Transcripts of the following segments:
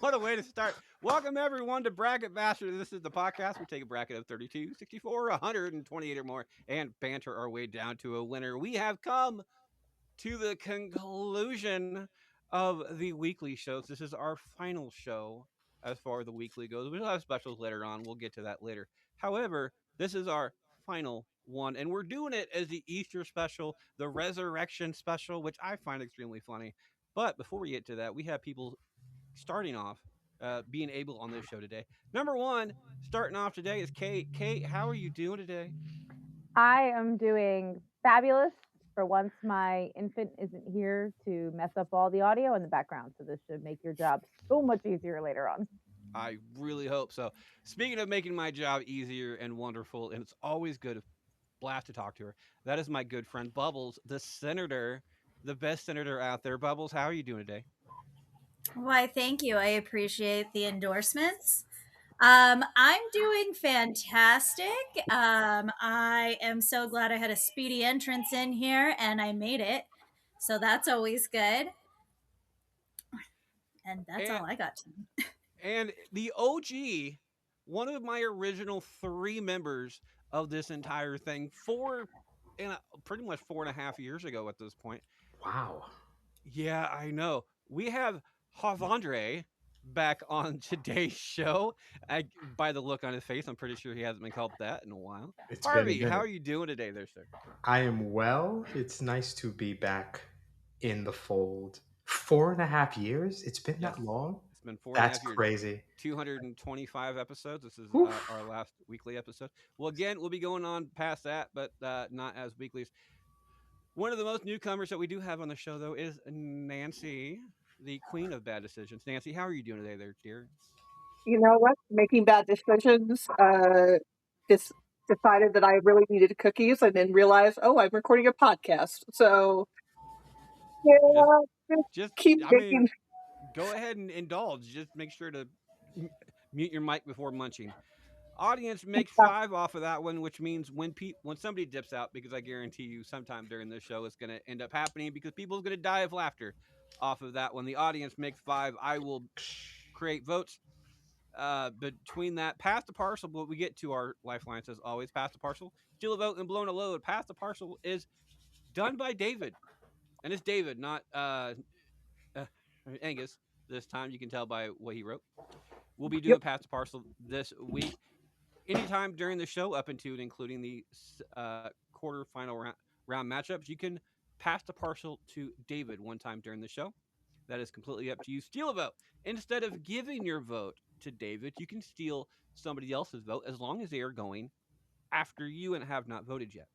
What a way to start. Welcome, everyone, to Bracket Bastard. This is the podcast. We take a bracket of 32, 64, 128 or more and banter our way down to a winner. We have come to the conclusion of the weekly shows. This is our final show as far as the weekly goes. We'll have specials later on. We'll get to that later. However, this is our final one, and we're doing it as the Easter special, the Resurrection special, which I find extremely funny. But before we get to that, we have people starting off being able on this show today. Number one, starting off today is Kate. Kate, how are you doing today? I am doing fabulous. For once, my infant isn't here to mess up all the audio in the background. So, this should make your job so much easier later on. I really hope so. Speaking of making my job easier and wonderful, and it's always good, blast to talk to her. That is my good friend Bubbles, the senator, the best senator out there. Bubbles, how are you doing today? Why, thank you. I appreciate the endorsements. I'm doing fantastic. I am so glad I had a speedy entrance in here and I made it. So that's always good. And that's And all I got to. and the OG, one of my original three members of this entire thing, pretty much 4.5 years ago at this point. Wow. Yeah, I know. We have Havandre back on today's show. By the look on his face, I'm pretty sure he hasn't been called that in a while. It's been a Harvey, how minute. are you doing today, there, sir? I am well. It's nice to be back in the fold. 4.5 years? It's been Yes, that long? it's been four and a That's half years. crazy. 225 episodes. This is our Oof. last weekly episode. Well, again, we'll be going on past that, but not as weeklies. One of the most newcomers that we do have on the show, though, is Nancy, the queen of bad decisions. Nancy, how are you doing today, there, dear? You know what? Making bad decisions. Just decided that I really needed cookies, and then realized, oh, I'm recording a podcast. So Just, yeah, just just, keep I mean, making. go ahead and indulge. Just make sure to mute your mic before munching. Audience makes five off of that one, which means when somebody dips out, because I guarantee you, sometime during this show, it's going to end up happening because people's going to die of laughter off of that one. The audience makes five. I will create votes. Between that, pass the parcel, but we get to our lifelines as always. Pass the parcel, steal a vote, and blown a load. Pass the parcel is done by David, and it's David, not uh, Angus. This time, you can tell by what he wrote. We'll be doing Yep. pass the parcel this week. Anytime during the show, up into and including the quarterfinal round matchups, you can pass the parcel to David one time during the show. That is completely up to you. Steal a vote. Instead of giving your vote to David, you can steal somebody else's vote as long as they are going after you and have not voted yet.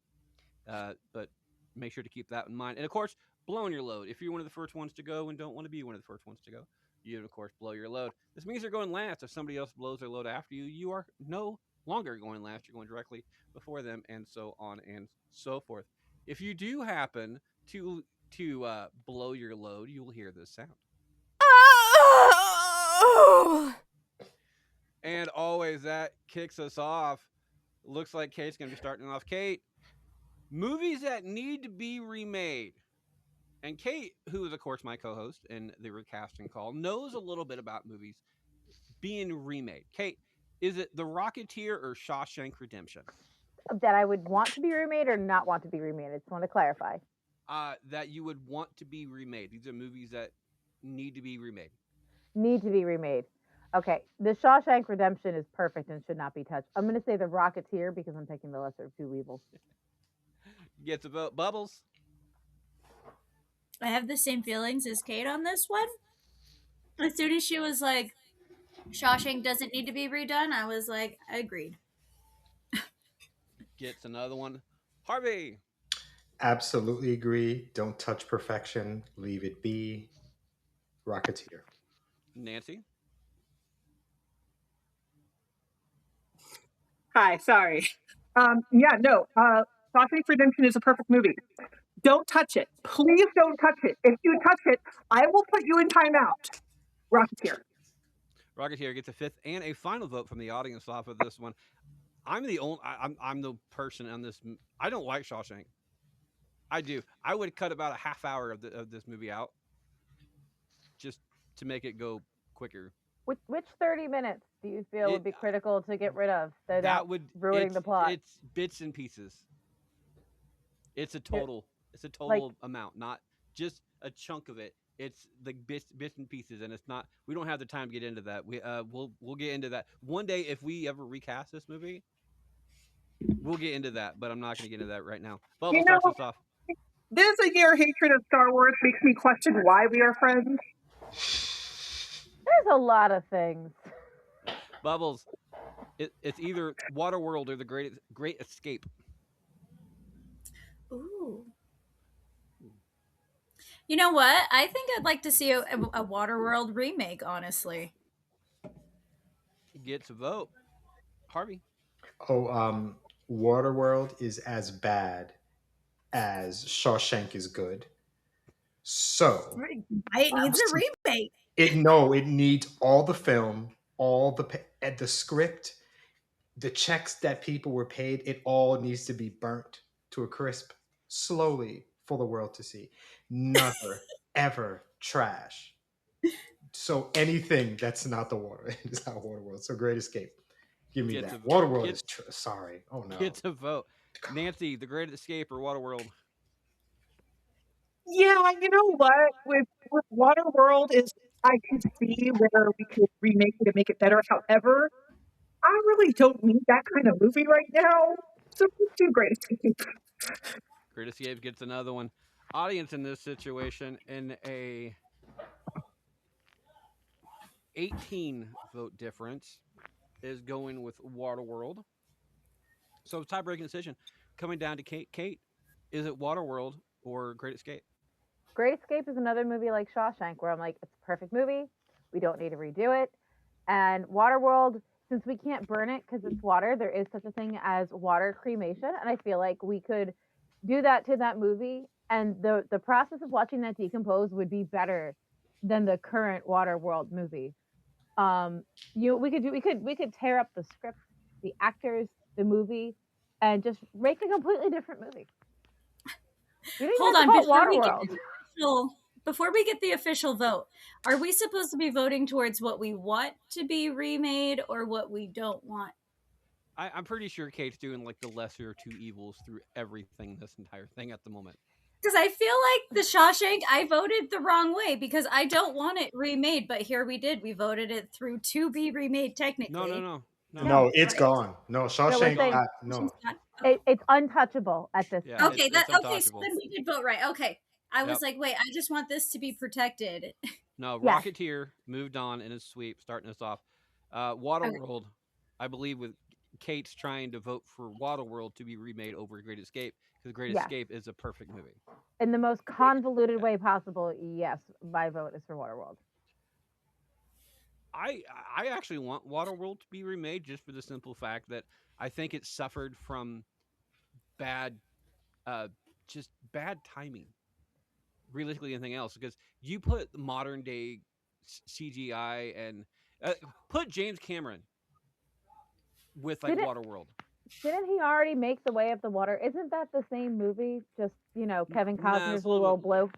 But make sure to keep that in mind. And of course, blowing your load. If you're one of the first ones to go and don't want to be one of the first ones to go, you of course blow your load. This means you're going last. If somebody else blows their load after you, you are no longer going last. You're going directly before them, and so on and so forth. If you do happen to blow your load, you will hear this sound. And always that kicks us off. Looks like Kate's going to be starting off. Kate, movies that need to be remade. And Kate, who is, of course, my co host in the recasting call, knows a little bit about movies being remade. Kate, is it The Rocketeer or Shawshank Redemption? That I would want to be remade or not want to be remade. I just want to clarify. That you would want to be remade. These are movies that need to be remade. Need to be remade. Okay, The Shawshank Redemption is perfect and should not be touched. I'm going to say The Rocketeer because I'm picking the lesser of two evils. Gets a vote. Bubbles. I have the same feelings as Kate on this one. As soon as she was like, Shawshank doesn't need to be redone, I was like, agreed. Gets another one. Harvey. Absolutely agree. Don't touch perfection. Leave it be. Rocketeer. Nancy. Hi, sorry. Yeah, no. Shawshank Redemption is a perfect movie. Don't touch it. Please don't touch it. If you touch it, I will put you in timeout. Rocketeer. Rocketeer gets a fifth and a final vote from the audience off of this one. I'm the only. I'm the person on this. I don't like Shawshank. I do. I would cut about a half hour of this movie out just to make it go quicker. Which 30 minutes do you feel It would be critical to get rid of that without would ruining the plot? it's bits and pieces. It's a You're- total. It's a Like, total amount, not just a chunk of it. It's the bits and pieces, and it's not. We don't have the time to get into that. We'll get into that one day if we ever recast this movie. We'll get into that, but I'm not going to get into that right now. You Bubble starts know, us off. this a year hatred of Star Wars makes me question why we are friends. there's a lot of things. Bubbles. It's either Waterworld or the Great Escape. Ooh. You know what? I think I'd like to see a Waterworld remake, honestly. Gets a vote. Harvey. Oh, Waterworld is as bad as Shawshank is good. So It needs a remake. it needs all the film, all the script, the checks that people were paid. It all needs to be burnt to a crisp, slowly for the world to see. Never ever trash. So anything that's not the water is not Waterworld. So Great Escape. Give me Gets that. a Waterworld get, is sorry. Oh no. gets a vote. Nancy, the Great Escape or Waterworld? Yeah, you know what? With Waterworld is I can see where we could remake it and make it better. However, I really don't need that kind of movie right now. So let's do Great Escape. Great Escape gets another one. Audience in this situation in a 18 vote difference is going with Waterworld. So tie-breaking decision coming down to Kate. Kate, is it Waterworld or Great Escape? Great Escape is another movie like Shawshank where I'm like, it's a perfect movie. We don't need to redo it. And Waterworld, since we can't burn it because it's water, there is such a thing as water cremation. And I feel like we could do that to that movie. And the process of watching that decompose would be better than the current Waterworld movie. We could tear up the script, the actors, the movie, and just make a completely different movie. You don't even Hold have to on, call it Waterworld. before we get the official vote, are we supposed to be voting towards what we want to be remade or what we don't want? I'm pretty sure Kate's doing like the lesser of two evils through everything, this entire thing at the moment. Because I feel like the Shawshank, I voted the wrong way because I don't want it remade, but here we did. We voted it through to be remade technically. No, it's Right. gone. No, Shawshank. saying- No. It's untouchable at this Yeah, point. Okay, it's so untouchable. then we did vote right. Okay. I was Yep. like, wait, I just want this to be protected. No, Yes. Rocketeer moved on in his sweep, starting us off. Waterworld, I believe, with Kate's trying to vote for Waterworld to be remade over Great Escape because Great Yes. Escape is a perfect movie. In the most convoluted way possible, yes, my vote is for Waterworld. I actually want Waterworld to be remade just for the simple fact that I think it suffered from bad, just bad timing. Realistically, anything else because you put modern day CGI and put James Cameron with like Didn't- Waterworld. Didn't he already make The Way of the Water? Isn't that the same movie? Just, Kevin Nah, Costner's it's little blue. a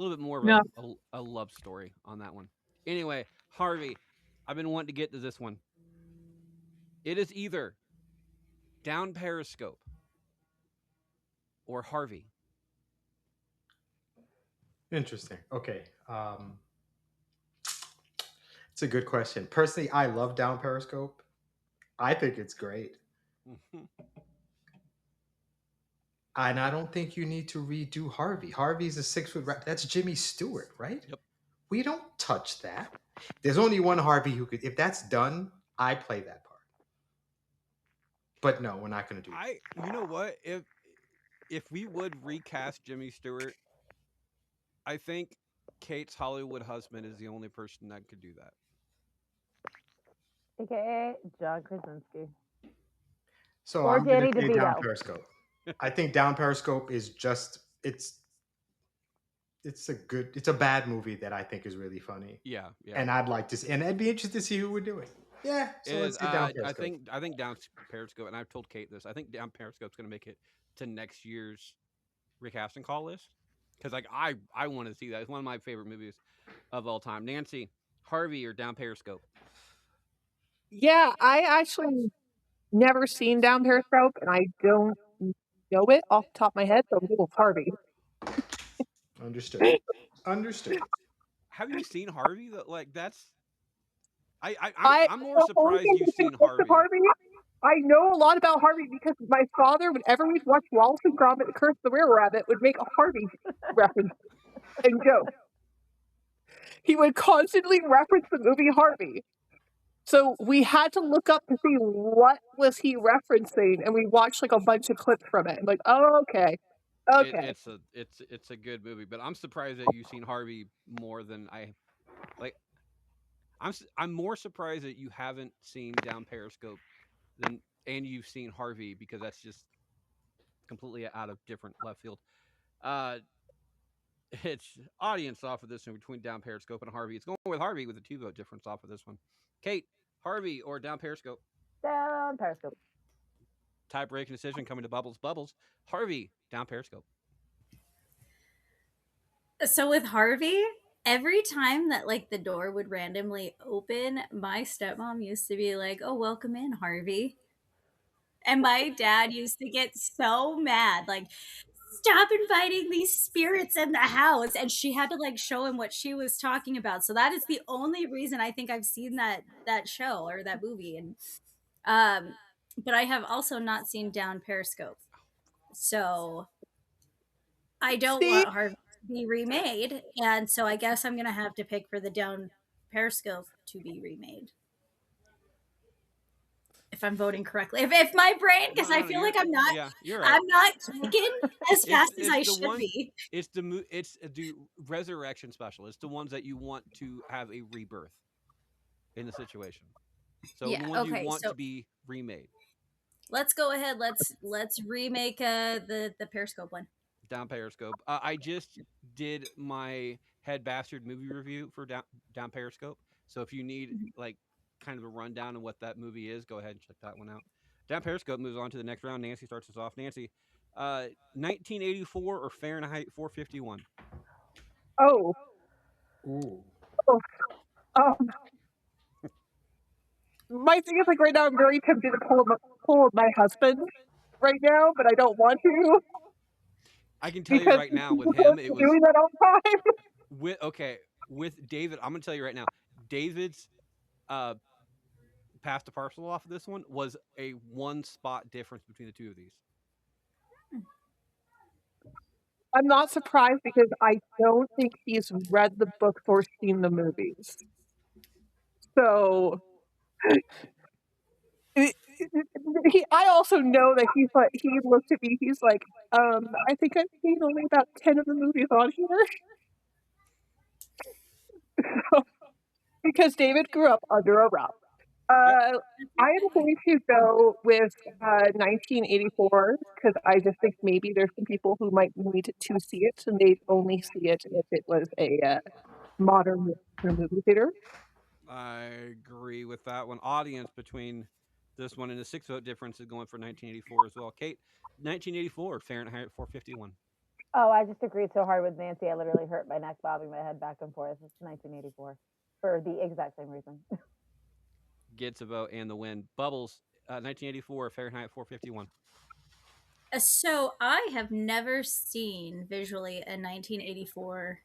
little bit more of No. a love story on that one. Anyway, Harvey, I've been wanting to get to this one. It is either Down Periscope or Harvey. Interesting. Okay. It's a good question. Personally, I love Down Periscope. I think it's great. And I don't think you need to redo Harvey. Harvey's a 6 foot rap. That's Jimmy Stewart, right? Yep. We don't touch that. There's only one Harvey who could. If that's done, I play that part. But no, we're not going to do that. You know what? If we would recast Jimmy Stewart, I think Kate's Hollywood husband is the only person that could do that. AKA John Krasinski. So Or I'm going Danny to say Down DeVito. Periscope. I think Down Periscope is just it's a bad movie that I think is really funny. Yeah. And I'd like to see, and I'd be interested to see who would do it. Yeah, so let's get Down Periscope. I think Down Periscope, and I've told Kate this. I think Down Periscope's going to make it to next year's recasting call list because like I want to see that. It's one of my favorite movies of all time. Nancy, Harvey, or Down Periscope? Yeah, I actually never seen Down Periscope, and I don't know it off the top of my head, so I'm going with Harvey. Understood. Understood. Have you seen Harvey? Like that's I I'm more the only surprised thing you've to seen suggest of Harvey. Harvey, I know a lot about Harvey because my father, whenever we'd watch Wallace and Gromit: The Curse of the Were Rabbit, would make a Harvey reference and joke. He would constantly reference the movie Harvey. So we had to look up to see what was he referencing, and we watched like a bunch of clips from it. I'm like, oh, okay, okay. It's a good movie, but I'm surprised that you've seen Harvey more than I like. I'm more surprised that you haven't seen Down Periscope than and you've seen Harvey because that's just completely out of different left field. Uh, it's audience off of this one between Down Periscope and Harvey. It's going with Harvey with a 2 vote difference off of this one. Kate, Harvey or Down Periscope? Down Periscope. Tie breaking decision coming to Bubbles. Bubbles. Harvey, Down Periscope. So with Harvey, every time that like the door would randomly open, my stepmom used to be like, "Oh, welcome in, Harvey." And my dad used to get so mad, like, "Stop inviting these spirits in the house." And she had to like show him what she was talking about. So that is the only reason I think I've seen that show or that movie. And but I have also not seen Down Periscope. So I don't See, want Harvey to be remade, and so I guess I'm gonna have to pick for the Down Periscope to be remade. If I'm voting correctly, if my brain, because I No, feel you're like yeah, you're right. I'm not clicking as fast as It's I the should one. be. It's it's the resurrection special. It's the ones that you want to have a rebirth in the situation. So the Yeah. ones you Okay. want So to be remade. let's go ahead. Let's remake the Periscope one. Down Periscope. I just did my head bastard movie review for Down Periscope. So if you need Mhm. like kind of a rundown of what that movie is, go ahead and check that one out. Down Periscope moves on to the next round. Nancy starts us off. Nancy, 1984 or Fahrenheit 451? oh, Ooh. oh, um, my thing is like right now I'm very tempted to pull my husband right now, but I don't want to I can tell you because right he's now with him, it was doing that all the time. with okay with David. I'm gonna tell you right now, David's uh pass to parcel off of this one was a one spot difference between the two of these. I'm not surprised because I don't think he's read the books or seen the movies. So I also know that he's like he looked at me. He's like, I think I've seen only about 10 of the movies on here because David grew up under a rock. Yep. I am going to go with 1984 because I just think maybe there's some people who might need to see it and they'd only see it if it was a modern movie theater. I agree with that one. Audience between this one and the 6 vote difference is going for 1984 as well. Kate, 1984 Fahrenheit 451 Oh, I just agreed so hard with Nancy. I literally hurt my neck bobbing my head back and forth. It's 1984 for the exact same reason. gets a vote and the win. Bubbles, 1984 Fahrenheit 451. So I have never seen visually a 1984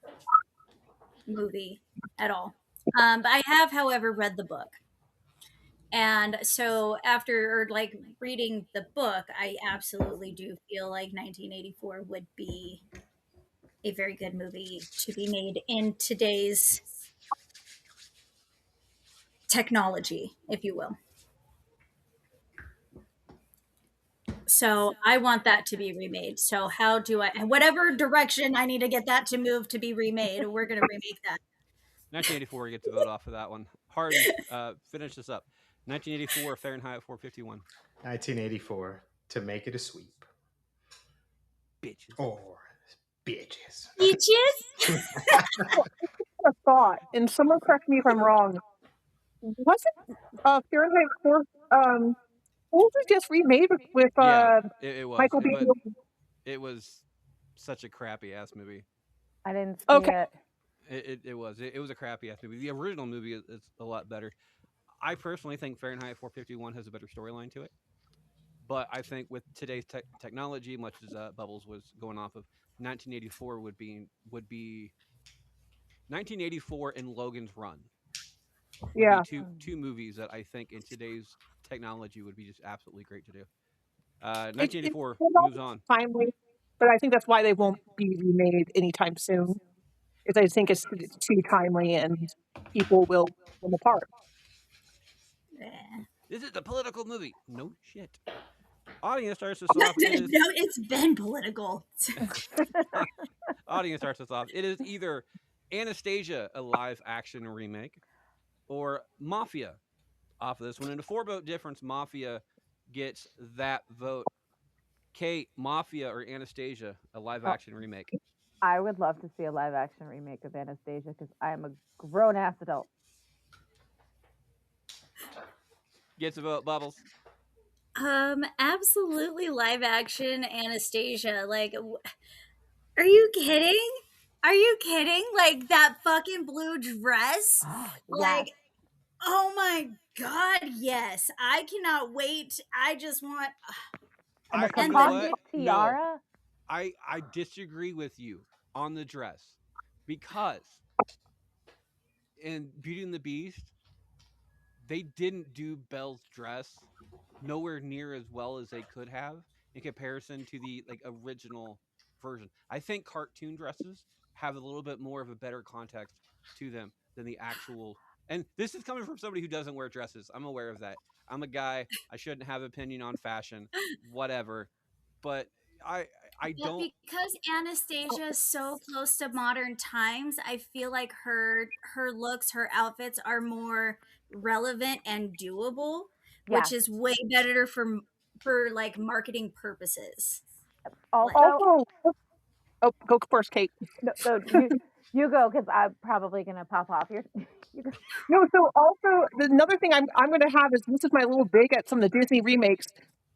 movie at all. But I have, however, read the book. And so after like reading the book, I absolutely do feel like 1984 would be a very good movie to be made in today's technology, if you will. So I want that to be remade. So how do I, whatever direction I need to get that to move to be remade, we're going to remake that. 1984 gets a vote off of that one. Harvey, finish this up. 1984 Fahrenheit 451. 1984 to make it a sweep. Bitches. Or bitches. Peaches? A thought, and someone correct me if I'm wrong. Wasn't Fahrenheit 4? Was it just remade with Yeah, it was. Michael B. But it was such a crappy ass movie. I didn't see Okay, it. It was. It was a crappy ass movie. The original movie is a lot better. I personally think Fahrenheit 451 has a better storyline to it. But I think with today's technology, much as Bubbles was going off of, 1984 would be 1984 and Logan's Run would be Yeah, two movies that I think in today's technology would be just absolutely great to do. it 1984 will all moves be on. timely, but I think that's why they won't be remade anytime soon. Is I think it's too timely and people will pull them apart. Eh. This is a political movie. No shit. Audience starts us No, off. It is it's been political. audience starts us off. It is either Anastasia, a live action remake, or Mafia. Off of this one, in a four-vote difference, Mafia gets that vote. Kate, Mafia or Anastasia, a live Oh, action remake, I would love to see a live action remake of Anastasia because I am a grown ass adult. gets a vote. Bubbles. Absolutely live action Anastasia. Like, are you kidding? Are you kidding? Like that fucking blue dress? Yes. Like, oh my god, yes. I cannot wait. I just want And the and You know the what? capacious No, tiara. I disagree with you on the dress because in Beauty and the Beast, they didn't do Belle's dress nowhere near as well as they could have in comparison to the like original version. I think cartoon dresses have a little bit more of a better context to them than the actual. And this is coming from somebody who doesn't wear dresses. I'm aware of that. I'm a guy. I shouldn't have opinion on fashion, whatever. But I I but don't. because Anastasia is so close to modern times, I feel like her looks, her outfits are more relevant and doable, Yes. which is way better for like marketing purposes. Like Also, Also, oh, go first, Kate. no, you go because I'm probably gonna pop off here. You go. No, so also another thing I'm going to have is this is my little dig at some of the Disney remakes.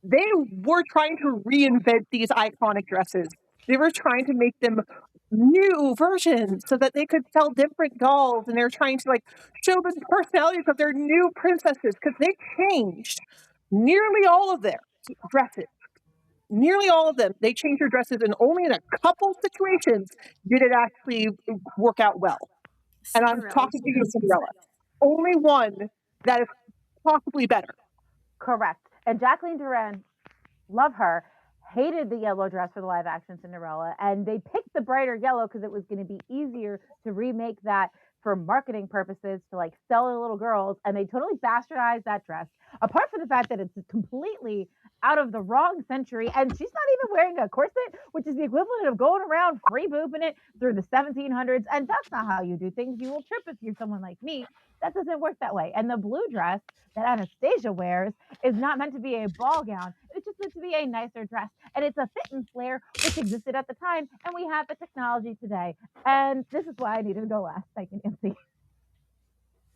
They were trying to reinvent these iconic dresses. They were trying to make them new versions so that they could sell different dolls, and they're trying to like show the personalities of their new princesses because they changed nearly all of their dresses. Nearly all of them, they changed their dresses, and only in a couple situations did it actually work out well. And I'm Cinderella talking to you, too. Cinderella. Only one that is possibly better. Correct. And Jacqueline Duran, love her, hated the yellow dress for the live action Cinderella, and they picked the brighter yellow because it was going to be easier to remake that for marketing purposes to like sell to little girls, and they totally bastardized that dress. Apart from the fact that it's completely out of the wrong century, and she's not even wearing a corset, which is the equivalent of going around free boobing it through the 1700s, and that's not how you do things. You will trip if you're someone like me. That doesn't work that way. And the blue dress that Anastasia wears is not meant to be a ball gown. It's just meant to be a nicer dress. And it's a fit and flare, which existed at the time. And we have the technology today. And this is why I needed to go last. Thank you, Nancy.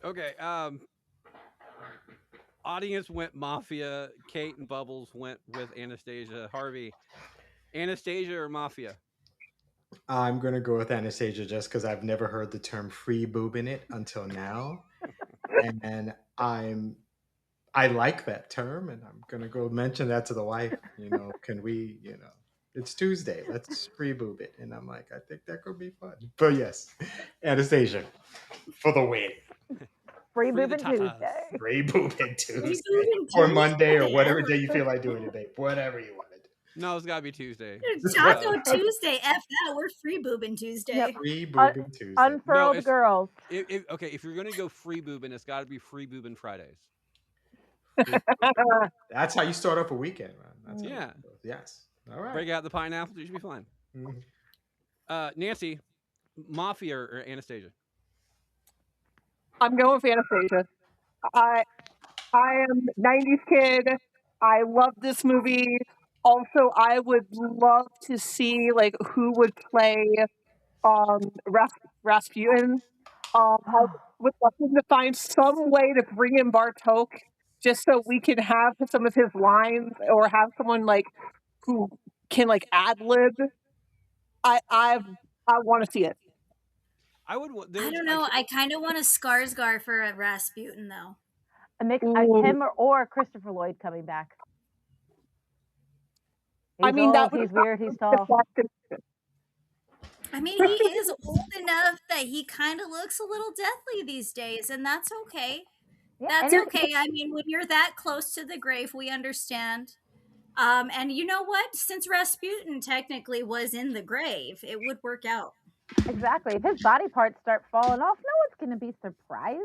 Okay. Audience went Mafia. Kate and Bubbles went with Anastasia. Harvey, Anastasia or Mafia? I'm gonna go with Anastasia just because I've never heard the term free boob in it until now, and I like that term, and I'm gonna go mention that to the wife. Can we? It's Tuesday. Let's free boob it, and I'm like, I think that could be fun. But yes, Anastasia for the win. Free Free the boobing tatas. Tuesday. Free boob it Tuesday Rebooting or Monday or Tuesday. whatever day you feel like doing it, babe. Whatever you want to do. No, it's got to be Tuesday. Taco Hey, Tuesday. F that. We're free boobing Tuesday. yep. Free Un- boobing Tuesday. No, unfurled it's girls. okay. If you're gonna go free boobing, it's got to be free boobing Fridays. Free That's how you start off a weekend, man. That's how Yeah, yes. All right. break out the pineapple. You should be fine. Mhm. Nancy, Mafia or Anastasia? I'm going with Anastasia. I I am 90s kid. I love this movie. Also, I would love to see like who would play Rasputin. I would love him to find some way to bring in Bartok just so we can have some of his lines or have someone like who can like ad lib. I want to see it. I would. I There's. don't know. I kind of want a Skarsgård for a Rasputin though. A mix, Ooh. him or Christopher Lloyd coming back. I He's mean, old, that would he's weird, he's tall. I mean, he is old enough that he kind of looks a little deathly these days, and that's okay. Yeah, That's and okay. I mean, when you're that close to the grave, we understand. And you know what? Since Rasputin technically was in the grave, it would work out. exactly. If his body parts start falling off, no one's gonna be surprised.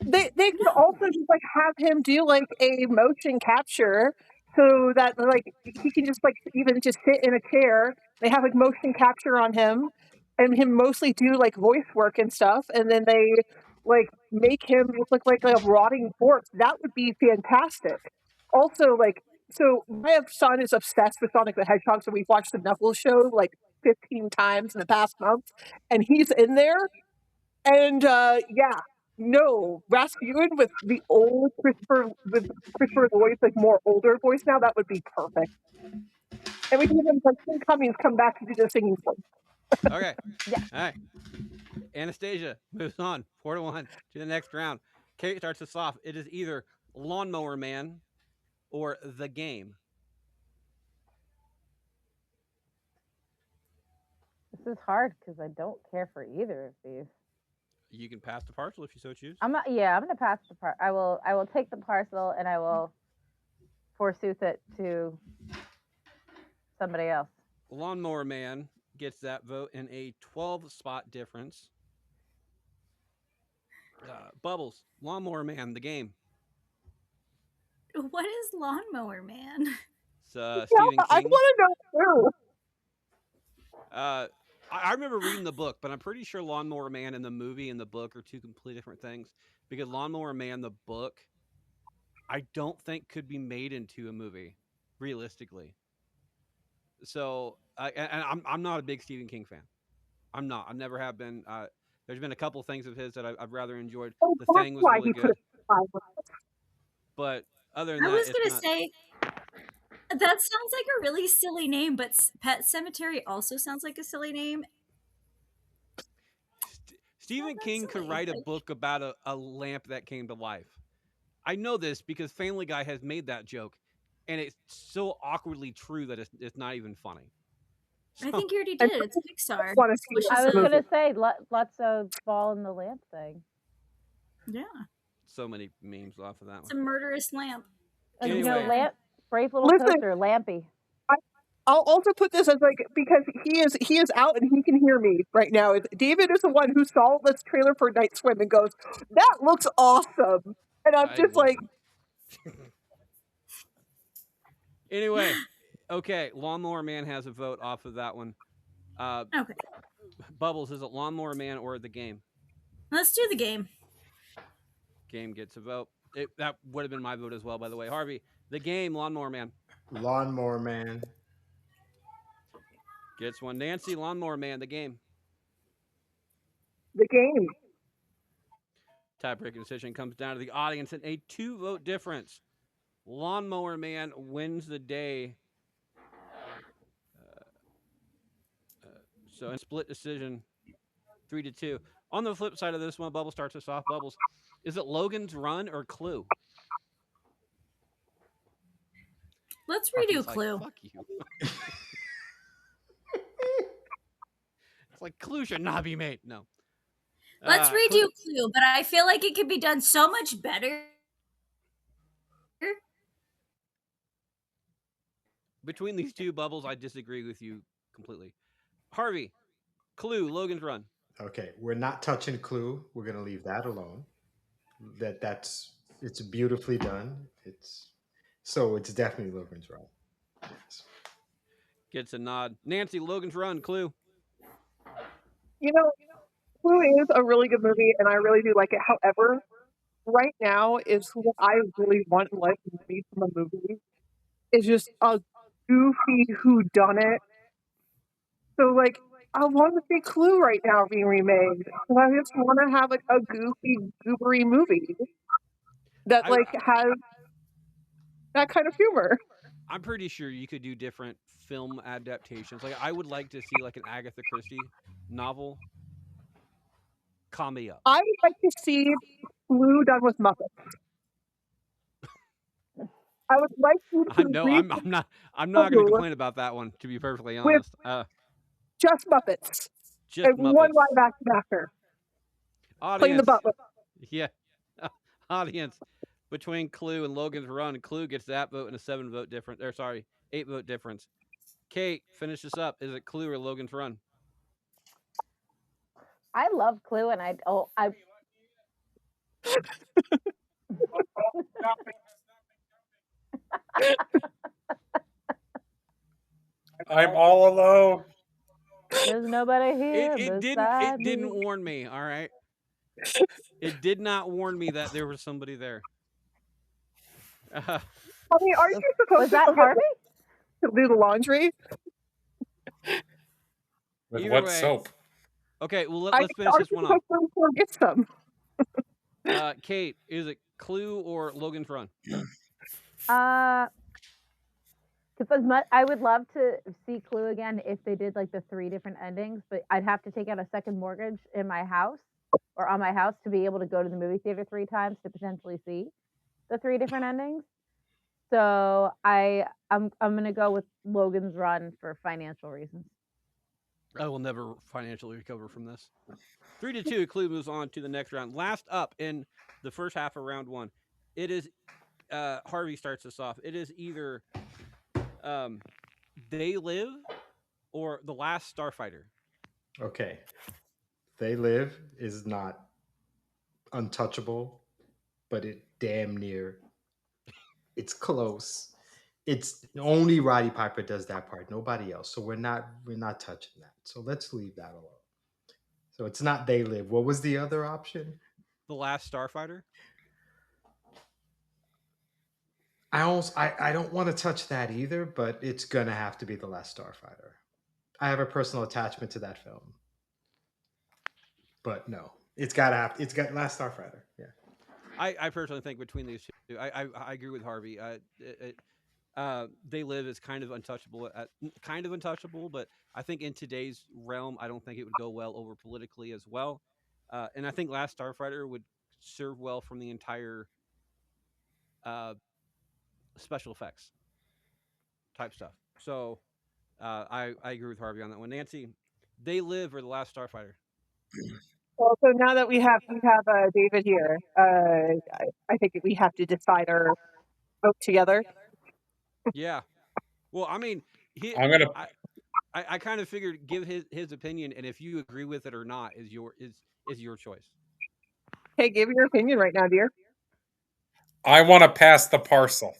They could No. also just like have him do like a motion capture so that like he can just like even just sit in a chair. They have like motion capture on him and him mostly do like voice work and stuff, and then they like make him look like a rotting corpse. That would be fantastic. Also, like so my son is obsessed with Sonic the Hedgehog, so we've watched the Knuckles show like 15 times in the past month, and he's in there and yeah, no, Rasputin with the old Christopher Lloyd's like more older voice now, that would be perfect. And we can even like Tim Cummings come back to do the singing voice. Okay. Yeah. All right. Anastasia moves on 4-1 to the next round. Kate starts us off. It is either Lawnmower Man or The Game. This is hard because I don't care for either of these. You can pass the parcel if you so choose. I'm gonna pass the part. I will take the parcel and I will forsooth it to somebody else. Lawnmower Man gets that vote in a 12-spot difference. Bubbles, Lawnmower Man, The Game. What is Lawnmower Man? It's Yeah, Stephen I King. want to know too. I remember reading the book, but I'm pretty sure Lawnmower Man and the movie and the book are two completely different things. Because Lawnmower Man, the book, I don't think could be made into a movie, realistically. So, and I'm not a big Stephen King fan. I'm not. I never have been. There's been a couple things of his that I've rather enjoyed. Oh, The that's Thing was why really he put good, it five. but other than I that, was it's gonna not. say that sounds like a really silly name, but Pet Cemetery also sounds like a silly name. Not Stephen that King could silly. write a Like, book about a lamp that came to life. I know this because Family Guy has made that joke, and it's so awkwardly true that it's not even funny. I So think you already And did. It's Pixar, want to see which I is was the movie. gonna say let's ball in the lamp thing. yeah, so many memes off of that it's one. a murderous lamp. And Anyway, lamp, brave little Listen, toaster, Lampy. I'll also put this as like because he is out and he can hear me right now. David is the one who saw this trailer for Night Swim and goes, "That looks awesome," and I'm I just would. like, Anyway, okay, Lawnmower Man has a vote off of that one. Okay, Bubbles, is it Lawnmower Man or The Game? let's do the game. Game gets a vote. That would have been my vote as well, by the way. Harvey, The Game, Lawnmower Man Lawnmower Man. gets one. Nancy, Lawnmower Man, The Game. the game. Tiebreaking decision comes down to the audience in a 2-vote difference. Lawnmower Man wins the day. So in split decision, 3-2. On the flip side of this one, Bubbles starts us off. Bubbles, is it Logan's Run or Clue? Let's Harvey's redo like, Clue. fuck you. It's like Clue should not be made. No. Let's redo Clue. Clue, but I feel like it could be done so much better. Between these two Bubbles, I disagree with you completely. Harvey, Clue, Logan's Run. Okay, we're not touching Clue. We're gonna leave that alone. It's beautifully done. It's definitely Logan's Run. Yes. Gets a nod. Nancy, Logan's Run, Clue. You know, Clue is a really good movie, and I really do like it. However, right now is what I really want in life to see from a movie is just a goofy who done it. So like I want to see Clue right now being remade. So I just want to have like a goofy, goobery movie that like has that kind of humor. I'm pretty sure you could do different film adaptations. Like I would like to see like an Agatha Christie novel. Call me up. I would like to see Clue done with Muppets. I would like you I to know read I'm not going to complain about that one. To be perfectly with honest, just Muppets just and one Muppets. live action actor playing the Audience, butler. yeah, audience. Between Clue and Logan's Run, Clue gets that vote and a 7 vote difference. Or sorry, 8 vote difference. Kate, finish this up. Is it Clue or Logan's Run? I love Clue, and I I'm all alone. there's nobody It here it didn't beside it didn't me. warn me. All right, it did not warn me that there was somebody there. I mean, aren't Was, you supposed was to that go get Harvey? to do the laundry? With Either what way, soap? okay. Well, I let's finish aren't this you one off. supposed to go get some? Kate, is it Clue or Logan's Run? Because I would love to see Clue again if they did like the 3 different endings, but I'd have to take out a second mortgage in my house or on my house to be able to go to the movie theater 3 times to potentially see the 3 different endings. So I'm gonna go with Logan's Run for financial reasons. I will never financially recover from this. 3-2. Clue moves on to the next round. Last up in the first half of round one, it is Harvey starts us off. It is either um, They Live or The Last Starfighter. Okay. They Live is not untouchable, but it damn near. It's close. It's only Roddy Piper does that part. Nobody else. So we're not touching that. So let's leave that alone. So it's not They Live. What was the other option? The Last Starfighter. I don't want to touch that either, but it's gonna have to be The Last Starfighter. I have a personal attachment to that film. But no. It's got Last Starfighter. Yeah. I personally think between these two, I agree with Harvey. They Live is kind of untouchable, but I think in today's realm, I don't think it would go well over politically as well. And I think Last Starfighter would serve well from the entire uh, special effects type stuff. So I agree with Harvey on that one. Nancy, They Live or The Last Starfighter? Well, so now that we have David here, I think we have to decide our vote together. Yeah. Well, I mean, he, I'm gonna. I kind of figured give his opinion, and if you agree with it or not is your choice. Hey, give your opinion right now, dear. I want to pass the parcel.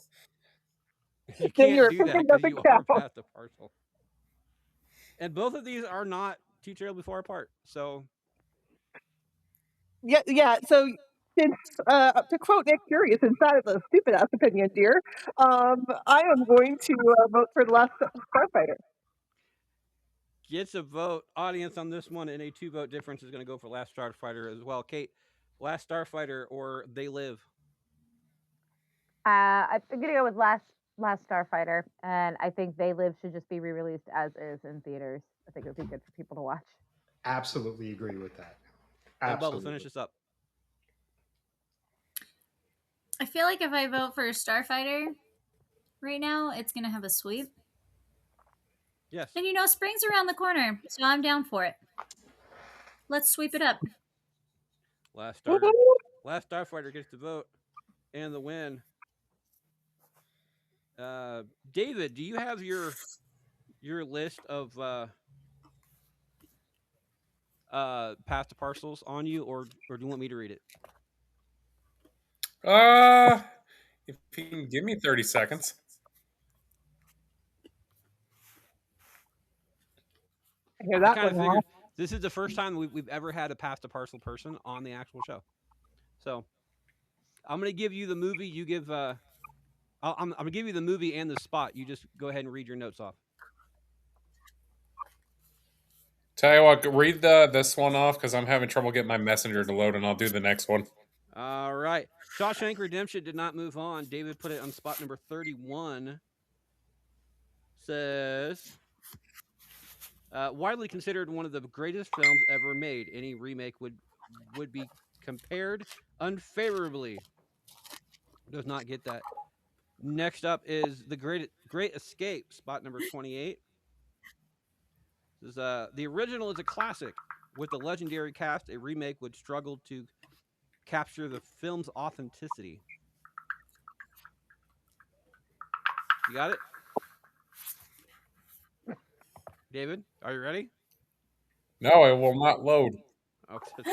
You Then can't your do that opinion because doesn't you are count. past the parcel. And both of these are not too terribly far apart. So Yeah, yeah. So since to quote Nick Fury, since that is a stupid ass opinion, dear, I am going to vote for the last Starfighter. gets a vote. Audience on this one, and a 2 vote difference is going to go for Last Starfighter as well. Kate, Last Starfighter or They Live? I'm gonna go with Last Starfighter, and I think They Live should just be re-released as is in theaters. I think it would be good for people to watch. Absolutely agree with that. And Bubba, Absolutely. finish this up. I feel like if I vote for Starfighter right now, it's going to have a sweep. Yes. And you know, spring's around the corner, so I'm down for it. Let's sweep it up. Last Starfighter gets the vote and the win. David, do you have your list of past parcels on you, or do you want me to read it? If you can give me 30 seconds. I hear I that kind one of now. figured this is the first time we've ever had a past a parcel person on the actual show. So I'm gonna give you the movie. You give. I'm gonna give you the movie and the spot. You just go ahead and read your notes off. Tell you what, read this one off because I'm having trouble getting my messenger to load, and I'll do the next one. All right. Shawshank Redemption did not move on. David put it on spot number 31. Says widely considered one of the greatest films ever made. Any remake would be compared unfavorably. Does not get that. Next up is the Great Escape, spot number 28. This is, the original is a classic. With the legendary cast, a remake would struggle to capture the film's authenticity. You got it? David, are you ready? No, it will not load. Okay.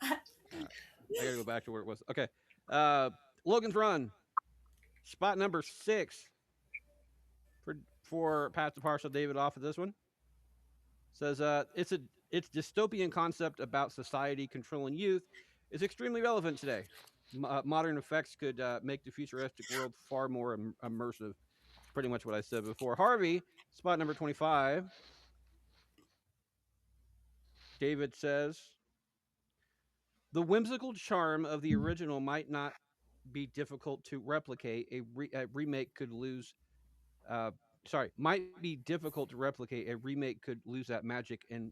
I gotta go back to where it was. Okay. Uh, Logan's Run, spot number 6 for Pass the Partial David off of this one. Says it's dystopian concept about society controlling youth is extremely relevant today. Modern effects could make the futuristic world far more immersive. It's pretty much what I said before. Harvey, spot number 25. David says the whimsical charm of the original might not be difficult to replicate. A remake could lose. Uh, might be difficult to replicate. A remake could lose that magic and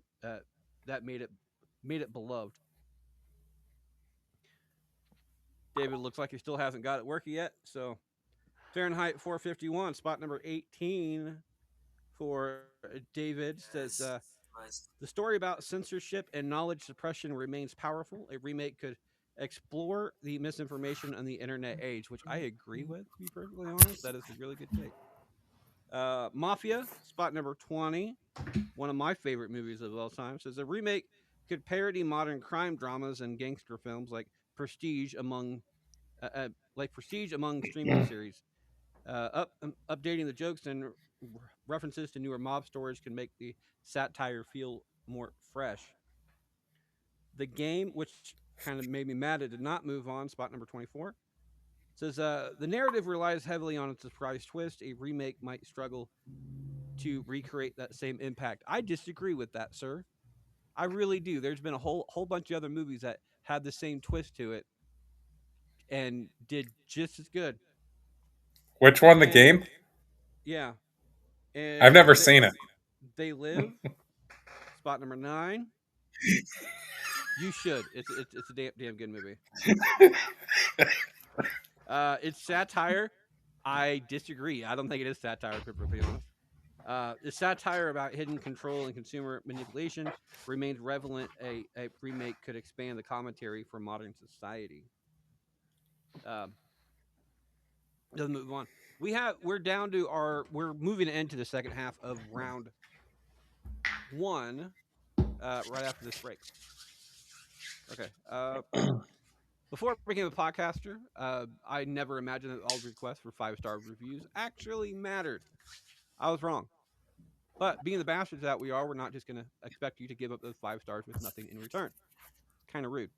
that made it beloved. David looks like he still hasn't got it working yet. So Fahrenheit 451, spot number 18 for David says the story about censorship and knowledge suppression remains powerful. A remake could explore the misinformation on the internet age, which I agree with, to be perfectly honest. That is a really good take. Mafia, spot number 20, one of my favorite movies of all time, says a remake could parody modern crime dramas and gangster films like Prestige among streaming series. Updating the jokes and references to newer mob stories can make the satire feel more fresh. The Game, which kind of made me mad it did not move on, spot number 24, says the narrative relies heavily on a surprise twist. A remake might struggle to recreate that same impact. I disagree with that, sir. I really do. There's been a whole bunch of other movies that had the same twist to it and did just as good. Which one? The And game? yeah, I've and never seen it. they live. Spot number 9. You should. It's a damn good movie. It's satire. I disagree. I don't think it is satire, to be perfectly honest. The satire about hidden control and consumer manipulation remains relevant. A remake could expand the commentary for modern society. Um, Let's move on. We're moving into the second half of round one. Right after this break. Okay. Before I became a podcaster, I never imagined that all requests for 5-star reviews actually mattered. I was wrong. But being the bastards that we are, we're not just going to expect you to give up those 5 stars with nothing in return. Kind of rude.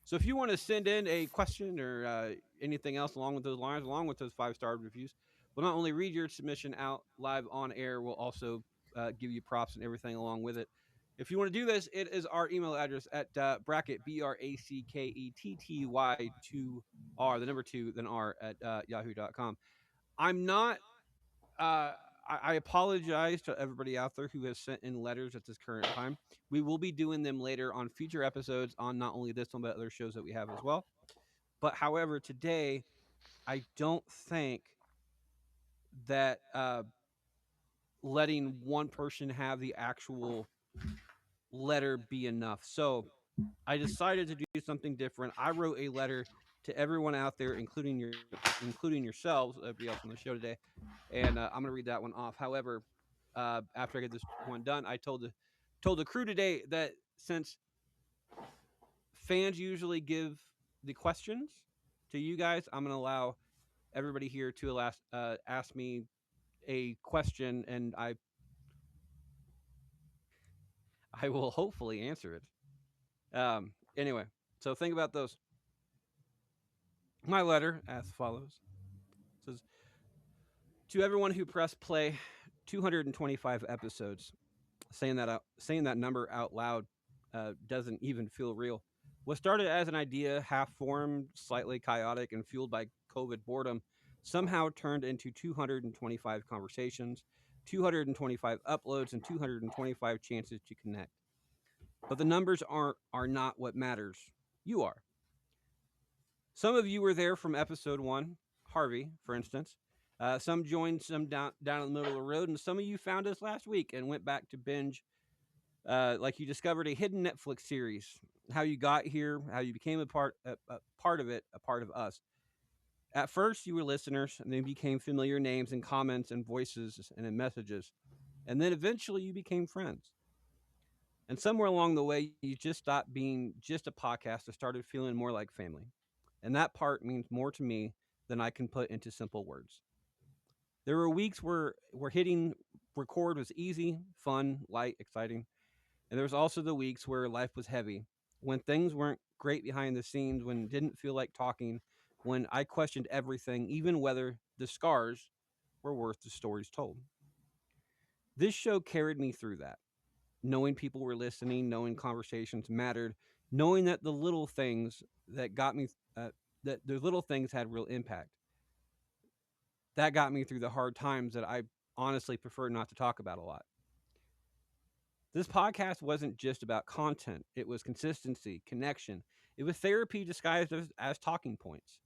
So if you want to send in a question or anything else along with those lines, along with those 5-star reviews, we'll not only read your submission out live on air, we'll also give you props and everything along with it. If you want to do this, it is our email address at bracket, BRACKETTY2R, the number 2, then R at yahoo.com. I'm not, I apologize to everybody out there who has sent in letters at this current time. We will be doing them later on future episodes on not only this one, but other shows that we have as well. But however, today, I don't think that letting one person have the actual letter be enough. So I decided to do something different. I wrote a letter to everyone out there, including yourselves, everybody else on the show today, and I'm going to read that one off. However, after I get this one done, I told the crew today that since fans usually give the questions to you guys, I'm going to allow everybody here to ask me a question, and I will hopefully answer it. Anyway, so think about those. My letter as follows. It says, to everyone who pressed play 225 episodes, saying that number out loud doesn't even feel real. What started as an idea, half formed, slightly chaotic, and fueled by COVID boredom, somehow turned into 225 conversations, 225 uploads, and 225 chances to connect. But the numbers are not what matters. You are. Some of you were there from episode one, Harvey, for instance. Some joined some down in the middle of the road, and some of you found us last week and went back to binge like you discovered a hidden Netflix series. How you got here, how you became a part of it, a part of us. At first, you were listeners, and then became familiar names and comments and voices and in messages. And then eventually you became friends. And somewhere along the way, you just stopped being just a podcast and started feeling more like family. And that part means more to me than I can put into simple words. There were weeks where hitting record was easy, fun, light, exciting. And there was also the weeks where life was heavy, when things weren't great behind the scenes, when it didn't feel like talking, when I questioned everything, even whether the scars were worth the stories told. This show carried me through that, knowing people were listening, knowing conversations mattered, knowing that the little things that got me, that the little things had real impact. That got me through the hard times that I honestly prefer not to talk about a lot. This podcast wasn't just about content, it was consistency, connection. It was therapy disguised as talking points.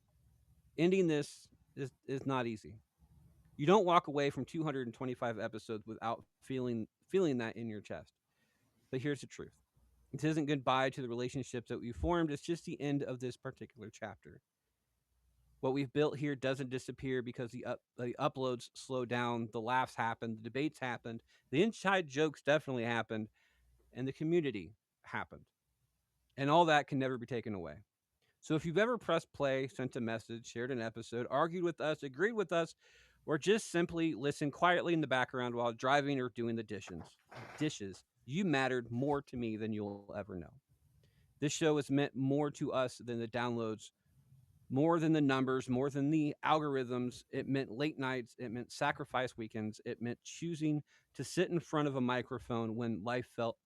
Ending this is not easy. You don't walk away from 225 episodes without feeling that in your chest. But here's the truth. This isn't goodbye to the relationships that we formed, it's just the end of this particular chapter. What we've built here doesn't disappear because the uploads slow down, the laughs happened, the debates happened, the inside jokes definitely happened, and the community happened. And all that can never be taken away. So if you've ever pressed play, sent a message, shared an episode, argued with us, agreed with us, or just simply listened quietly in the background while driving or doing the dishes, you mattered more to me than you'll ever know. This show has meant more to us than the downloads, more than the numbers, more than the algorithms. It meant late nights, it meant sacrifice weekends, it meant choosing to sit in front of a microphone when life felt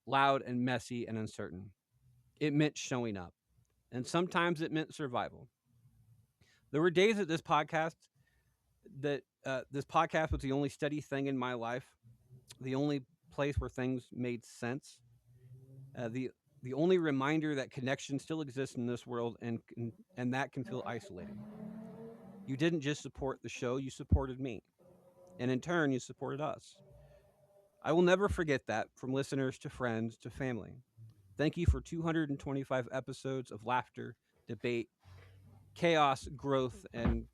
loud and messy and uncertain. It meant showing up, and sometimes it meant survival. There were days that this podcast was the only steady thing in my life, the only place where things made sense, the only reminder that connection still exists in this world, and that can feel isolating. You didn't just support the show; you supported me, and in turn, you supported us. I will never forget that, from listeners to friends to family. Thank you for 225 episodes of laughter, debate, chaos, growth, and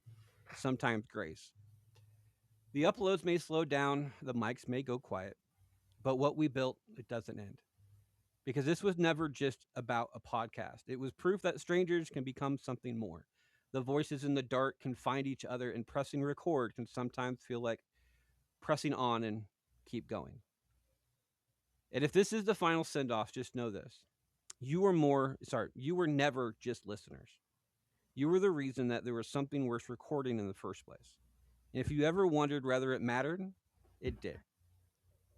sometimes grace. The uploads may slow down, the mics may go quiet, but what we built, it doesn't end. Because this was never just about a podcast. It was proof that strangers can become something more. The voices in the dark can find each other, and pressing record can sometimes feel like pressing on and keep going. And if this is the final send off, just know this. You were never just listeners. You were the reason that there was something worth recording in the first place. And if you ever wondered whether it mattered, it did.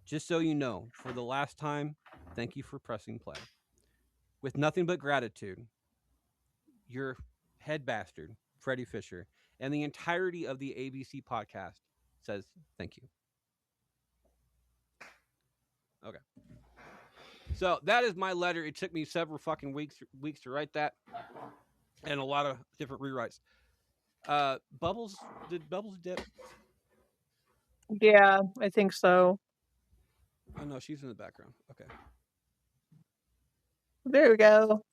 Just so you know, for the last time, thank you for pressing play. With nothing but gratitude, your head bastard, Freddie Fisher, and the entirety of the ABC podcast says thank you. Okay. So that is my letter. It took me several fucking weeks to write that, and a lot of different rewrites. Bubbles, did Bubbles dip? Yeah, I think so. Oh no, she's in the background. Okay. There we go.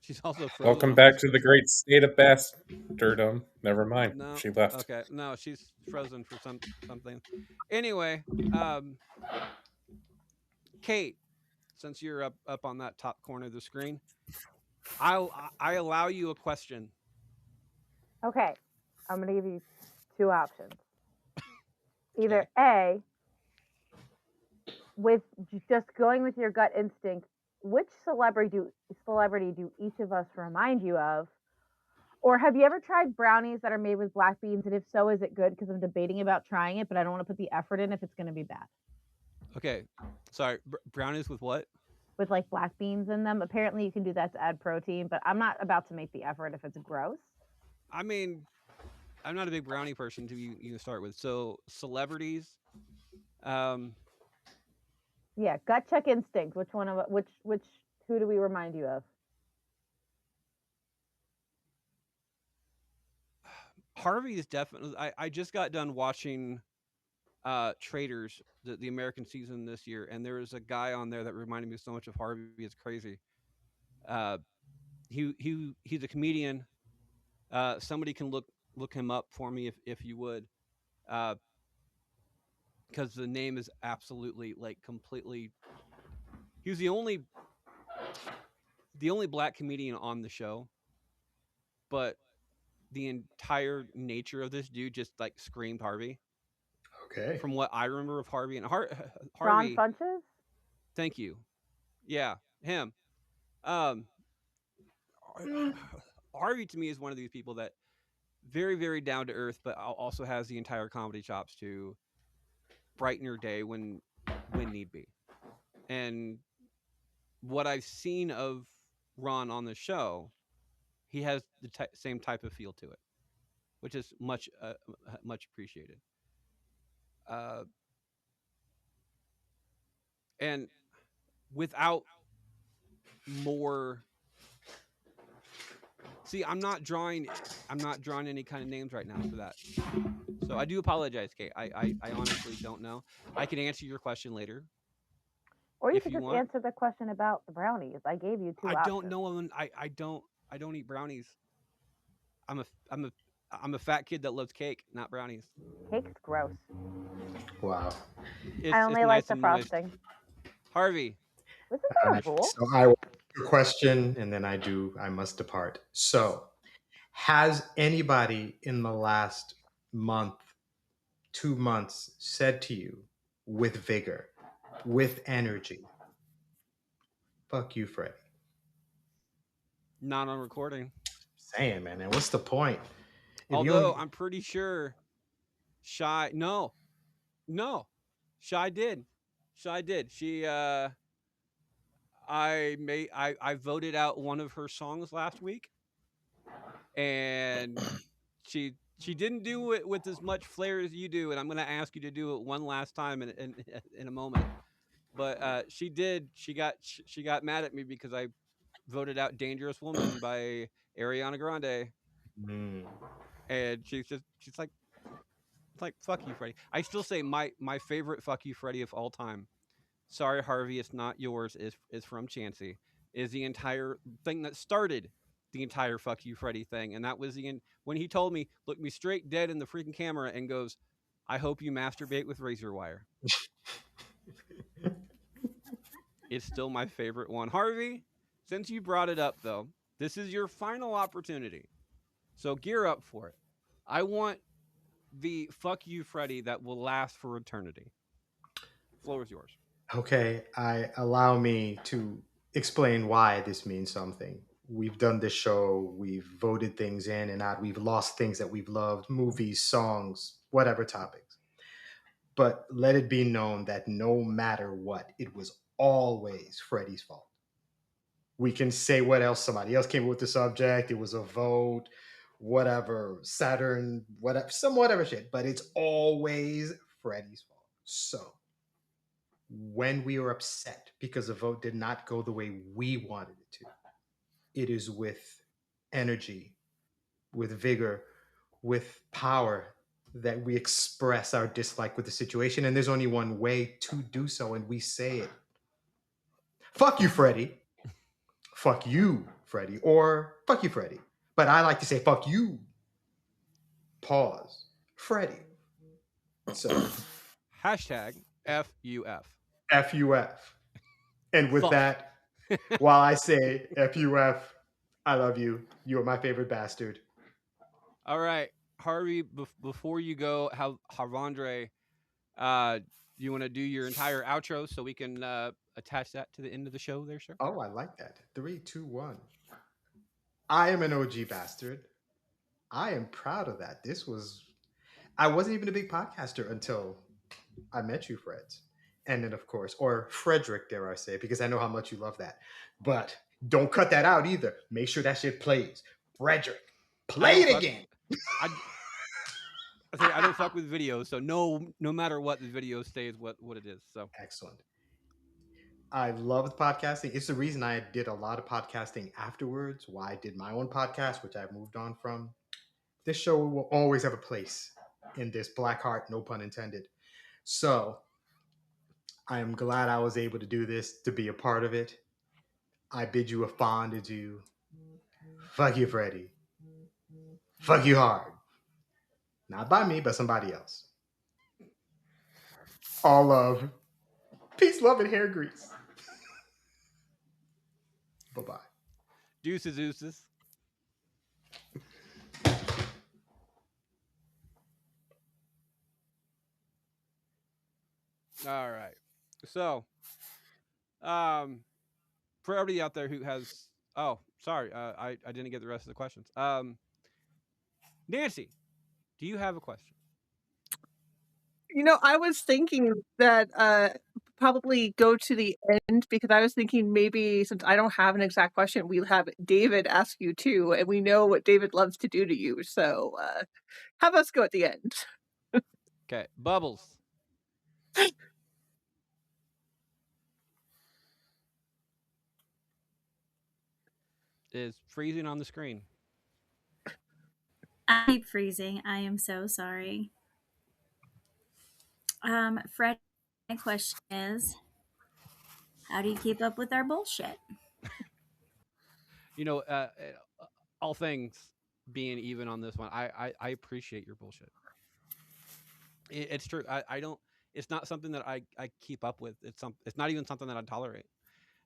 She's also frozen Welcome on my back to the screen. great state of bastardom. Never mind. No. She left. Okay. No, she's frozen for something. Anyway, Kate, since you're up on that top corner of the screen, I allow you a question. Okay, I'm going to give you two options. Either Okay. A, with just going with your gut instinct, which celebrity do each of us remind you of? Or have you ever tried brownies that are made with black beans? And if so, is it good? Because I'm debating about trying it, but I don't want to put the effort in if it's going to be bad. Okay. Sorry. Brownies with what? With like black beans in them. Apparently, you can do that to add protein, but I'm not about to make the effort if it's gross. I mean, I'm not a big brownie person to you start with. So celebrities, um, Yeah, gut check instinct. Which one of which who do we remind you of? Harvey is definitely. I just got done watching Traders, the American season this year, and there was a guy on there that reminded me so much of Harvey. It's crazy. Uh, he's a comedian. Somebody can look him up for me if you would, because the name is absolutely like completely. He was the only black comedian on the show, but the entire nature of this dude just like screamed Harvey. Okay. From what I remember of Harvey and Ron Harvey, Funches? thank you. Yeah, him. Um, Harvey to me is one of these people that very very down to earth, but also has the entire comedy chops to brighten your day when need be. And what I've seen of Ron on the show, he has the same type of feel to it, which is much appreciated. Uh, and without more, see, I'm not drawing any kind of names right now for that. So I do apologize, Kate. I honestly don't know. I can answer your question later Or you if could you just want. answer the question about the brownies. I gave you two I don't options. know. I don't eat brownies. I'm a I'm a I'm a fat kid that loves cake, not brownies. Cake's gross. Wow. I It's only like nice the and moist. frosting. Harvey, This is All not a right. rule. So I will ask a question and then I must depart. So, has anybody in the last month, 2 months said to you with vigor, with energy, fuck you, Freddie? not on recording. Saying, man, and what's the point? If you Although don't, I'm pretty sure Shy no. Shy did. Shy did. I voted out one of her songs last week, and she didn't do it with as much flair as you do, and I'm going to ask you to do it one last time in a moment. But she did. She got mad at me because I voted out "Dangerous Woman" by Ariana Grande, Mm, and she's like fuck you, Freddie. I still say my favorite fuck you, Freddie of all time. Sorry, Harvey, it's not yours. Is from Chansey. Is the entire thing that started the entire fuck you, Freddie thing, and that was when he told me, looked me straight dead in the freaking camera, and goes, "I hope you masturbate with razor wire." It's still my favorite one. Harvey, since you brought it up though, this is your final opportunity. So gear up for it. I want the fuck you, Freddie, that will last for eternity. Floor is yours. okay, allow me to explain why this means something. We've done this show, we've voted things in and out, we've lost things that we've loved, movies, songs, whatever topics. But let it be known that no matter what, it was always Freddie's fault. We can say what else, somebody else came up with the subject, it was a vote, whatever, Saturn, whatever, some whatever shit, but it's always Freddie's fault. So when we are upset because the vote did not go the way we wanted it to, it is with energy, with vigor, with power that we express our dislike with the situation. And there's only one way to do so, and we say it. Fuck you, Freddie. Fuck you, Freddie. Or fuck you, Freddie. But I like to say fuck you. Pause. Freddie. So Hashtag FUF. FUF. And with Fuck. that, while I say FUF, I love you. You are my favorite bastard. All right, Harvey. Before you go, Havandre, you want to do your entire outro so we can attach that to the end of the show, there, sir? Oh, I like that. 3, 2, 1. I am an OG bastard. I am proud of that. I wasn't even a big podcaster until I met you, Freds. And then, of course, or Frederick, dare I say, because I know how much you love that. But don't cut that out either. Make sure that shit plays. Frederick, play it again. I don't fuck with videos, so no matter what, the video stays what it is. So Excellent. I loved podcasting. It's the reason I did a lot of podcasting afterwards. Why I did my own podcast, which I've moved on from. This show will always have a place in this black heart, no pun intended. So I am glad I was able to do this to be a part of it. I bid you a fond adieu. Fuck you, Freddie. Fuck you hard. Not by me, but somebody else. All love. Peace, love, and hair grease. Bye bye. Deuces, deuces. All right. So, um, for everybody out there who has, oh, sorry, I didn't get the rest of the questions. Nancy, do you have a question? I was thinking that probably go to the end because I was thinking maybe since I don't have an exact question, we'll have David ask you too, and we know what David loves to do to you. So have us go at the end. Okay, Bubbles. Is freezing on the screen. I keep freezing. I am so sorry. Fred, my question is, how do you keep up with our bullshit? You know, all things being even on this one, I appreciate your bullshit. It's true. I don't. It's not something that I keep up with. It's not even something that I tolerate.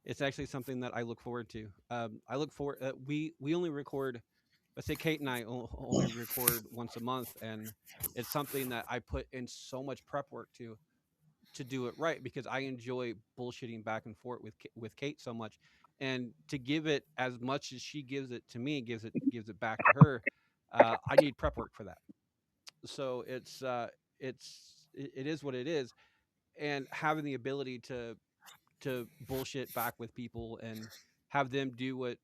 It's actually something that I look forward to. I look forward. We only record. Let's say Kate and I only record once a month, and it's something that I put in so much prep work to do it right because I enjoy bullshitting back and forth with Kate so much, and to give it as much as she gives it to me, gives it back to her. I need prep work for that. So it is what it is, and having the ability to bullshit back with people and have them do what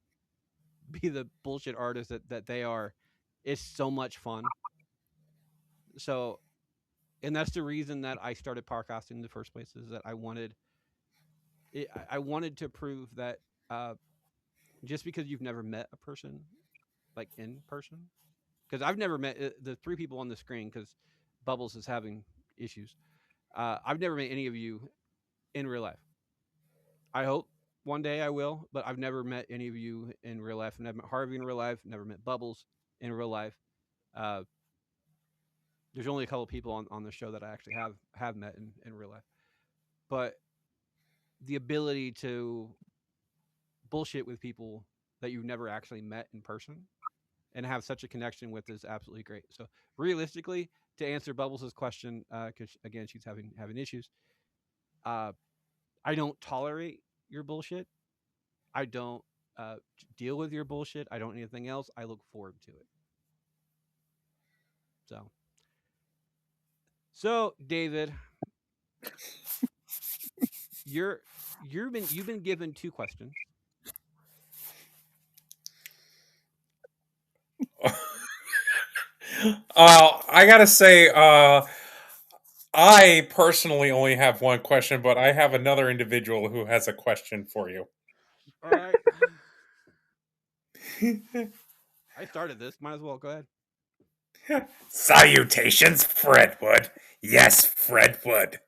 be the bullshit artists that they are is so much fun. So, and that's the reason that I started podcasting in the first place is that I wanted to prove that uh, just because you've never met a person like in person, because I've never met the three people on the screen because Bubbles is having issues. I've never met any of you in real life. I hope one day I will, but I've never met any of you in real life. I've never met Harvey in real life. Never met Bubbles in real life. Uh, there's only a couple of people on the show that I actually have met in real life. But the ability to bullshit with people that you've never actually met in person and have such a connection with is absolutely great. So realistically, to answer Bubbles' question, because again she's having issues, uh, I don't tolerate your bullshit. I don't deal with your bullshit. I don't anything else. I look forward to it. So David, you're you've been given two questions. I gotta say, I personally only have one question, but I have another individual who has a question for you. All right. I started this. Might as well go ahead. Salutations, Fredwood. Yes, Fredwood.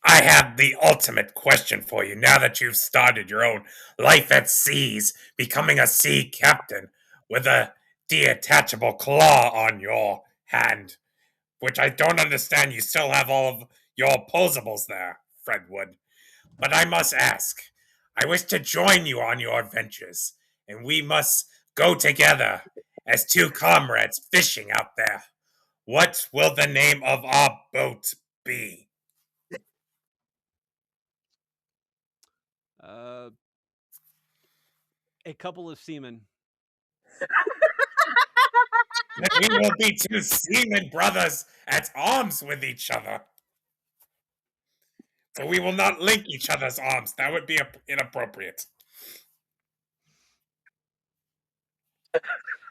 I have the ultimate question for you now that you've started your own life at seas, becoming a sea captain with a detachable claw on your hand, which I don't understand. You still have all of your opposables there, Fredwood. But I must ask, I wish to join you on your adventures, and we must go together as two comrades fishing out there. What will the name of our boat be? Uh, a couple of seamen. Then we will be two seaman brothers at arms with each other. But we will not link each other's arms. That would be inappropriate.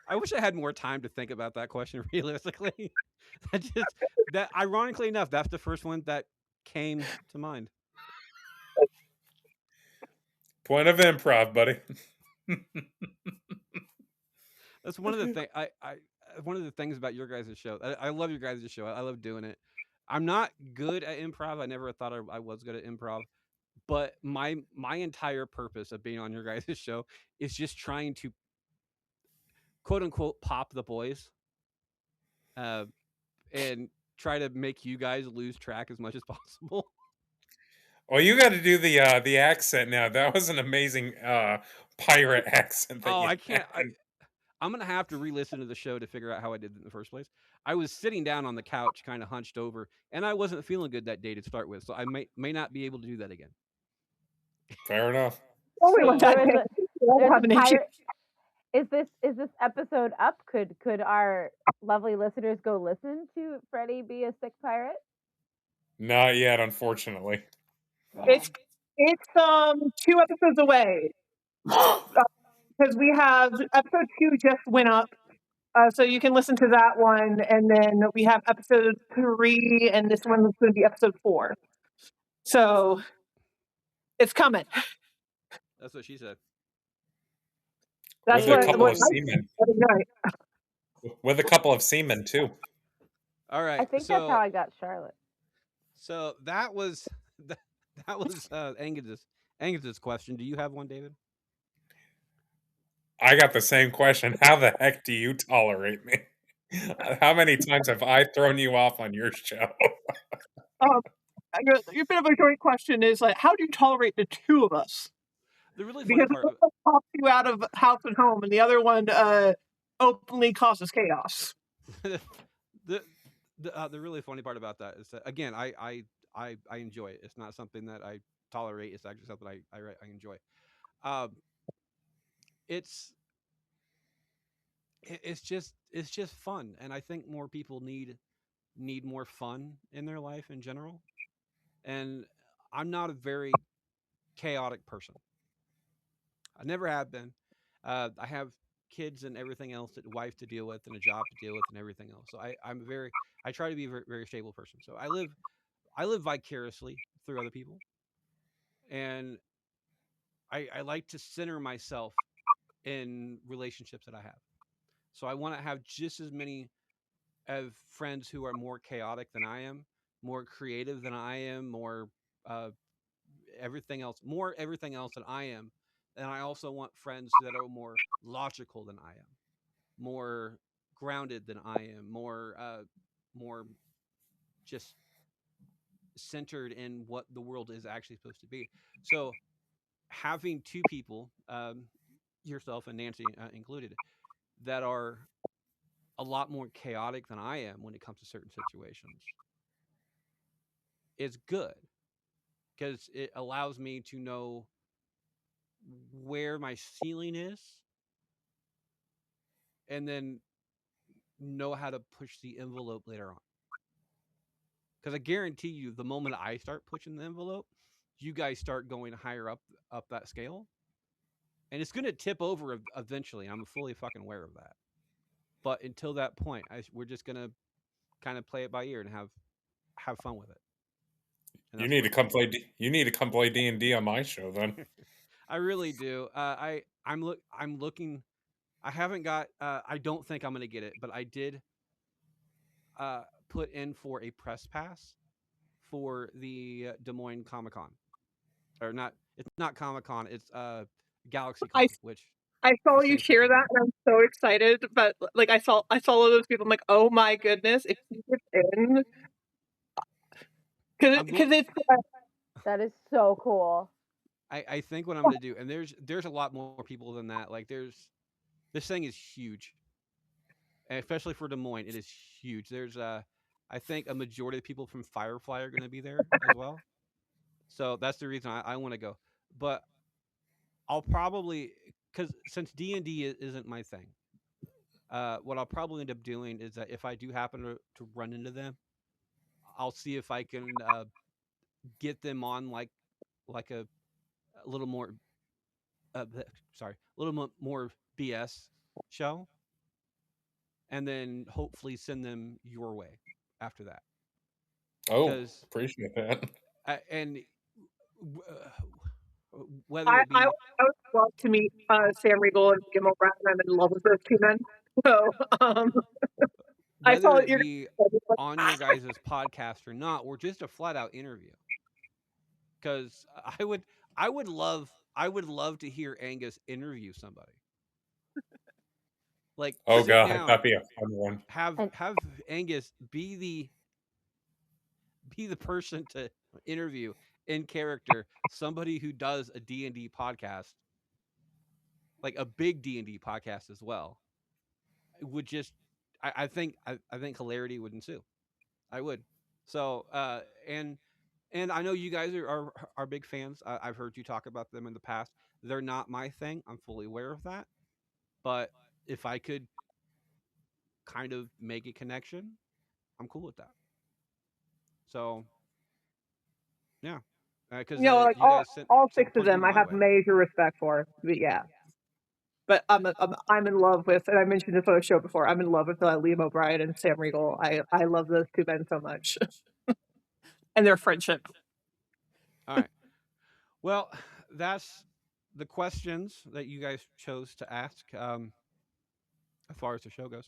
I wish I had more time to think about that question realistically. That ironically enough, that's the first one that came to mind. Point of improv, buddy. That's one of the thing I one of the things about your guys' show. I love your guys' show. I love doing it. I'm not good at improv. I never thought I was good at improv. But my entire purpose of being on your guys' show is just trying to quote unquote pop the boys, uh, and try to make you guys lose track as much as possible. Well, you got to do the accent now. That was an amazing pirate accent that Oh, you I had. can't. I'm gonna have to re-listen to the show to figure out how I did it in the first place. I was sitting down on the couch, kind of hunched over, and I wasn't feeling good that day to start with, so I may not be able to do that again. Fair enough. Only So with that, there was a we'll there's a have an issue. pirate. Is this episode up? Could our lovely listeners go listen to Freddie be a sick pirate? Not yet, unfortunately. It's Dang. it's 2 episodes away because we have episode 2 just went up, so you can listen to that one, and then we have episode 3, and this one is going to be episode 4. So it's coming. That's what she said. That's With a what couple of I seamen. said the other night. With a couple of seamen too. All I right, think that's how I got Charlotte. so that was that was Angus's question. Do you have one, David? I got the same question. How the heck do you tolerate me? How many times have I thrown you off on your show? Um, your bit of a joint question is like, how do you tolerate the two of us? The really funny Because part. one pops you out of house and home, and the other one openly causes chaos. the the really funny part about that is that again, I enjoy it. It's not something that I tolerate. It's actually something I enjoy. Um, it's it's just fun, and I think more people need more fun in their life in general. And I'm not a very chaotic person. I never have been. I have kids and everything else, that wife to deal with, and a job to deal with, and everything else. So I try to be a very, very stable person. So I live vicariously through other people, and I like to center myself in relationships that I have. So I want to have just as many of friends who are more chaotic than I am, more creative than I am, more uh, everything else than I am. And I also want friends that are more logical than I am, more grounded than I am, more just centered in what the world is actually supposed to be. So having two people, yourself and Nancy included, that are a lot more chaotic than I am when it comes to certain situations is good, because it allows me to know where my ceiling is, and then know how to push the envelope later on. Because I guarantee you, the moment I start pushing the envelope, you guys start going higher up that scale, and it's going to tip over eventually. I'm fully fucking aware of that. But until that point, we're just going to kind of play it by ear and have fun with it. And You that's need where to come play. You need to come play D&D on my show then. I really do. I'm looking. I haven't got. I don't think I'm gonna get it, but I did put in for a press pass for the Des Moines Comic Con, or not. It's not Comic Con. It's Galaxy Con, I which I saw the you same share fucking that, thing. and I'm so excited. But like, I saw all those people. I'm like, oh my goodness, if he gets in, I'm look. because it's That is so cool. I think what I'm gonna do, and there's a lot more people than that. Like this thing is huge, and especially for Des Moines, it is huge. There's I think a majority of people from Firefly are gonna be there as well. So that's the reason I want to go. But I'll probably, because since D&D isn't my thing, what I'll probably end up doing is that if I do happen to run into them, I'll see if I can get them on like a little more sorry, a little more BS show, and then hopefully send them your way after that. Oh, Because appreciate that. and whether it I be would love to meet Sam Riegel and Liam O'Brien. I'm in love with those two men. So I saw whether that it you're. be on your guys' podcast or not, or just a flat out interview. Because I would love to hear Angus interview somebody. Like Oh sit god, down, that'd be a fun one. And have Angus be the person to interview in character somebody who does a D&D podcast, like a big D&D podcast as well. It would just I think hilarity would ensue. I would. So and I know you guys are big fans. I've heard you talk about them in the past. They're not my thing. I'm fully aware of that. But if I could kind of make a connection, I'm cool with that. So yeah, because Like you guys all sent six of plenty of them, people I my have way. major respect for. But yeah, but I'm in love with, and I mentioned this on the show before. I'm in love with Liam O'Brien and Sam Riegel. I love those two men so much, and their friendship. All right. Well, that's the questions that you guys chose to ask. As far as the show goes.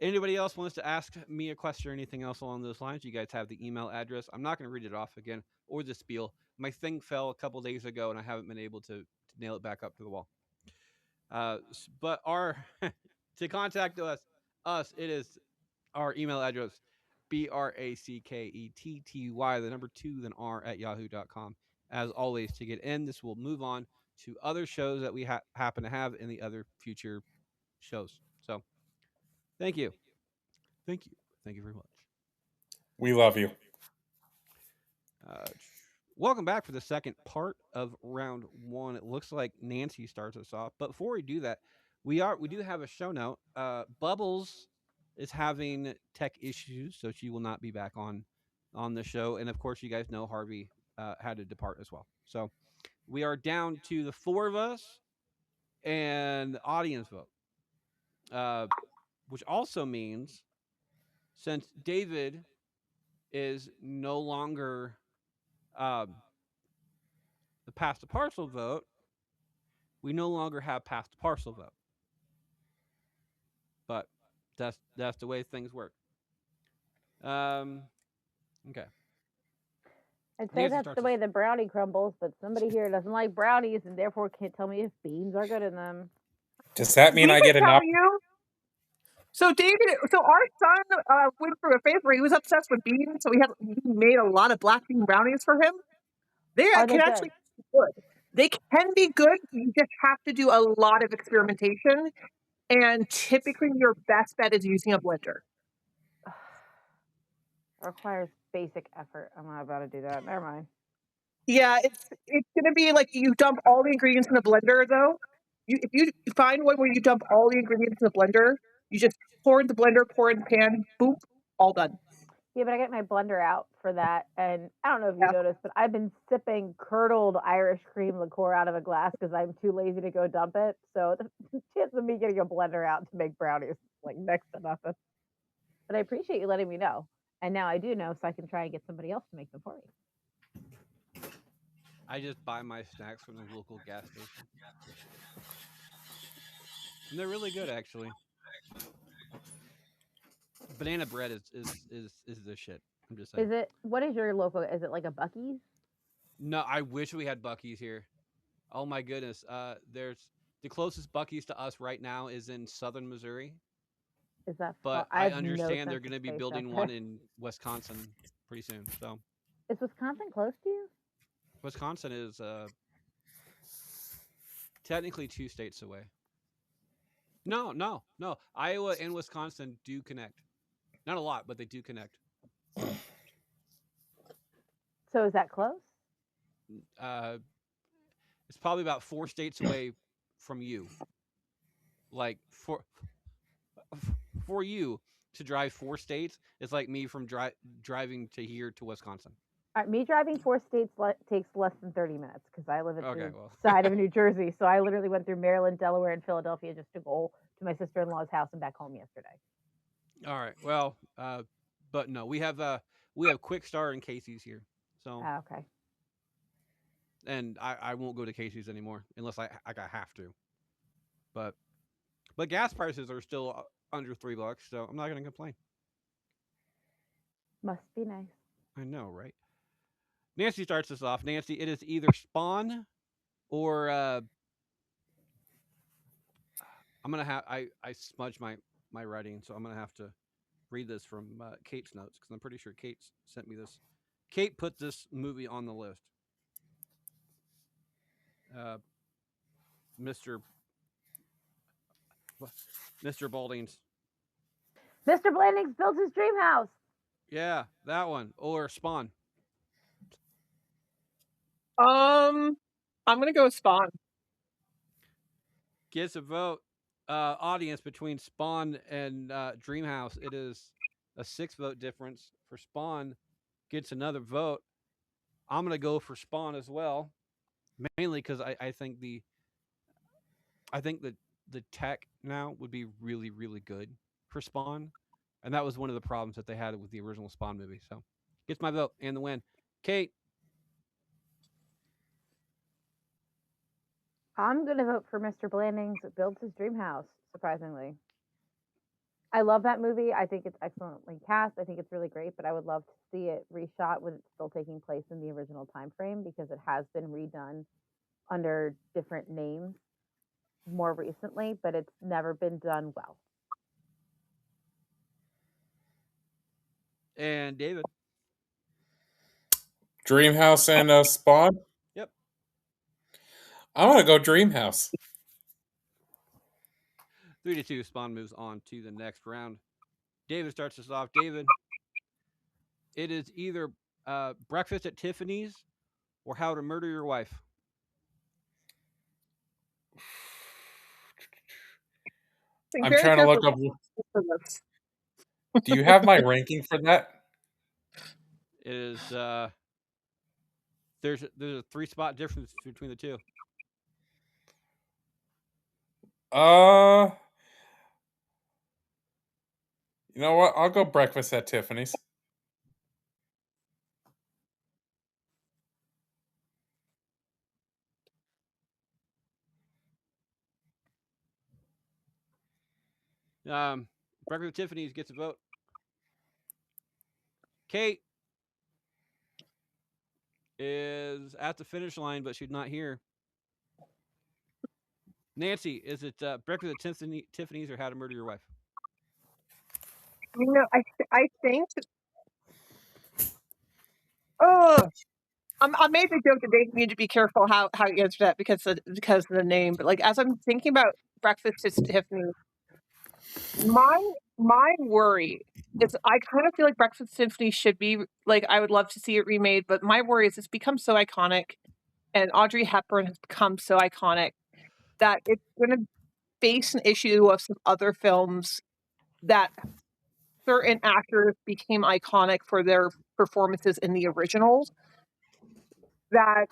Anybody else wants to ask me a question or anything else along those lines? You guys have the email address. I'm not going to read it off again or the spiel. My thing fell a couple days ago, and I haven't been able to nail it back up to the wall. But our to contact us, it is our email address BRACKETTY, the number 2, then R at yahoo.com. As always, to get in, this will move on to other shows that we happen to have in the other future shows. So, thank you. Thank you. Thank you very much. We love you. Uh, Welcome back for the second part of round one. It looks like Nancy starts us off, but before we do that, we do have a show note. Bubbles is having tech issues, so she will not be back on the show. And of course, you guys know Harvey had to depart as well. So we are down to the 4 of us and the audience vote, which also means since David is no longer the pass the parcel vote, we no longer have pass the parcel vote. But that's the way things work. Okay. I'd say Nancy that's starts the us. way the brownie crumbles, but somebody here doesn't like brownies and therefore can't tell me if beans are good in them. Does that mean We I can get an tell up? you. So our son went through a phase where he was obsessed with beans, so we made a lot of black bean brownies for him. They Are they can good? actually be good. They can be good. You just have to do a lot of experimentation, and typically your best bet is using a blender. It requires basic effort. I'm not about to do that. Never mind. Yeah, it's gonna be like you dump all the ingredients in the blender though. If you find one where you dump all the ingredients in the blender, you just pour in the blender, pour in the pan, boop, all done. Yeah, but I get my blender out for that, and I don't know if you Yeah. noticed, but I've been sipping curdled Irish cream liqueur out of a glass because I'm too lazy to go dump it. So the chance of me getting a blender out to make brownies like next to nothing. But I appreciate you letting me know, and now I do know, so I can try and get somebody else to make them for me. I just buy my snacks from the local gas station. And they're really good actually. Banana bread is the shit. I'm just saying. Is it? What is your local? Is it like a Bucky's? No, I wish we had Bucky's here. Oh my goodness. There's the closest Bucky's to us right now is in southern Missouri, Is that? but I I have no understand they're sense going of to be space out building there. one in Wisconsin pretty soon. So Is Wisconsin close to you? Wisconsin is technically 2 states away. No. Iowa and Wisconsin do connect. Not a lot, but they do connect. So is that close? Uh, it's probably about 4 states away from you. Like for you to drive 4 states, it's like me from driving to here to Wisconsin. All right, me driving 4 states takes less than 30 minutes because I live at Okay, the well. side of New Jersey. So I literally went through Maryland, Delaware, and Philadelphia just to go to my sister-in-law's house and back home yesterday. All right. Well, but no, we have Quick Start and Casey's here. So Okay. and I won't go to Casey's anymore unless I have to. But gas prices are still under $3, so I'm not gonna complain. Must be nice. I know, right? Nancy starts us off. Nancy, it is either Spawn or I'm gonna have I smudged my writing, so I'm gonna have to read this from Kate's notes because I'm pretty sure Kate sent me this. Kate put this movie on the list. Uh, Mr. Mr. Balding's. Mr. Blandings built his dream house. Yeah, that one or Spawn. I'm gonna go with Spawn. Gets a vote. Audience between Spawn and Dreamhouse. It is a 6 vote difference for Spawn. Gets another vote. I'm gonna go for Spawn as well, mainly because I think the tech now would be really really good for Spawn, and that was one of the problems that they had with the original Spawn movie. So gets my vote and the win. Kate. I'm gonna vote for Mr. Blandings builds his dream house. Surprisingly, I love that movie. I think it's excellently cast. I think it's really great, but I would love to see it reshot with it still taking place in the original time frame because it has been redone under different names more recently, but it's never been done well. And David. Dreamhouse and Spawn. Yep. I'm gonna go Dreamhouse. 3-2. Spawn moves on to the next round. David starts us off. David, it is either Breakfast at Tiffany's or How to Murder Your Wife. Think I'm very trying to look carefully up. for this. Do you have my ranking for that? It is there's a 3-spot difference between the two. You know what? I'll go Breakfast at Tiffany's. Breakfast at Tiffany's gets a vote. Kate is at the finish line, but she's not here. Nancy, is it Breakfast at Tiffany's or How to Murder Your Wife? You know, I think. Oh, I made the joke that they need to be careful how you answer that because of the name. But like as I'm thinking about Breakfast at Tiffany, my worry is I kind of feel like Breakfast Symphony should be like I would love to see it remade, but my worry is it's become so iconic, and Audrey Hepburn has become so iconic that it's going to face an issue of some other films that certain actors became iconic for their performances in the originals. That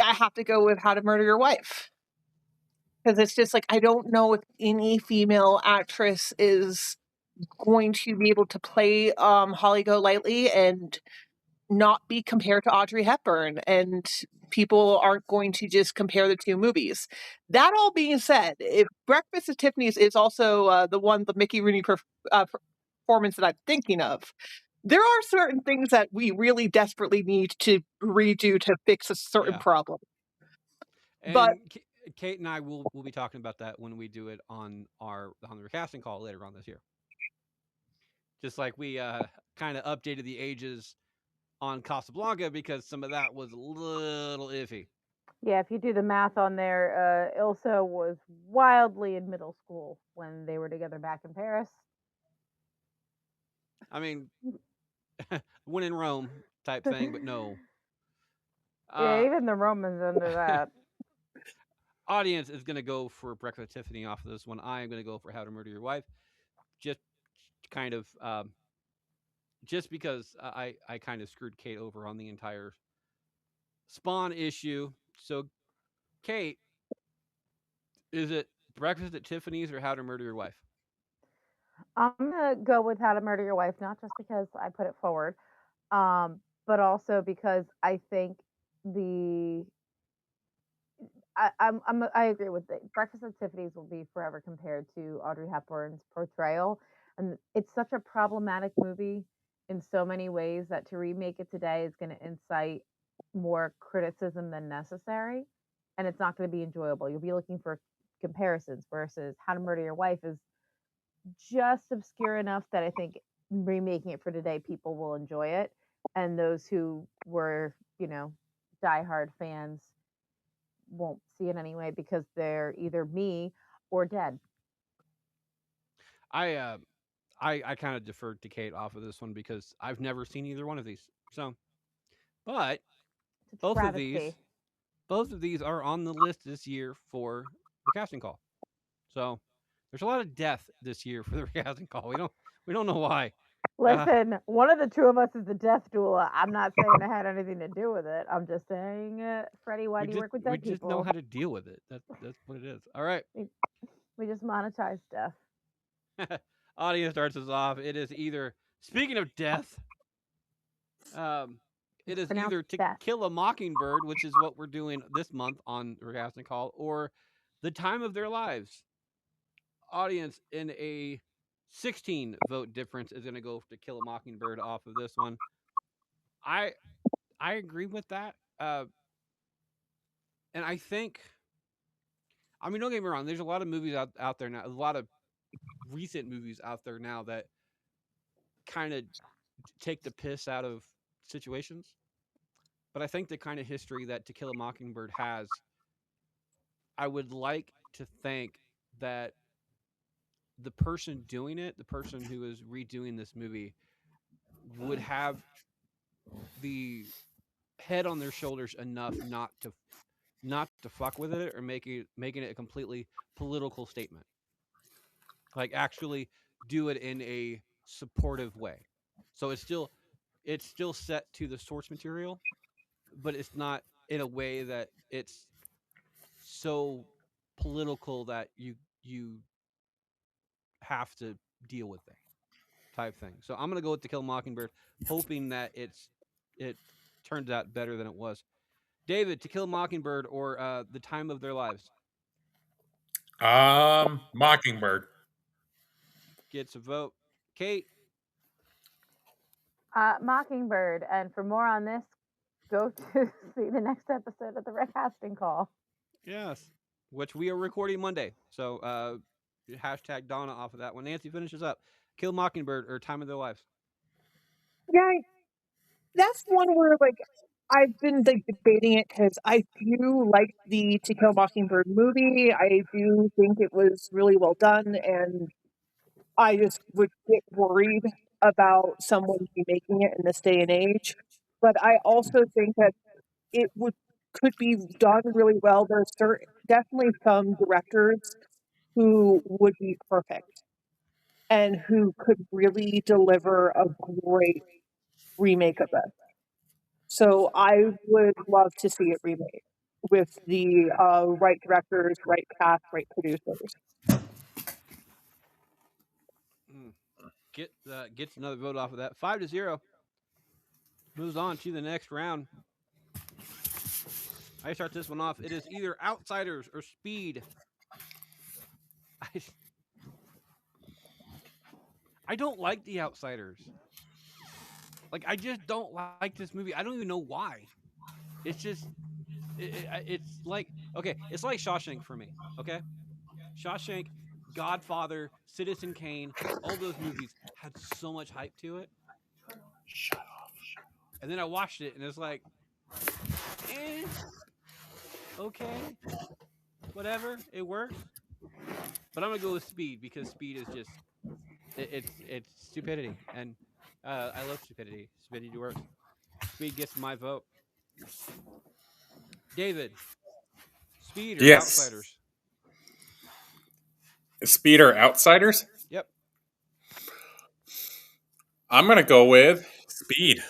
I have to go with How to Murder Your Wife. Because it's just like I don't know if any female actress is going to be able to play Holly Golightly and not be compared to Audrey Hepburn, and people aren't going to just compare the two movies. That all being said, if Breakfast at Tiffany's is also the Mickey Rooney performance that I'm thinking of, there are certain things that we really desperately need to redo to fix a certain problem. But And Kate and I will be talking about that when we do it on the recasting call later on this year. Just like we kind of updated the ages on Casablanca because some of that was a little iffy. Yeah, if you do the math on there, Ilsa was wildly in middle school when they were together back in Paris. I mean, when in Rome type thing, but no. Yeah, even the Romans under that. Audience is going to go for Breakfast at Tiffany off of this one. I am going to go for How to Murder Your Wife. Just kind of, just because I kind of screwed Kate over on the entire Spawn issue. So, Kate, is it Breakfast at Tiffany's or How to Murder Your Wife? I'm gonna go with How to Murder Your Wife, not just because I put it forward, but also because I think the I agree with it. Breakfast at Tiffany's will be forever compared to Audrey Hepburn's portrayal, and it's such a problematic movie in so many ways that to remake it today is going to incite more criticism than necessary, and it's not going to be enjoyable. You'll be looking for comparisons versus How to Murder Your Wife is just obscure enough that I think remaking it for today, people will enjoy it, and those who were, diehard fans won't see it anyway because they're either me or dead. I uh, I kind of deferred to Kate off of this one because I've never seen either one of these. So, but It's a both of travesty. these, both of these are on the list this year for the casting call. So there's a lot of death this year for the casting call. We don't know why. Uh, Listen, one of the two of us is the death doula. I'm not saying I had anything to do with it. I'm just saying, Freddie, why we do you just work with we dead just know people? how to deal with it. That's what it is. All right. We, we just monetize death. Audience starts us off. It is either speaking of death, um, it It's is pronounced either To death. Kill a Mockingbird, which is what we're doing this month on the casting call, or The Time of Their Lives. Audience in a 16 vote difference is going to go To Kill a Mockingbird off of this one. I I agree with that. And I think, I mean, don't get me wrong. There's a lot of movies out there now. A lot of recent movies out there now that kind of take the piss out of situations. But I think the kind of history that To Kill a Mockingbird has, I would like to think that the person doing it, the person who is redoing this movie, would have the head on their shoulders enough not to fuck with it or making it a completely political statement. Like actually do it in a supportive way. So it's still set to the source material, but it's not in a way that it's so political that you have to deal with it type thing. So I'm gonna go with To Kill a Mockingbird, hoping that it turns out better than it was. David, To Kill a Mockingbird or The Time of Their Lives Mockingbird. gets a vote. Kate, Mockingbird. And for more on this, go to see the next episode of the Recasting Call. yes, which we are recording Monday. So hashtag Donna off of that when Nancy finishes up. Kill Mockingbird or Time of Their Lives. Yeah, that's one where like I've been like debating it because I do like the To Kill a Mockingbird movie. I do think it was really well done, and I just would get worried about someone remaking it in this day and age. But I also think that it would could be done really well. There's definitely some directors who would be perfect and who could really deliver a great remake of this. So I would love to see it remade with the right directors, right cast, right producers. Mm. Gets another vote off of that. 5-0. Moves on to the next round. I start this one off. It is either Outsiders or Speed. I, I don't like The Outsiders. Like I just don't like this movie. I don't even know why. It's just it's like okay, it's like Shawshank for me. Okay, Shawshank, Godfather, Citizen Kane, all those movies had so much hype to it, and then I watched it and it's like, eh, okay, whatever, it works. But I'm gonna go with Speed because Speed is just it's stupidity, and I love stupidity. Stupidity works. Speed gets my vote. David, Speed or Yes. Outsiders? Speed or Outsiders? Yep, I'm gonna go with Speed.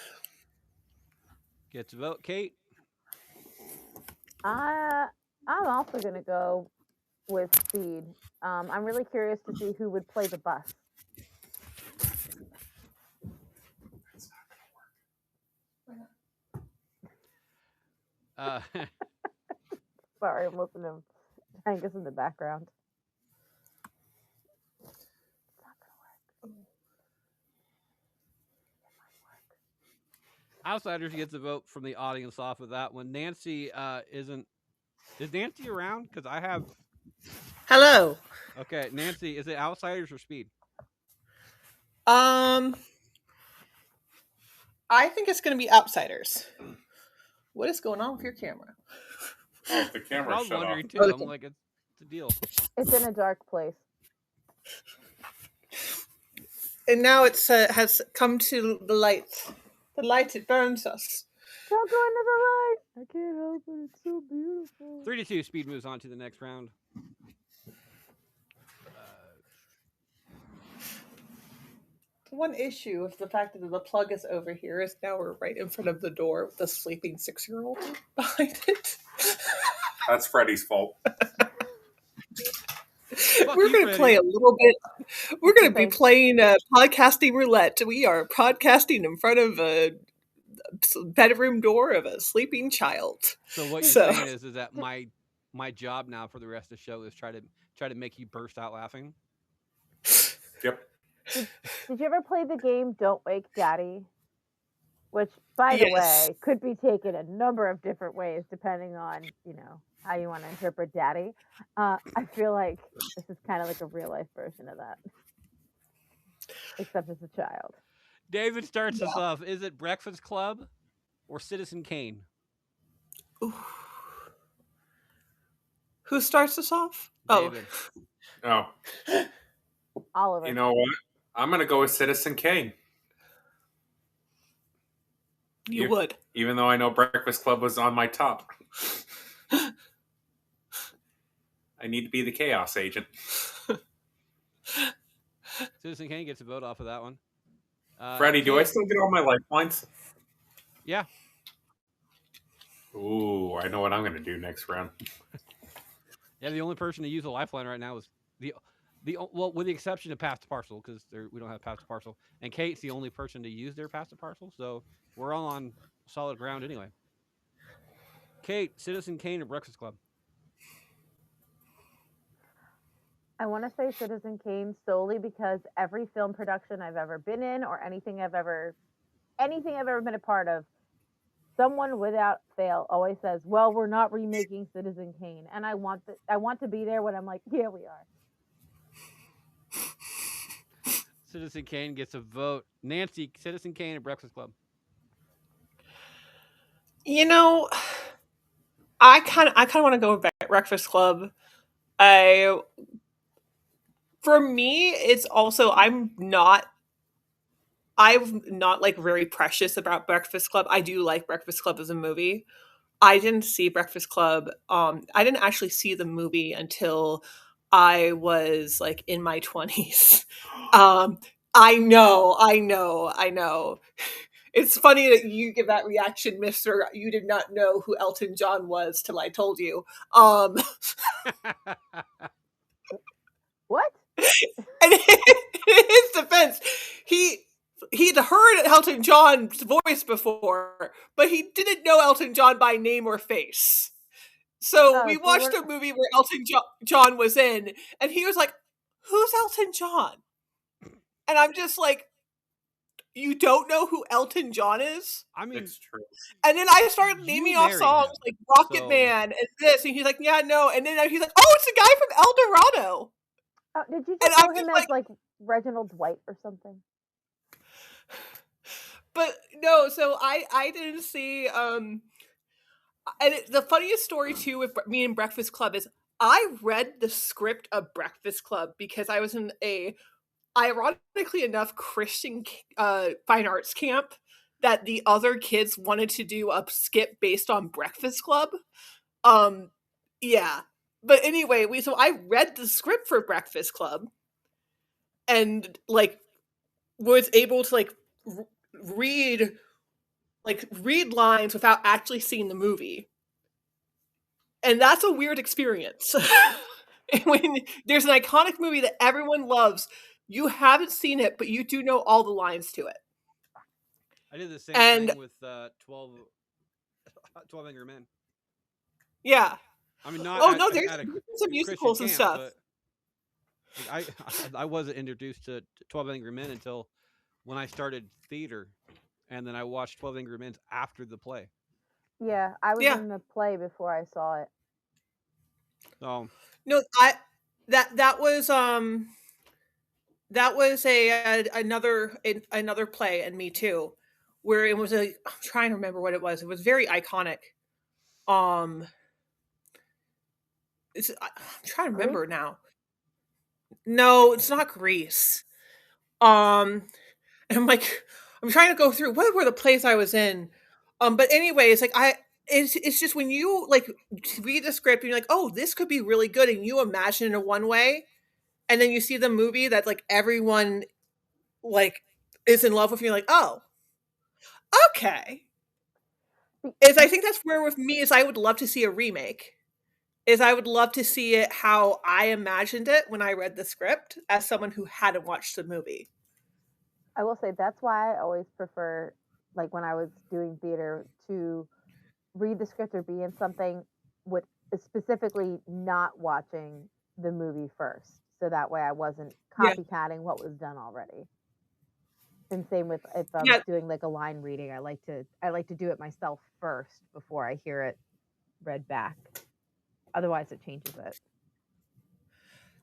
gets a vote. Kate, Uh, I'm also going to go with Speed. I'm really curious to see who would play the bus. uh, Sorry, I'm listening to Angus in the background. Outsiders gets a vote from the audience off of that one. Nancy isn't. Is Nancy around? Because I have. Hello. Okay, Nancy, is it Outsiders or Speed? I think it's going to be Outsiders. What is going on with your camera? Oh, the I camera was shut off. wondering too. I'm like, it's a deal. It's in a dark place. And now it's has come to the light. The light, it burns us. Don't go into the light. I can't help it. It's so beautiful. 3-2. Speed moves on to the next round. One issue of the fact that the plug is over here is now we're right in front of the door with a sleeping 6-year-old behind it. That's Freddy's fault. We're going to play a little bit. We're going to be playing podcasting roulette. We are podcasting in front of a bedroom door of a sleeping child. So what you're saying is that my job now for the rest of the show is try to make you burst out laughing. Yep. Did you ever play the game Don't Wake Daddy? Which, by the way, could be taken a number of different ways depending on, how you want to interpret daddy. I feel like this is kind of like a real life version of that. Except as a child. David starts us off. Is it Breakfast Club or Citizen Kane? Ooh. Who starts us off? David. Oh. Oliver. You know what? I'm going to go with Citizen Kane. You would. Even though I know Breakfast Club was on my top. I need to be the chaos agent. Citizen Kane gets a vote off of that one. Freddie, do I still get all my life points? Yeah. Ooh, I know what I'm going to do next round. Yeah, the only person to use a lifeline right now is well, with the exception of Pass to Parcel, because we don't have Pass to Parcel, and Kate's the only person to use their Pass to Parcel, so we're all on solid ground anyway. Kate, Citizen Kane or Breakfast Club? I want to say Citizen Kane solely because every film production I've ever been in or anything I've ever been a part of, someone without fail always says, "Well, we're not remaking Citizen Kane," and I want to be there when I'm like, "Yeah, we are." Citizen Kane gets a vote. Nancy, Citizen Kane or Breakfast Club? I kind of want to go with Breakfast Club. For me, it's also I'm not like very precious about Breakfast Club. I do like Breakfast Club as a movie. I didn't see Breakfast Club. I didn't actually see the movie until I was like in my 20s. I know. It's funny that you give that reaction, Mister. You did not know who Elton John was till I told you. What? And in his defense, he'd heard Elton John's voice before, but he didn't know Elton John by name or face. So we watched a movie where Elton John was in, and he was like, "Who's Elton John?" And I'm just like, "You don't know who Elton John is?" I mean, it's true. And then I started naming off songs like Rocket Man and this, and he's like, "Yeah, no." And then he's like, "Oh, it's the guy from El Dorado." Oh, did you just know him as like Reginald Dwight or something? But no, so I didn't see. And the funniest story too with me and Breakfast Club is I read the script of Breakfast Club because I was in a, ironically enough, Christian fine arts camp that the other kids wanted to do a skit based on Breakfast Club. Yeah. But anyway, so I read the script for Breakfast Club and like was able to like read lines without actually seeing the movie. And that's a weird experience. When there's an iconic movie that everyone loves, you haven't seen it, but you do know all the lines to it. I did the same thing with 12 Angry Men. Yeah. I mean, not Oh no, there's at a some Christian musicals and camp, stuff. but like, I wasn't introduced to 12 Angry Men until when I started theater, and then I watched 12 Angry Men after the play. Yeah, I was Yeah. in the play before I saw it. So No, that was another play, and me too, where it was I'm trying to remember what it was. It was very iconic. Um, I'm trying to Grease? remember now. No, it's not Grease. Um, and I'm trying to go through what were the plays I was in. But anyways, it's just when you like read the script and you're like, oh, this could be really good, and you imagine it in one way, and then you see the movie that like everyone like is in love with, you, like, oh, okay. Is I think that's where with me is I would love to see a remake. Is I would love to see it how I imagined it when I read the script as someone who hadn't watched the movie. I will say that's why I always prefer, like when I was doing theater, to read the script or be in something with specifically not watching the movie first. So that way I wasn't Yeah. copycatting what was done already. And same with if I'm Yeah, doing like a line reading, I like to do it myself first before I hear it read back. Otherwise it changes it.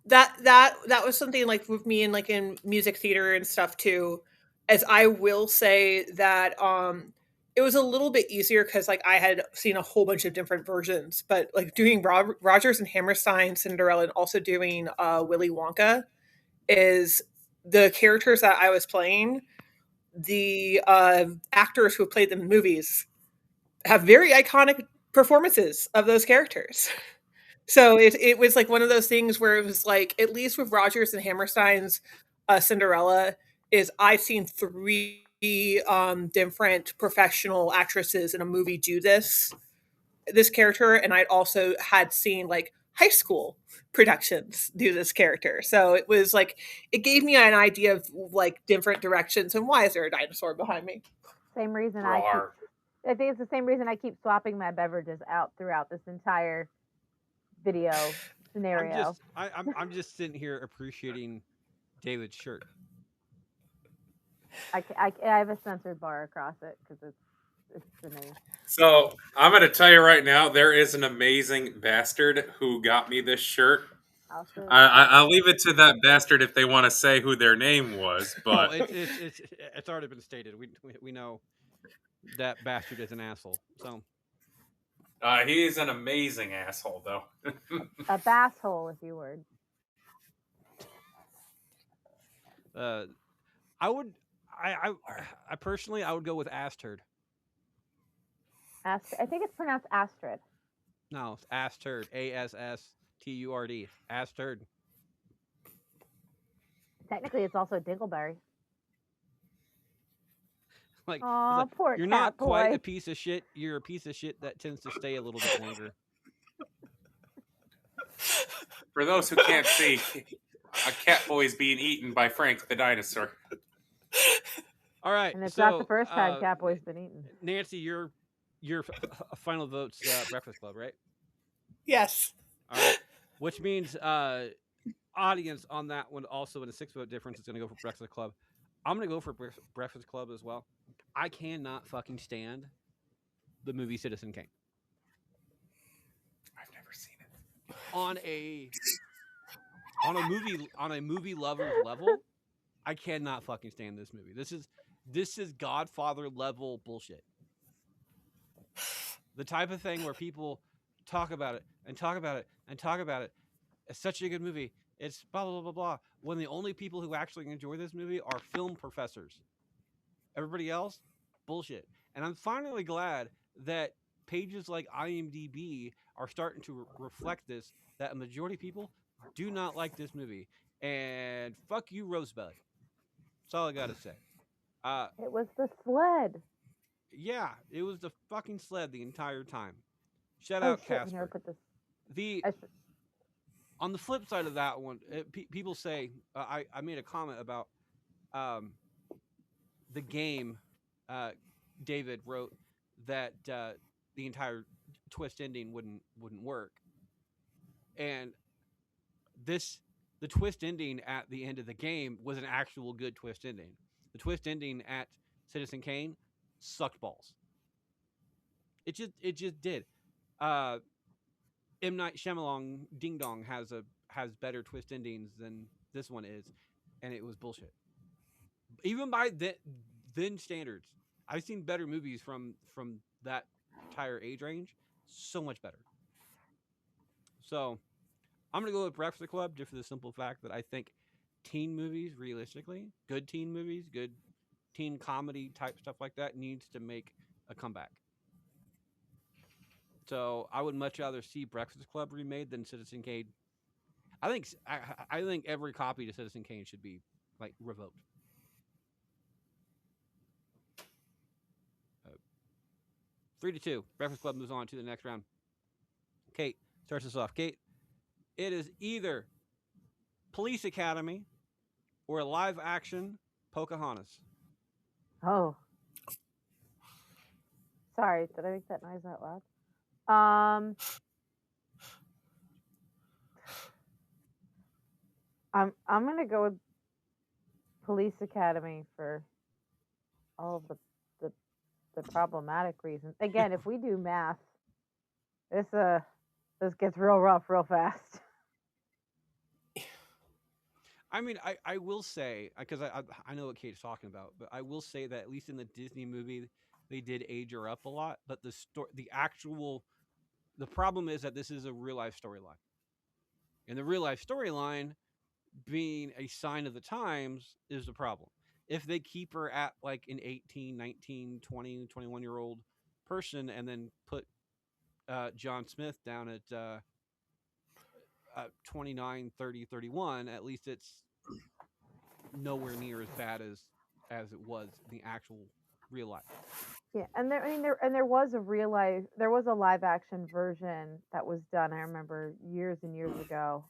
that was something like with me and like in music theater and stuff too, as I will say that it was a little bit easier because like I had seen a whole bunch of different versions, but like doing Rogers and Hammerstein Cinderella and also doing Willy Wonka, is the characters that I was playing, the actors who played them in movies have very iconic performances of those characters. So it was like one of those things where it was like, at least with Rogers and Hammerstein's Cinderella, is I've seen three different professional actresses in a movie do this character, and I'd also had seen like high school productions do this character. So it was like it gave me an idea of like different directions. And why is there a dinosaur behind me? Same reason Rawr. I think it's the same reason I keep swapping my beverages out throughout this entire video scenario. I'm just sitting here appreciating David's shirt. I have a censored bar across it because it's the name. So I'm going to tell you right now, there is an amazing bastard who got me this shirt. Also, I'll leave it to that bastard if they want to say who their name was, Oh, but it's already been stated. We know that bastard is an asshole. So he's an amazing asshole, though. a bass hole, if you would. I would I personally I would go with Asterd. I think it's pronounced Astrid. No, it's Asterd. ASSTURD. Asterd. Technically, it's also Dingleberry. Like, Aw, like, poor you're cat not quite boy. a piece of shit. You're a piece of shit that tends to stay a little bit longer. For those who can't see, a cat boy is being eaten by Frank the dinosaur. All right. And it's so, not the first time Catboy's been eaten. Nancy, your final vote's Breakfast Club, right? Yes. All right. Which means audience on that one also in a 6-vote difference is going to go for Breakfast Club. I'm going to go for Breakfast Club as well. I cannot fucking stand the movie Citizen Kane. I've never seen it. On a movie lover's level, I cannot fucking stand this movie. This is Godfather level bullshit. The type of thing where people talk about it and talk about it and talk about it. It's such a good movie. It's blah blah blah blah. When the only people who actually enjoy this movie are film professors. Everybody else, bullshit. And I'm finally glad that pages like IMDb are starting to reflect this. That a majority of people do not like this movie. And fuck you, Rosebud. That's all I gotta say. It was the sled. Yeah, it was the fucking sled the entire time. Shout Oh out shit! We never Casper. put this. The on the flip side of that one, people say I made a comment about the game. David wrote that the entire twist ending wouldn't work. And this the twist ending at the end of the game was an actual good twist ending. The twist ending at Citizen Kane sucked balls. It just did. Uh, M Night Shyamalan Ding Dong has better twist endings than this one is, and it was bullshit. Even by then standards, I've seen better movies from that entire age range. So much better. So I'm gonna go with Breakfast Club just for the simple fact that I think teen movies, realistically, good teen movies, good teen comedy type stuff like that, needs to make a comeback. So I would much rather see Breakfast Club remade than Citizen Kane. I think every copy to Citizen Kane should be like revoked. 3-2. Breakfast Club moves on to the next round. Kate starts us off. Kate, it is either Police Academy or live action Pocahontas. Oh, sorry. Did I make that noise out loud? I'm gonna go with Police Academy for all of the problematic reasons. Again, if we do math, this gets real rough real fast. I mean, I will say because I know what Kate's talking about, but I will say that at least in the Disney movie, they did age her up a lot. But the problem is that this is a real life storyline, and the real life storyline being a sign of the times is the problem. If they keep her at like an 18, 19, 20, 21 year old person and then put John Smith down at 29, 30, 31, at least it's nowhere near as bad as it was in the actual real life. Yeah, and there was a live action version that was done. I remember years and years ago.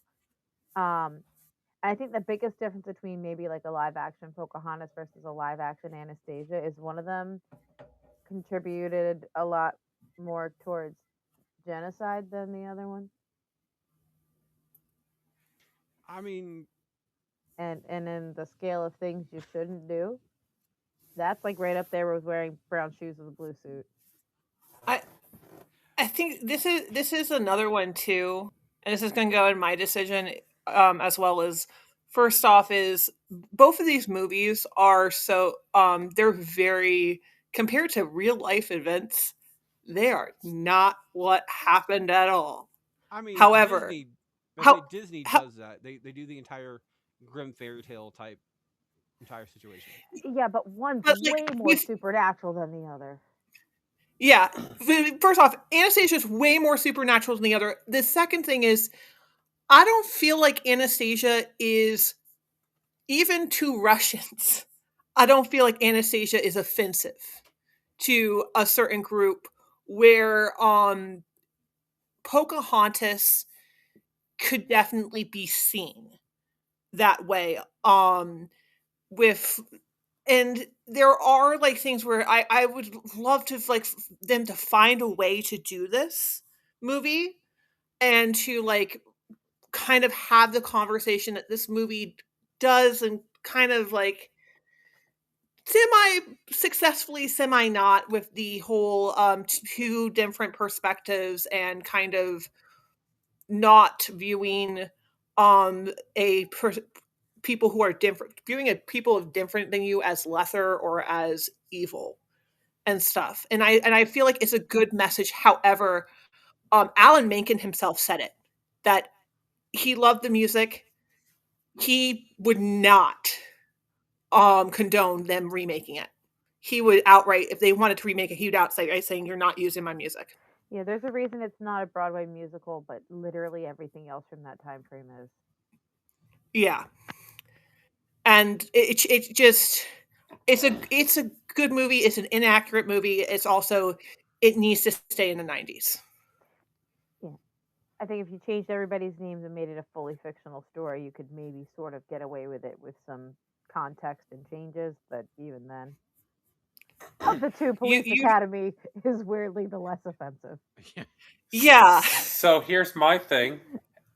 I think the biggest difference between maybe like a live action Pocahontas versus a live action Anastasia is one of them contributed a lot more towards genocide than the other one. I mean, And in the scale of things you shouldn't do, that's like right up there with wearing brown shoes with a blue suit. I think this is another one too, and this is going to go in my decision as well. As first off is both of these movies are so they're very compared to real life events. They are not what happened at all. I mean, However, Disney. I say how, Disney how does that. They do the entire grim fairy tale type entire situation. Yeah, but one's but like way more we've supernatural than the other. yeah. First off, Anastasia is way more supernatural than the other. The second thing is I don't feel like Anastasia is even to Russians. I don't feel like Anastasia is offensive to a certain group where Pocahontas could definitely be seen that way with and there are like things where I would love to like them to find a way to do this movie and to like kind of have the conversation that this movie does and kind of like semi successfully semi not with the whole two different perspectives and kind of not viewing a people who are different viewing a people different than you as lesser or as evil and stuff and I feel like it's a good message. However, Alan Menken himself said it that he loved the music. He would not condone them remaking it. He would outright, if they wanted to remake it, he would outright saying, "You're not using my music." Yeah, there's a reason it's not a Broadway musical, but literally everything else from that time frame is. Yeah, and it just it's a good movie. It's an inaccurate movie. It's also it needs to stay in the 90s. Yeah, I think if you changed everybody's names and made it a fully fictional story, you could maybe sort of get away with it with some context and changes. But even then, of the two, Police Academy is weirdly the less offensive. Yeah. So here's my thing.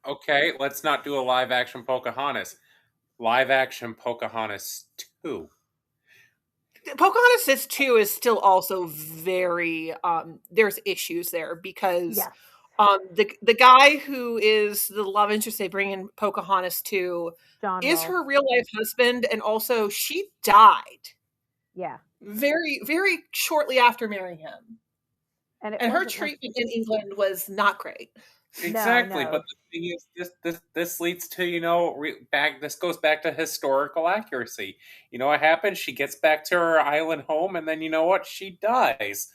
Okay, let's not do a live action Pocahontas. Live action Pocahontas 2. Pocahontas 2 is still also very there's issues there because Yes. the guy who is the love interest they bring in Pocahontas 2 John is Wells. her real life husband, and also she died Yeah. very, very shortly after marrying him. And her treatment in England was not great. Exactly, No. but the thing is, this leads to this goes back to historical accuracy. You know what happens? She gets back to her island home, and then you know what? She dies.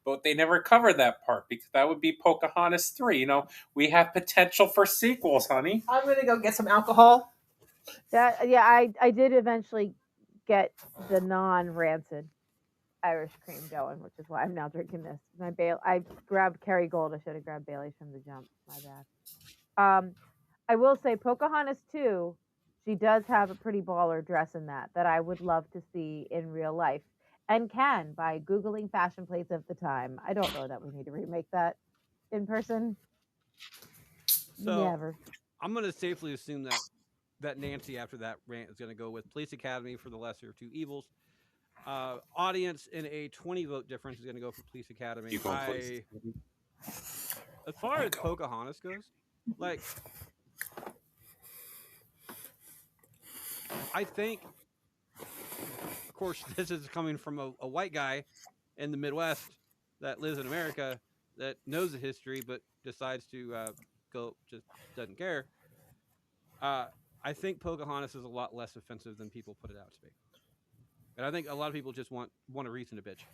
But they never cover that part because that would be Pocahontas 3. You know, we have potential for sequels, honey. I'm gonna go get some alcohol. I did eventually get the non-rancid Irish cream going, which is why I'm now drinking this. I grabbed Kerrygold. I should have grabbed Bailey's from the jump. My bad. I will say Pocahontas 2, she does have a pretty baller dress in that I would love to see in real life, and can by Googling fashion plates of the time. I don't know that we need to remake that in person. So Never. I'm going to safely assume that Nancy, after that rant, is going to go with Police Academy for the lesser of two evils. Audience in a 20 vote difference is going to go for Police Academy. You going Police? As far as Pocahontas goes, like, I think, of course, this is coming from a white guy in the Midwest that lives in America that knows the history but decides to just doesn't care. I think Pocahontas is a lot less offensive than people put it out to be. And I think a lot of people just want a reason to bitch.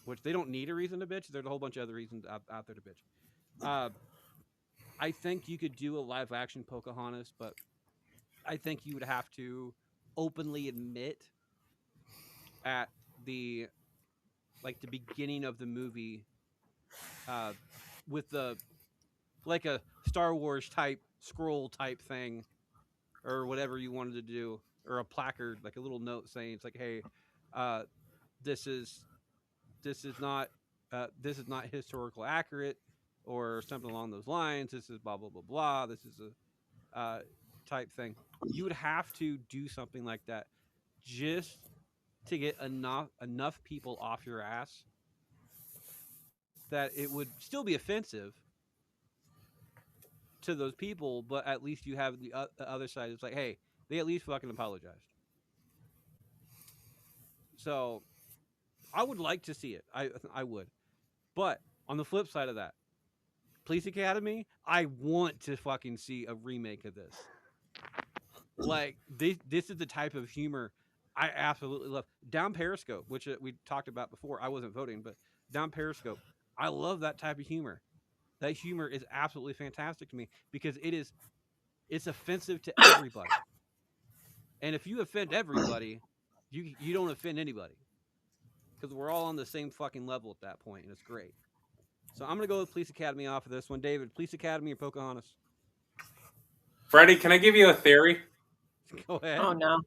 Which they don't need a reason to bitch. There's a whole bunch of other reasons out there to bitch. I think you could do a live action Pocahontas, but I think you would have to openly admit at the beginning of the movie with the like a Star Wars type scroll type thing or whatever you wanted to do, or a placard, like a little note saying it's like, hey, this is not historical accurate or something along those lines. This is blah blah blah blah. This is a type thing. You would have to do something like that just to get enough people off your ass that it would still be offensive to those people, but at least you have the other side. It's like, hey, they at least fucking apologized. So I would like to see it. I would. But on the flip side of that, Police Academy, I want to fucking see a remake of this. Like, this is the type of humor I absolutely love. Down Periscope, which we talked about before. I wasn't voting, but Down Periscope, I love that type of humor. That humor is absolutely fantastic to me because it's offensive to everybody. And if you offend everybody, you don't offend anybody. Because we're all on the same fucking level at that point, and it's great. So I'm going to go with Police Academy off of this one. David, Police Academy or Pocahontas? Freddie, can I give you a theory? Go ahead. Oh, no.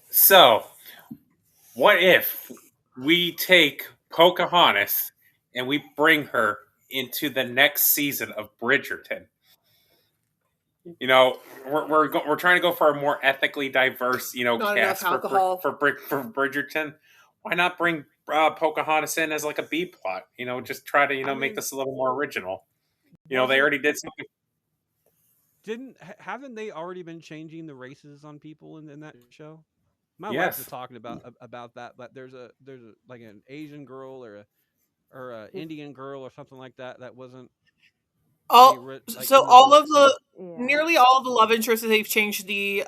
So, what if we take Pocahontas and we bring her into the next season of Bridgerton? You know, we're trying to go for a more ethically diverse, Not cast enough alcohol. for Bridgerton. Why not bring Pocahontas in as like a B plot? Just try to make this a little more original. They already did something. Haven't they already been changing the races on people in that show? My Yes. wife was talking about that, but there's a like an Asian girl or a Indian girl or something like that wasn't. Nearly all of the love interests they've changed the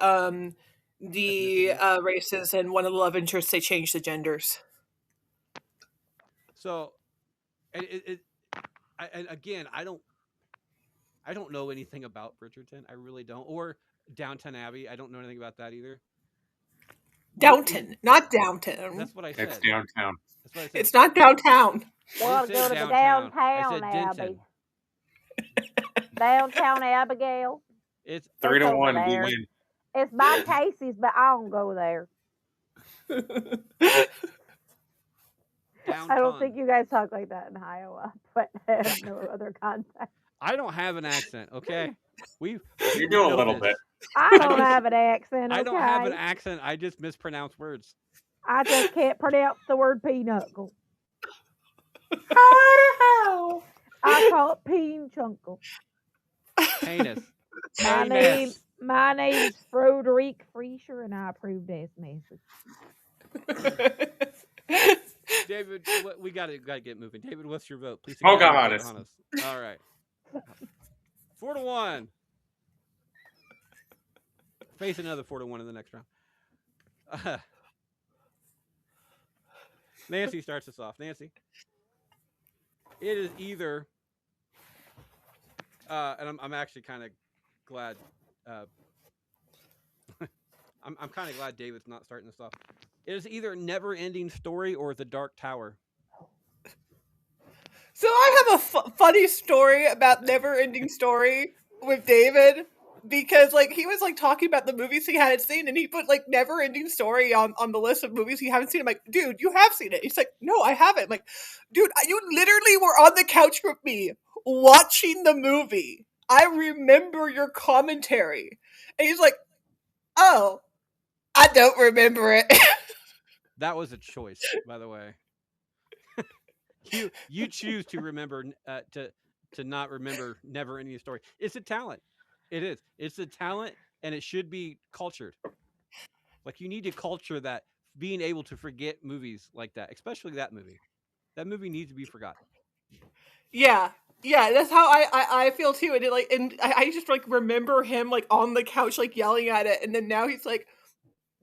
races, and one of the love interests they changed the genders. So, and again, I don't know anything about Bridgerton. I really don't. Or Downton Abbey. I don't know anything about that either. Downton, not downtown. That's what I said. It's downtown. That's what I said. It's not downtown. Well, go to the downtown Abbey. Downtown Abigail. It's 3-1. We win. It's by Casey's, but I don't go there. I don't think you guys talk like that in Iowa, but I have no other context. I don't have an accent. Okay, we You we do a know little this. bit. I I don't just have an accent, I don't have an okay? accent. I just mispronounce words. I just can't pronounce the word pinochle. How? I call it peen chunkle. Heinous. My name, Heinous. my name's Frederick Freisher, and I approve this message. David, we gotta get moving. David, what's your vote? Please Smoke again, on get honest. honest. All right, 4-1. Face another 4-1 in the next round. Nancy starts us off. Nancy, it is either, and I'm actually kind of glad. Uh, I'm kind of glad David's not starting this off. It is either Never Ending Story or The Dark Tower. So I have a funny story about Never Ending Story with David because like he was like talking about the movies he hadn't seen and he put like Never Ending Story on the list of movies he haven't seen. I'm like, dude, you have seen it. He's like, no, I haven't. I'm like, dude, you literally were on the couch with me watching the movie. I remember your commentary. And he's like, oh, I don't remember it. That was a choice, by the way. You choose to remember to not remember Never Ending Story. It's a talent. It is. It's a talent, and it should be cultured. Like you need to culture that, being able to forget movies like that, especially that movie. That movie needs to be forgotten. Yeah, yeah, that's how I feel too. And I just like remember him like on the couch like yelling at it, and then now he's like,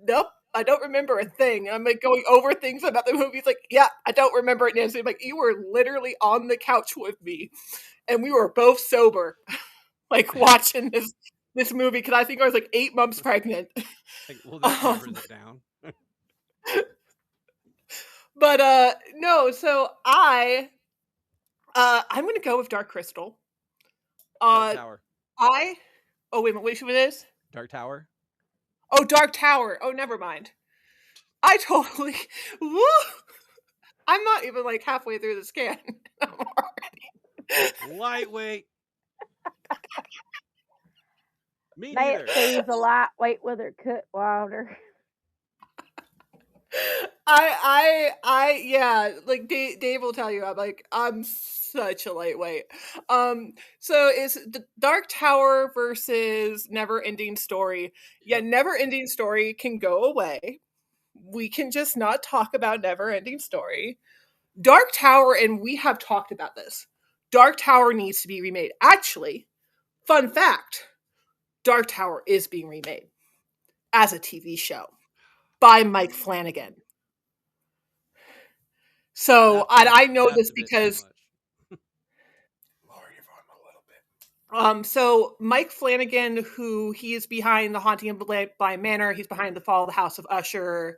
nope, I don't remember a thing. And I'm like going over things about the movie. He's like, yeah, I don't remember it, Nancy. I'm like, you were literally on the couch with me, and we were both sober, like watching this movie because I think I was like 8 months pregnant. Like, well, that Um, narrows it down. but no, so I'm gonna go with Dark Crystal. Dark Uh, Tower. I oh wait a minute, which one it is? Dark Tower. Oh, Dark Tower. Oh, never mind. I totally. Woo! I'm not even like halfway through the scan. Lightweight. Me neither. Nancy's a lightweight with her cut water. Yeah, like Dave will tell you, I'm such a lightweight. So it's the Dark Tower versus Never Ending Story. Yeah, Yep. Never Ending Story can go away. We can just not talk about Never Ending Story. Dark Tower, and we have talked about this. Dark Tower needs to be remade. Actually, fun fact, Dark Tower is being remade as a TV show by Mike Flanagan. So I know this a bit too because much. Lower your volume a little bit. so Mike Flanagan, who he is behind The Haunting of Bly Manor, he's behind The Fall of the House of Usher,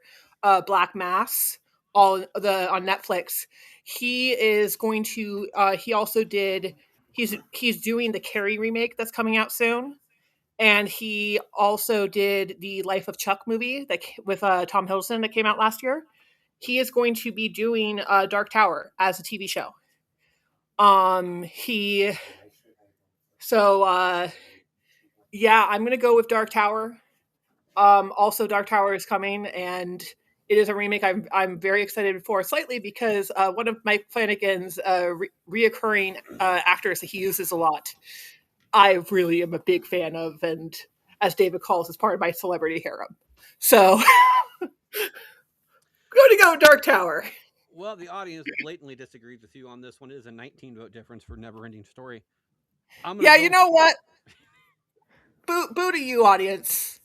Black Mass, all on Netflix. He is going to. He also did. He's doing the Carrie remake that's coming out soon, and he also did the Life of Chuck movie that with Tom Hiddleston that came out last year. He is going to be doing Dark Tower as a TV show. He so yeah, I'm gonna go with Dark Tower. Also, Dark Tower is coming, and it is a remake. I'm very excited for slightly because one of Mike Flanagan's reoccurring actors that he uses a lot, I really am a big fan of, and as David calls, is part of my celebrity harem. So, going to go Dark Tower. Well, the audience blatantly disagrees with you on this one. It is a 19-vote difference for Never Ending Story. I'm gonna Yeah, go. you know what? Boo to you, audience.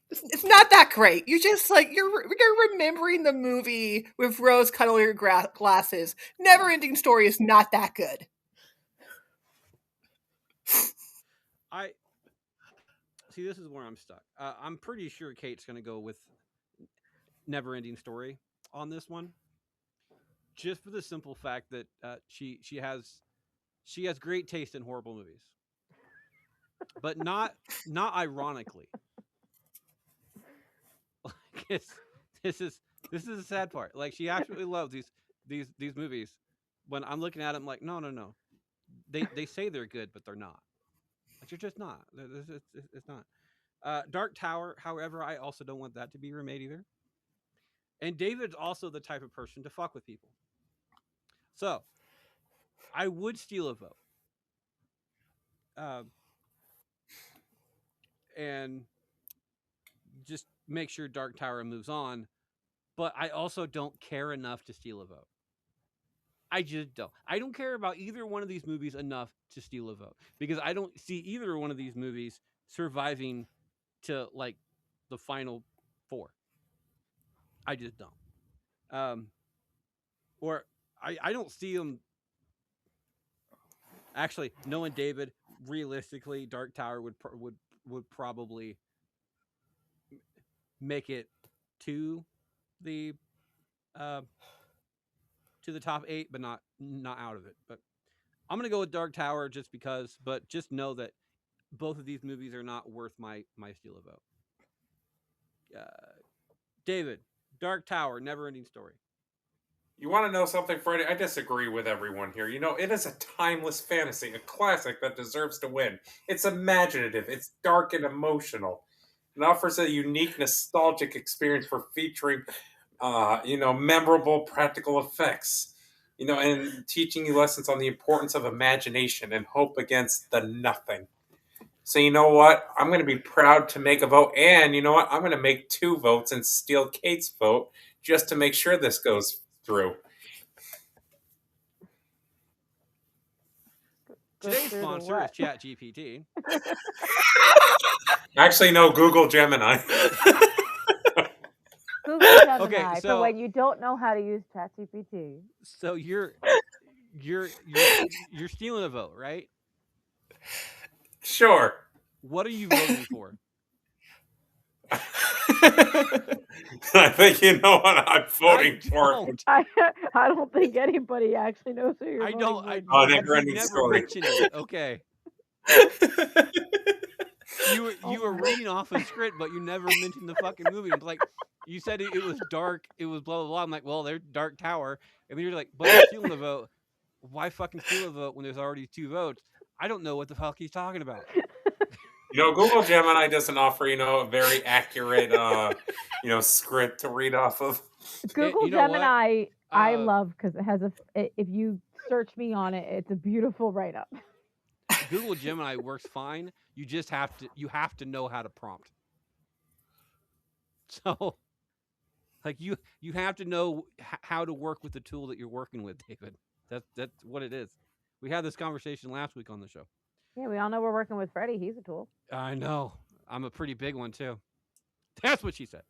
It's not that great. You just like you're remembering the movie with rose-colored glasses. Never Ending Story is not that good. I see. This is where I'm stuck. I'm pretty sure Kate's gonna go with Never Ending Story on this one, just for the simple fact that she has great taste in horrible movies, but not ironically. Like this is the sad part. Like she absolutely loves these movies. When I'm looking at them, like no. they say they're good, but they're not. Like they're just not. It's not. Dark Tower, however, I also don't want that to be remade either. And David's also the type of person to fuck with people. So I would steal a vote. Um, and just make sure Dark Tower moves on. But I also don't care enough to steal a vote. I just don't. I don't care about either one of these movies enough to steal a vote because I don't see either one of these movies surviving to like the final four. I just don't. Or I don't see them. Actually, knowing David, realistically, Dark Tower would probably make it to the uh, to the top 8, but not out of it. But I'm gonna go with Dark Tower just because. But just know that both of these movies are not worth my steal a vote. David, Dark Tower, never ending story. You want to know something, Freddie? I disagree with everyone here. You know, it is a timeless fantasy, a classic that deserves to win. It's imaginative, it's dark and emotional. It offers a unique, nostalgic experience for featuring, memorable practical effects. And teaching you lessons on the importance of imagination and hope against the nothing. So you know what? I'm going to be proud to make a vote, and you know what? I'm going to make 2 votes and steal Kate's vote just to make sure this goes through. Today's sponsor is ChatGPT. Actually, no, Google Gemini. Google Gemini Okay, for when you don't know how to use ChatGPT. So you're stealing a vote, right? Sure. What are you voting for? I think you know what I'm voting for. Don't. I don't think anybody actually knows who you're voting for. Oh, You've never-ending never story. mentioned it. Okay. You were reading off a script, but you never mentioned the fucking movie. I'm like, you said it was dark. It was blah blah blah. I'm like, well, there's Dark Tower, and then you're like, but you're stealing the vote. Why fucking steal a vote when there's already 2 votes? I don't know what the fuck he's talking about. Google Gemini doesn't offer, a very accurate, script to read off of. Google you know what? Gemini, I love because it has if you search me on it, it's a beautiful write up. Google Gemini works fine. You just have to know how to prompt. So, like you have to know how to work with the tool that you're working with, David. That's what it is. We had this conversation last week on the show. Yeah, we all know we're working with Freddie. He's a tool. I know. I'm a pretty big one too. That's what she said.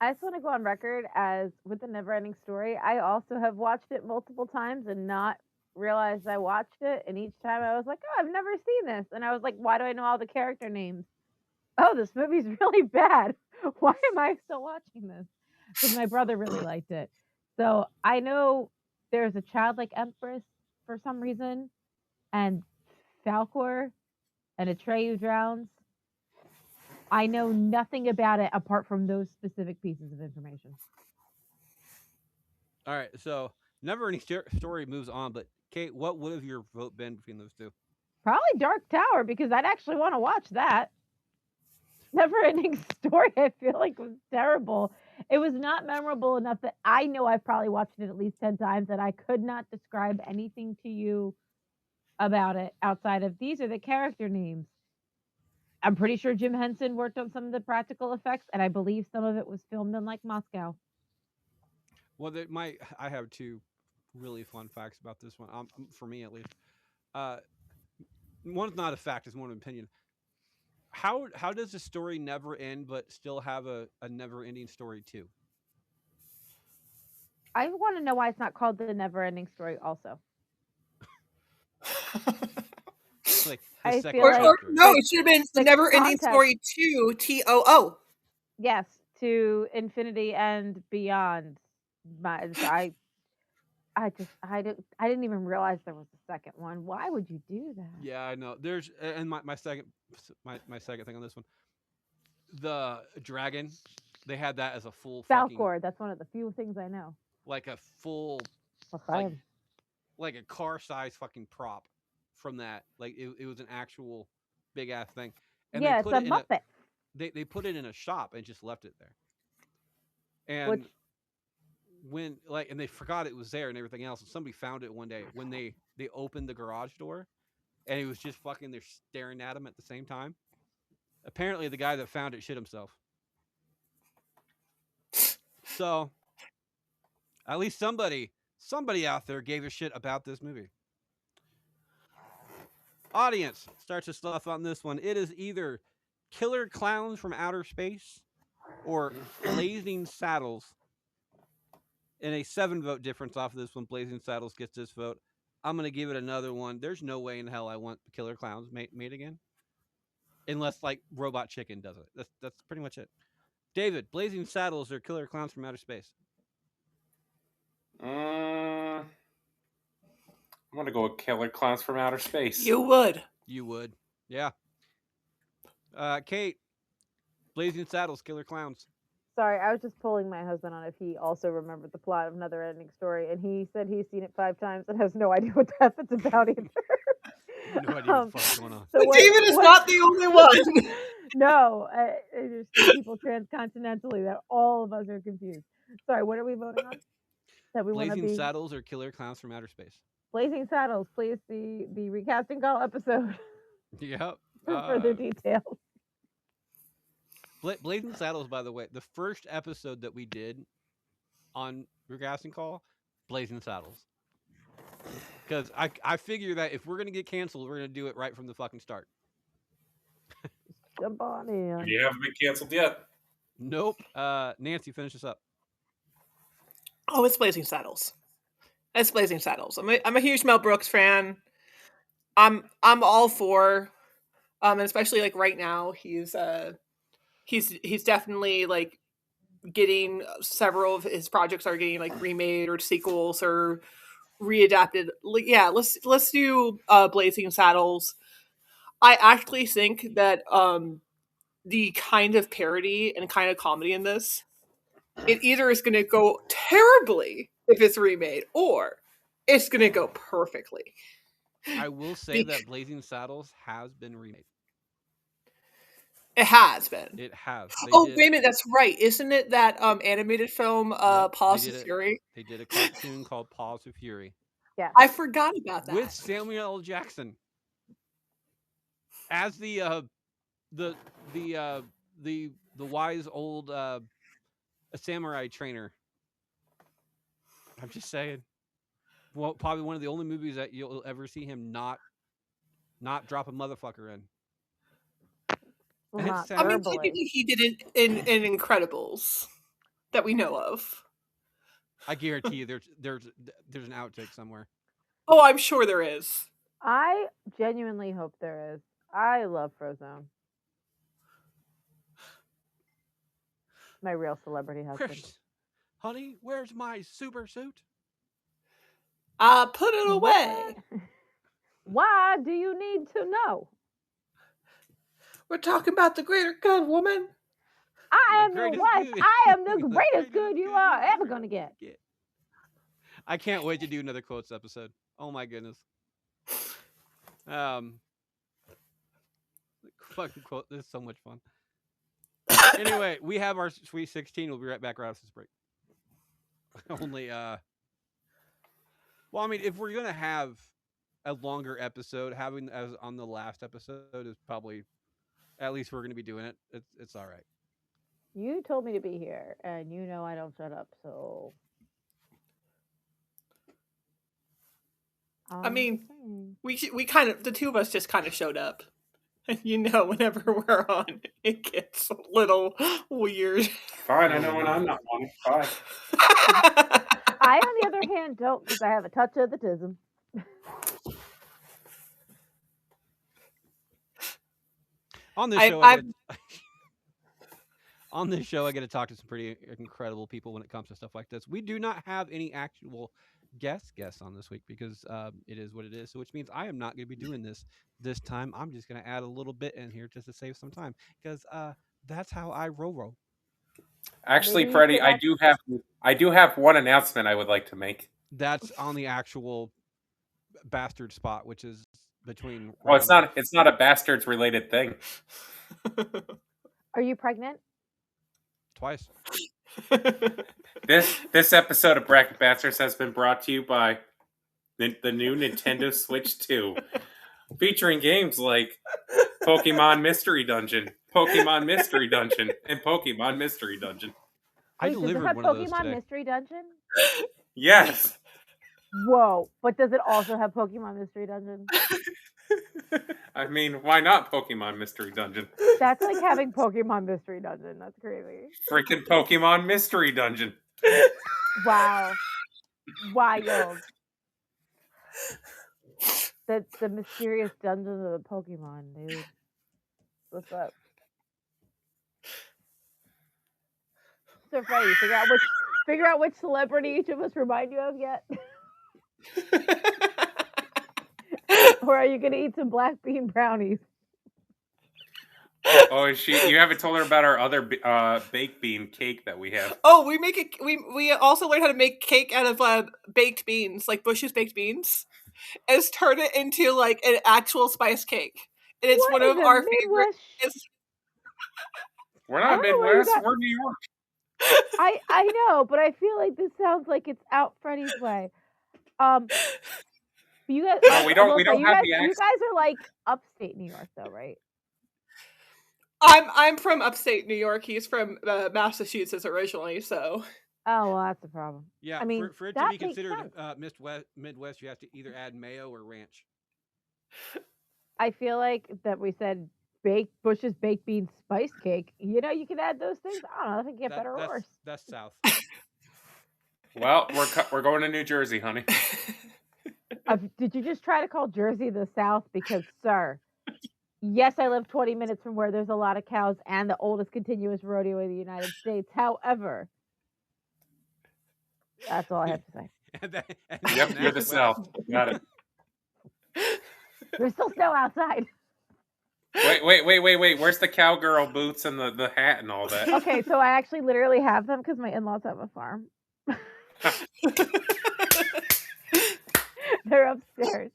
I just want to go on record as with the Neverending Story. I also have watched it multiple times and not realized I watched it. And each time I was like, oh, I've never seen this. And I was like, why do I know all the character names? Oh, this movie's really bad. Why am I still watching this? Because my brother really liked it. So I know there's a childlike empress for some reason, and Falcor, and Atreyu drowns. I know nothing about it apart from those specific pieces of information. All right, so Never Ending Story moves on, but Kate, what would have your vote been between those 2? Probably Dark Tower, because I'd actually want to watch that. Never-ending Story, I feel like was terrible. It was not memorable enough that I know I've probably watched it at least 10 times, and I could not describe anything to you about it outside of these are the character names. I'm pretty sure Jim Henson worked on some of the practical effects, and I believe some of it was filmed in like Moscow. Well, I have 2 really fun facts about this one, for me at least. One's not a fact; it's more of an opinion. How does the story never end but still have a never-ending story too? I want to know why it's not called the Never-ending Story also. Like I second feel like- chapter. No, it should have been the The Never Ending context. Story 2 TOO. Yes, to infinity and beyond. I didn't even realize there was a second one. Why would you do that? Yeah, I know. There's and my second thing on this one. The dragon, they had that as a full fucking, Falcor, that's one of the few things I know. like a full Well, like, fine. like a car size fucking prop from that. Like it was an actual big ass thing, and they Yeah, it's put a it in a Muppet. they put it in a shop and just left it there. Which And when like and they forgot it was there and everything else, and somebody found it one day when they opened the garage door, and it was just fucking there staring at them at the same time. Apparently, the guy that found it shit himself. So at least somebody out there gave a shit about this movie. Audience starts to stuff on this one. It is either Killer Clowns from Outer Space or Blazing Saddles. In a 7-vote difference off of this one, Blazing Saddles gets this vote. I'm going to give it another one. There's no way in hell I want Killer Clowns made again. Unless, like, Robot Chicken does it. That's pretty much it. David, Blazing Saddles or Killer Clowns from Outer Space? I'm gonna go with Killer Clowns from Outer Space. You would. You would. Yeah. Kate, Blazing Saddles, Killer Clowns. Sorry, I was just pulling my husband on if he also remembered the plot of Another Ending Story, and he said he's seen it 5 times and has no idea what that's about either. No idea what the fuck's going on. So David is not the only one. No, there's people transcontinentally that all of us are confused. Sorry, what are we voting on? That we want to Blazing be Saddles or Killer Clowns from Outer Space? Blazing Saddles. Please see the recasting call episode Yep. for further details. Blazing Saddles, by the way, the first episode that we did on Recasting Call, Blazing Saddles. Because I figure that if we're going to get canceled, we're going to do it right from the fucking start. Jump on in. You haven't been canceled yet. Nope. Nancy, finish this up. Oh, it's Blazing Saddles. It's Blazing Saddles. I'm a huge Mel Brooks fan. I'm all for, and especially like right now, he's definitely like getting several of his projects are getting like remade or sequels or readapted. Yeah, let's do Blazing Saddles. I actually think that the kind of parody and kind of comedy in this, it either is going to go terribly if it's remade, or it's going to go perfectly. I will say that Blazing Saddles has been remade. It has been. It has. Wait a minute, that's right. Isn't it that animated film, Paws of Fury? They did a cartoon called Paws of Fury. Yeah, I forgot about that. With Samuel L. Jackson as the wise old samurai trainer. I'm just saying. Well, probably one of the only movies that you'll ever see him not drop a motherfucker in. well, not I mean, verbally. technically he did it in Incredibles that we know of. I guarantee you, there's an outtake somewhere. Oh, I'm sure there is. I genuinely hope there is. I love Frozone. My real celebrity husband. Honey, where's my super suit? Put it away. Why do you need to know? We're talking about the greater good, woman. I am your wife. Good. I am the greatest good you are ever going to get. I can't wait to do another quotes episode. Oh my goodness. Fucking quote. This is so much fun. Anyway, we have our Sweet 16. We'll be right back right after this break. Only, well, I mean, if we're going to have a longer episode, having as on the last episode is probably, at least we're going to be doing it. It's all right. You told me to be here, and you know I don't shut up, so. I mean, we kind of, the two of us just kind of showed up. And you know, whenever we're on, it gets a little weird. Fine, I know when I'm not on. Fine. I, on the other hand, don't, because I have a touch of the tism. On this show, on this show, I get to talk to some pretty incredible people when it comes to stuff like this. We do not have any actual guests on this week because it is what it is. So which means I am not going to be doing this time. I'm just going to add a little bit in here just to save some time because that's how I roll. Actually, Maybe Freddie, I do have one announcement I would like to make. That's on the actual bastard spot, which is between Well, it's round. not. It's not a bastards related thing. Are you pregnant? Twice. This episode of Bracket Bastards has been brought to you by the new Nintendo Switch 2, featuring games like Pokemon Mystery Dungeon, Pokemon Mystery Dungeon, and Pokemon Mystery Dungeon. I Wait, does it delivered have one of those Pokemon today. Mystery Dungeon? Yes. Whoa! But does it also have Pokemon Mystery Dungeon? I mean, why not Pokemon Mystery Dungeon? That's like having Pokemon Mystery Dungeon. That's crazy. Freaking Pokemon Mystery Dungeon. Wow. Wild. That's the mysterious dungeons of the Pokemon, dude. What's up? So Freddie, figure out which celebrity each of us remind you of yet? Or are you gonna eat some black bean brownies? Oh, you haven't told her about our other baked bean cake that we have. Oh, we make it. We also learned how to make cake out of baked beans, like Bush's baked beans, and turn it into like an actual spice cake. And it's What one is of a our Midwest favorite. We're I not don't know where you Midwest. got- We're New York. I know, but I feel like this sounds like it's out Freddie's way. You guys, No, we don't. We don't have the you accent. guys are like upstate New York, though, right? I'm from upstate New York. He's from Massachusetts originally, so. Oh well, that's the problem. Yeah, I mean, for it to that be makes considered sense. Midwest, you have to either add mayo or ranch. I feel like that we said Bush's baked bean spice cake. You know, you can add those things. I don't know. I think get better or worse. That's South. Well, we're going to New Jersey, honey. Did you just try to call Jersey the South? Because, sir, yes, I live 20 minutes from where there's a lot of cows and the oldest continuous rodeo in the United States. However, that's all I have to say. Yep, you're the South. Got it. There's still snow outside. Wait. Where's the cowgirl boots and the hat and all that? Okay, so I actually literally have them because my in-laws have a farm. They're upstairs.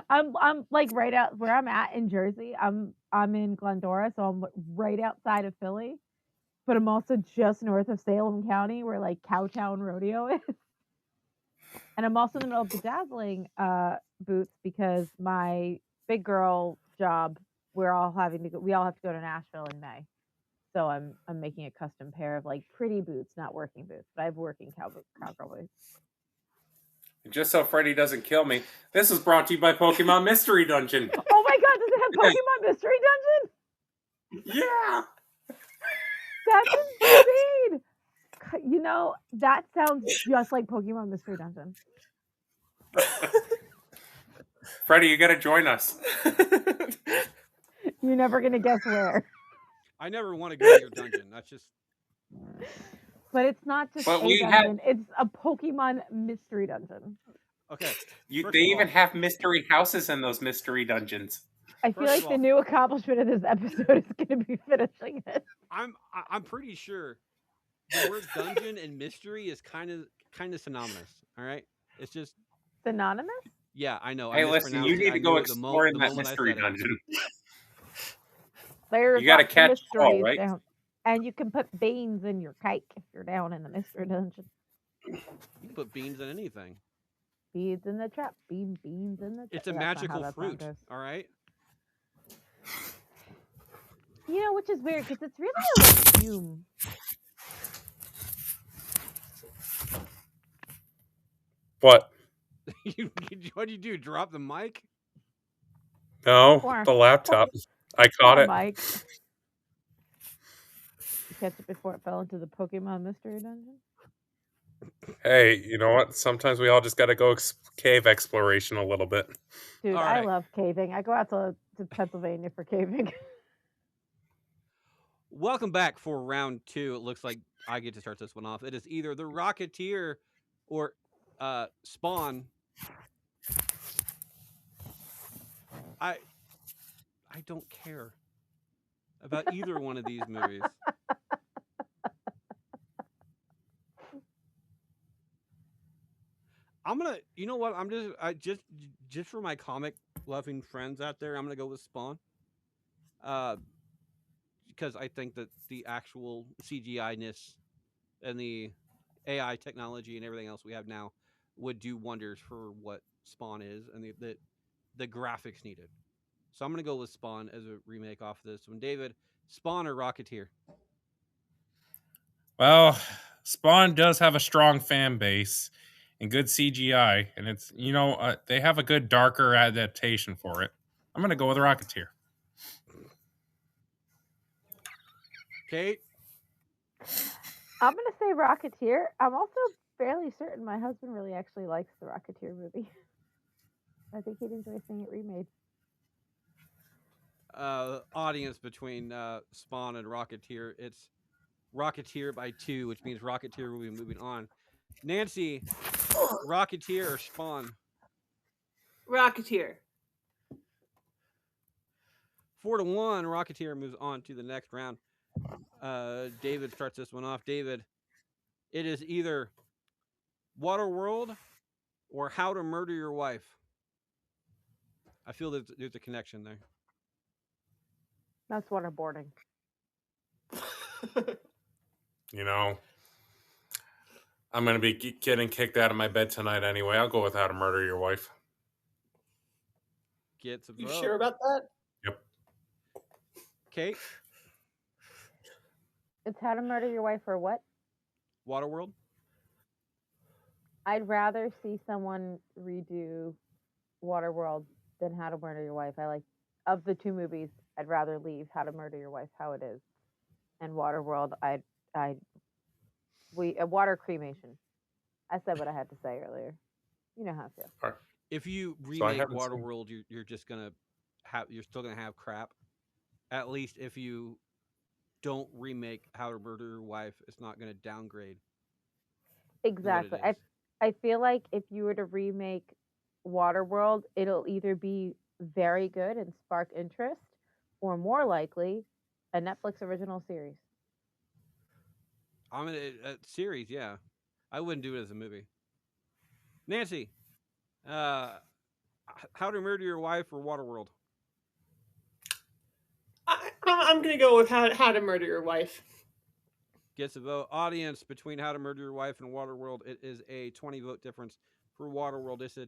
I'm like right out where I'm at in Jersey. I'm in Glendora, so I'm right outside of Philly, but I'm also just north of Salem County, where like Cowtown Rodeo is. And I'm also in the middle of bedazzling boots because my big girl job, we all have to go to Nashville in May. So I'm making a custom pair of like pretty boots, not working boots, but I have working cowgirl boots. Just so Freddy doesn't kill me, this is brought to you by Pokemon Mystery Dungeon. Oh my god, does it have Pokemon Mystery Dungeon? Yeah. That's insane. You know, that sounds just like Pokemon Mystery Dungeon. Freddy, you got to join us. You're never gonna guess where. I never want to go to your dungeon. That's just. But it's not just But a we dungeon; it's a Pokemon Mystery Dungeon. Okay. They even have mystery houses in those mystery dungeons. I feel First like of the all- new accomplishment of this episode is going to be finishing it. I'm pretty sure the word dungeon and mystery is kind of synonymous. All right, it's just Synonymous? yeah. I know. Hey, I listen, mispronounced you it. need I to go knew it explore in the that moment I mystery said it. dungeon. There's You gotta lots of catch them all, mysteries right? down. And you can put beans in your cake if you're down in the mystery dungeon. You can put beans in anything. Beans in the trap. Beans in the trap. It's a That's not how magical that song fruit. goes. All right. You know, which is weird because it's really a legume. What? What do you do? Drop the mic? No, Or- the laptop. I caught it. Mike. You catch it before it fell into the Pokemon Mystery Dungeon? Hey, you know what? Sometimes we all just got to go cave exploration a little bit. Dude, All I right. love caving. I go out to Pennsylvania for caving. Welcome back for round 2. It looks like I get to start this one off. It is either the Rocketeer or Spawn. I don't care about either one of these movies. I'm I'm gonna. You know what? I just for my comic loving friends out there, I'm gonna go with Spawn. Uh, because I think that the actual CGI ness and the AI technology and everything else we have now would do wonders for what Spawn is and the graphics needed. So I'm gonna go with Spawn as a remake off this one. David, Spawn or Rocketeer? Well, Spawn does have a strong fan base and good CGI, and it's they have a good darker adaptation for it. I'm gonna go with Rocketeer. Kate, I'm gonna say Rocketeer. I'm also fairly certain my husband really actually likes the Rocketeer movie. I think he'd enjoy seeing it remade. audience between Spawn and Rocketeer. It's Rocketeer by 2, which means Rocketeer will be moving on. Nancy, Rocketeer or Spawn? Rocketeer. 4-1, Rocketeer moves on to the next round. David starts this one off. David, it is either Waterworld or How to Murder Your Wife. I feel there's a connection there. That's waterboarding. You know, I'm gonna be getting kicked out of my bed tonight anyway. I'll go with How to Murder Your Wife. Gets a vote. You sure about that? Yep. Kate, It's How to Murder Your Wife or what? Waterworld. I'd rather see someone redo Waterworld than How to Murder Your Wife. I like of the two movies, I'd rather leave How to Murder Your Wife how it is, and Waterworld. Water cremation. I said what I had to say earlier. You know how I feel. All right. If you I remake haven't seen- Waterworld, you're just gonna you're still gonna have crap. At least if you don't remake How to Murder Your Wife, it's not gonna downgrade. Exactly. is. I feel like if you were to remake Waterworld, it'll either be very good and spark interest, or more likely, a Netflix original series. I'm in a series, yeah. I wouldn't do it as a movie. Nancy, uh, How to Murder Your Wife or Waterworld? I'm gonna go with How to Murder Your Wife. Gets a vote. Audience between How to Murder Your Wife and Waterworld. It is a 20 vote difference for Waterworld. It's a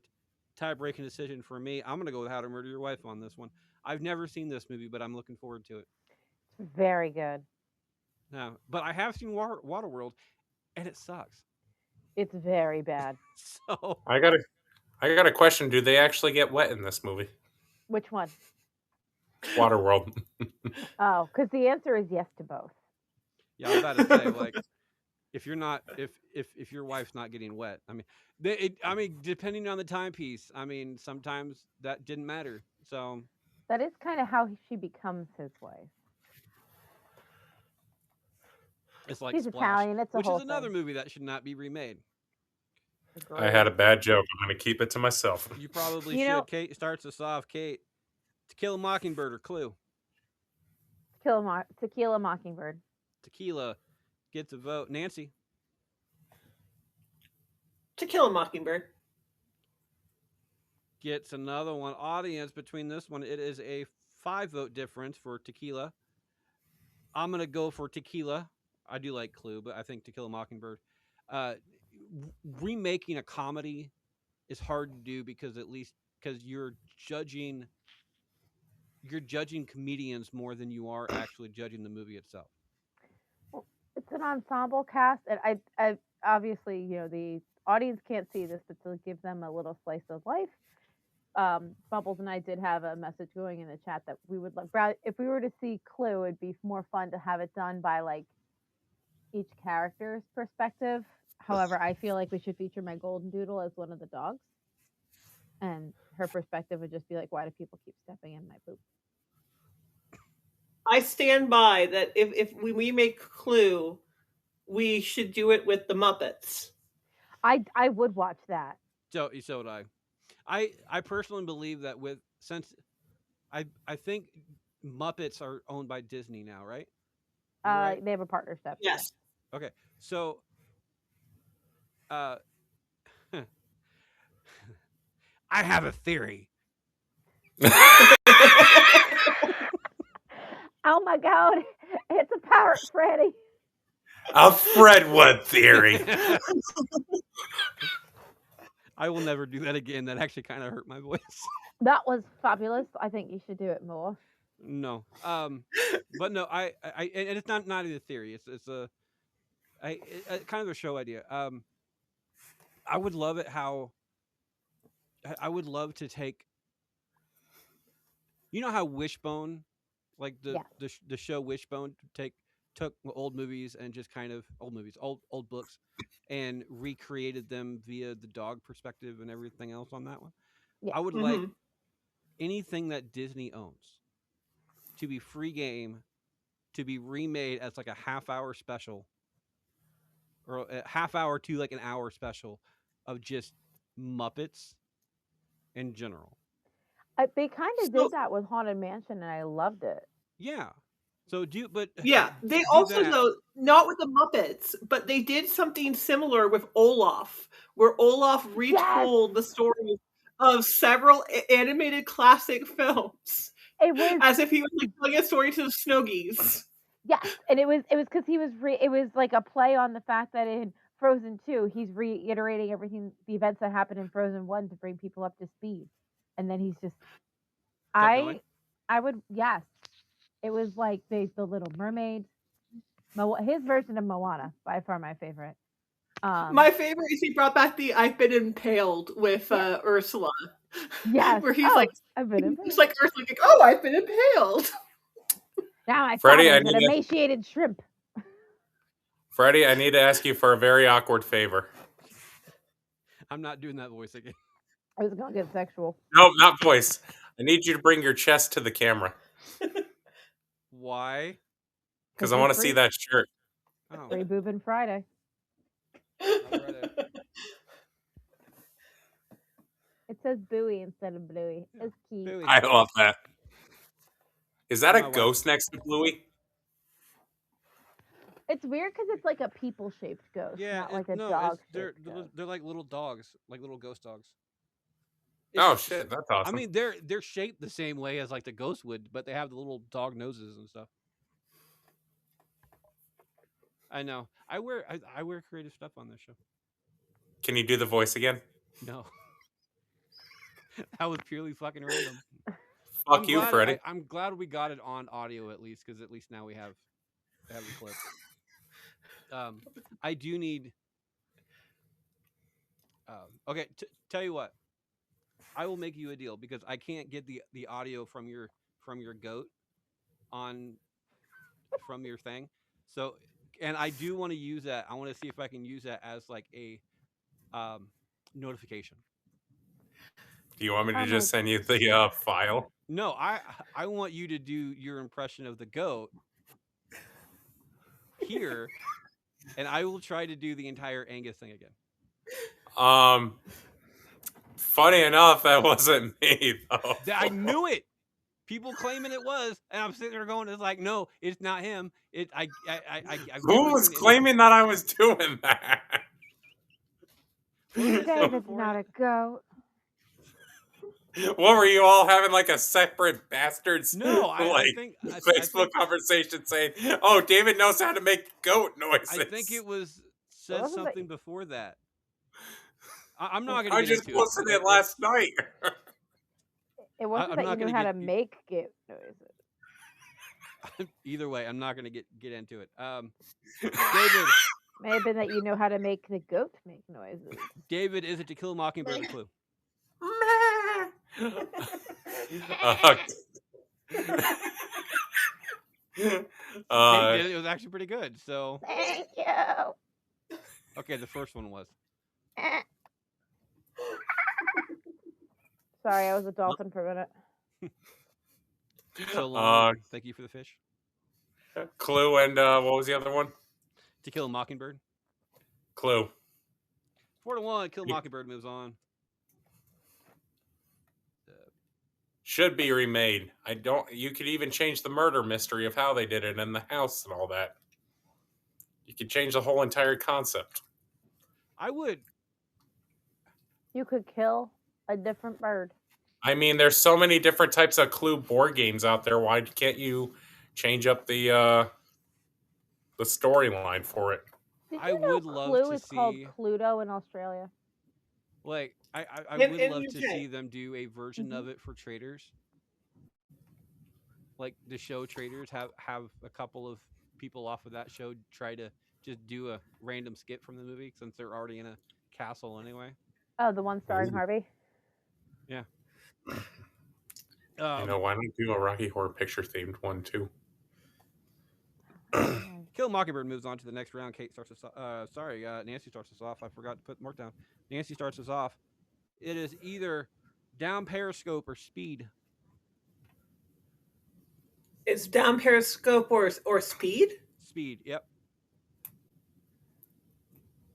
tie breaking decision for me. I'm gonna go with How to Murder Your Wife on this one. I've never seen this movie, but I'm looking forward to it. Very good. No, but I have seen Waterworld, and it sucks. It's very bad. So I got a question. Do they actually get wet in this movie? Which one? Waterworld. Oh, because the answer is yes to both. yeah, I'm about to say like if you're not if your wife's not getting wet, I mean depending on the timepiece, I mean sometimes that didn't matter. So That is kind of how she becomes his wife. it's like She's Splash, Italian. It's a which whole is another thing. movie that should not be remade. I had a bad joke. I'm going to keep it to myself. You probably You should. know- Kate starts us off. Kate, To Kill a Mockingbird or Clue? Tequila Mockingbird. Tequila gets a vote. Nancy, To Kill a Mockingbird. gets another one. Audience between this one, it is a 5 vote difference for Tequila. I'm gonna go for Tequila. I do like Clue, but I think To Kill a Mockingbird. Uh, Remaking a comedy is hard to do because you're judging comedians more than you are actually judging the movie itself. Well, it's an ensemble cast, and I obviously, the audience can't see this, but to give them a little slice of life, Bubbles and I did have a message going in the chat that we would love. If we were to see Clue, it'd be more fun to have it done by like each character's perspective. However, I feel like we should feature my golden doodle as one of the dogs, and her perspective would just be like, "Why do people keep stepping in my poop?" I stand by that. If we make Clue, we should do it with the Muppets. I would watch that. So would I. I personally believe that since I think Muppets are owned by Disney now, right? Right? They have a partnership. Yes. Okay, so I have a theory. Oh my god, it's a parrot, Freddy. A Fredwood theory. I will never do that again. That actually kind of hurt my voice. That was fabulous. I think you should do it more. No. But no, and it's not even a theory. It's a kind of a show idea. I would love it how I would love to take. You know how Wishbone, like Yeah. the show Wishbone, took old movies and just kind of old books, and recreated them via the dog perspective and everything else on that one. Yeah. I would like anything that Disney owns to be free game, to be remade as like a half-hour special, or a half hour to like an hour special of just Muppets in general. They kind of So- did that with Haunted Mansion, and I loved it. Yeah. So but Yeah, they do also that. though not with the Muppets, but they did something similar with Olaf, where Olaf retold the story of several animated classic films It was as if he was like telling a story to the Snow Geese. yes, and it was because he was it was like a play on the fact that in Frozen 2, he's reiterating everything the events that happened in Frozen 1 to bring people up to speed, and then he's just going? I would yes, it was like the Little Mermaid, his version of Moana, by far my favorite. My favorite is he brought back the "I've been impaled" with Ursula. Yes, where he's like, I've been it's like Ursula, like, "Oh, I've been impaled." now my Freddie, father's an emaciated shrimp. Freddie, I need to ask you for a very awkward favor. I'm not doing that voice again. I was gonna get sexual. No, not voice. I need you to bring your chest to the camera Why? because I want to see that shirt. Oh, Free boobin' Friday. alright. It says Booey instead of Bluey. It's cute. Booey. I love that. Is that My a wife. ghost next to Bluey? It's weird because it's like a people-shaped ghost, Yeah, not like a no, dog. they're like little dogs, like little ghost dogs. Oh It's- shit, that's awesome. I mean, they're shaped the same way as like the ghost would, but they have the little dog noses and stuff. I know. I wear creative stuff on this show. Can you do the voice again? No, that was purely fucking random. Fuck you, Freddie. I'm glad we got it on audio at least, because at least now we have the clip. I do need. Okay, tell you what. I will make you a deal because I can't get the audio from your goat on from your thing. So, and I do want to use that. I want to see if I can use that as like a notification. Do you want me to Oh just my- send you the file? No, I want you to do your impression of the goat here, and I will try to do the entire Angus thing again. Funny enough, that wasn't me though. I knew it. People claiming it was, and I'm sitting there going, "It's like, no, it's not him." I've Who never was seen it. claiming that I was doing that? What did it say David's before not it? a goat. What were you all having like a separate bastards? No, I like think Facebook conversation saying, "Oh, David knows how to make goat noises." I think it was said Wasn't it- something before that. I'm not going to I get just into posted it. it last night. It wasn't I'm that not you knew gonna how to get- make goat noises. Either way, I'm not going to get into it. David, May have been that you know how to make the goat make noises. David, is it To Kill a Mockingbird a clue? It was actually pretty good. So, Thank you. okay, the first one was. Sorry, I was a dolphin for a minute. So long. Uh, Thank you for the fish. Clue and what was the other one? To Kill a Mockingbird. Clue. 4-1. Kill a Mockingbird moves on. Should be remade. You could even change the murder mystery of how they did it in the house and all that. You could change the whole entire concept. I would. You could kill A different bird. I mean, there's so many different types of Clue board games out there. Why can't you change up the storyline for it? Did I you know would love Clue to is called see, Cluedo in Australia? like, I In would in love to UK. see them do a version of it for traders. Like the show traders have a couple of people off of that show try to just do a random skit from the movie since they're already in a castle anyway. Oh, the one starring Ooh. Harvey. Yeah. Why not do a Rocky Horror Picture themed one too? Kill Mockingbird moves on to the next round. Kate starts us. Nancy starts us off. I forgot to put Mark down. Nancy starts us off. It is either down Periscope or Speed. It's down Periscope or Speed. Speed. Yep.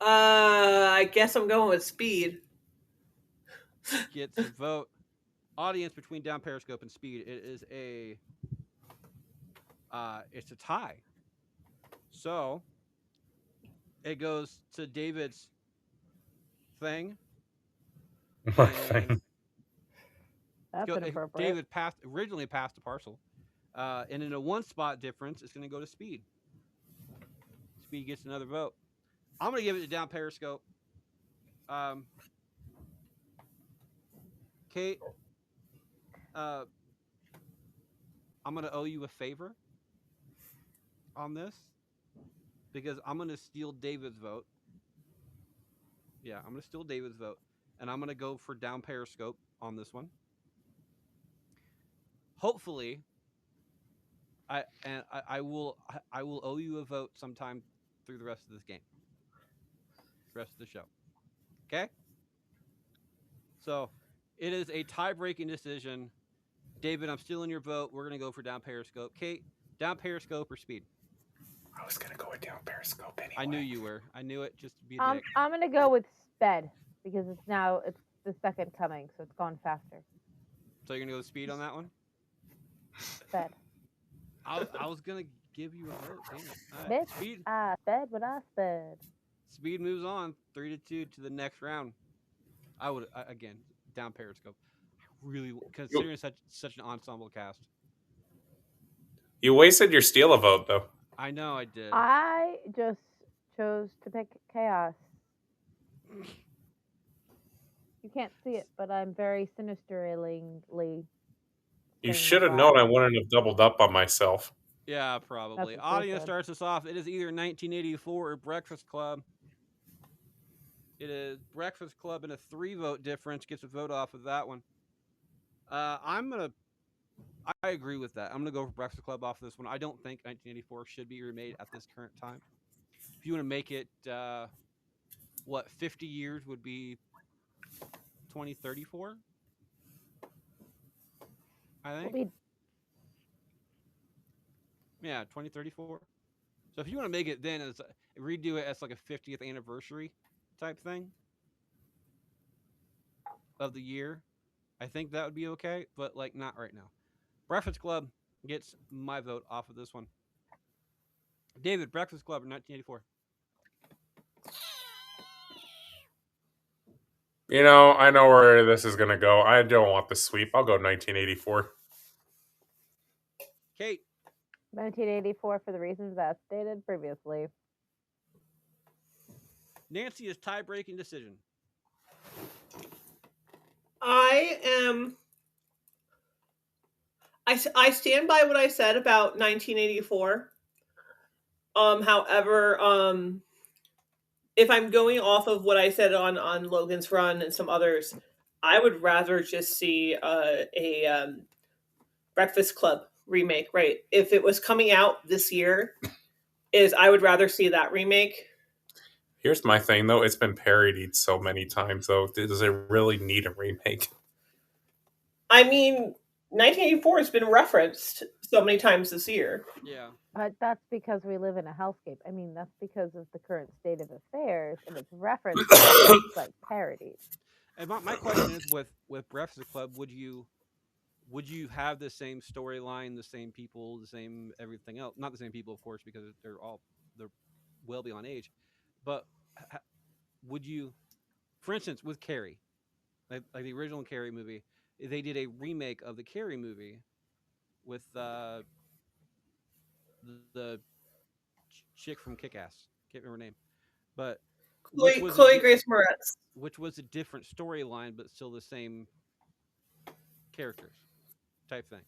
I guess I'm going with Speed. Gets a vote. Audience between down Periscope and Speed. It is it's a tie. So it goes to David's thing. My And thing. That's inappropriate. David originally passed a parcel. And in a one spot difference, it's going to go to Speed. Speed gets another vote. I'm going to give it to down Periscope. Kate, I'm going to owe you a favor on this because I'm going to steal David's vote. Yeah, I'm going to steal David's vote, and I'm going to go for down Periscope on this one. Hopefully, I will owe you a vote sometime through the rest of this game, rest of the show. Okay. So it is a tie-breaking decision. David, I'm stealing your vote. We're gonna go for down Periscope. Kate, down Periscope or Speed? I was gonna go with down Periscope anyway. I knew you were. I knew it. Just to be a dick. I'm gonna go with Sped because it's the second coming, so it's going faster. So you're gonna go with Speed on that one? Sped. I was gonna give you a vote. Damn it. Bitch, Speed. I sped what I sped. Speed moves on 3-2 to the next round. I would again down Periscope. I really considering such an ensemble cast. You wasted your steal a vote though. I know I did. I just chose to pick chaos. You can't see it, but I'm very sinisterly. You should have known I wouldn't have doubled up on myself. Yeah, probably. That's what they Audience said. starts us off. It is either 1984 or Breakfast Club. It is Breakfast Club in a 3-vote difference. Gets a vote off of that one. I agree with that. I'm gonna go for Breakfast Club off of this one. I don't think 1984 should be remade at this current time. If you want to make it, 50 years would be 2034. I think. Yeah, 2034. So if you want to make it then as redo it as like a 50th anniversary type thing of the year, I think that would be okay, but like not right now. Breakfast Club gets my vote off of this one. David, Breakfast Club in 1984. I know where this is gonna go. I don't want the sweep. I'll go 1984. Kate. 1984 for the reasons that stated previously. Nancy is tie-breaking decision. I stand by what I said about 1984. However, if I'm going off of what I said on Logan's Run and some others, I would rather just see a Breakfast Club remake. Right? If it was coming out this year, I would rather see that remake. Here's my thing, though. It's been parodied so many times, though. Does it really need a remake? I mean, 1984 has been referenced so many times this year. Yeah. But that's because we live in a hellscape. I mean, that's because of the current state of affairs, and it's referenced like parodies. And my question is, with Breakfast Club, would you have the same storyline, the same people, the same everything else? Not the same people, of course, because they're well beyond age. But would you, for instance, with Carrie, like the original Carrie movie. They did a remake of the Carrie movie with the chick from Kick Ass. Can't remember her name, but Chloe Grace Moretz. which was a different storyline, but still the same characters type thing.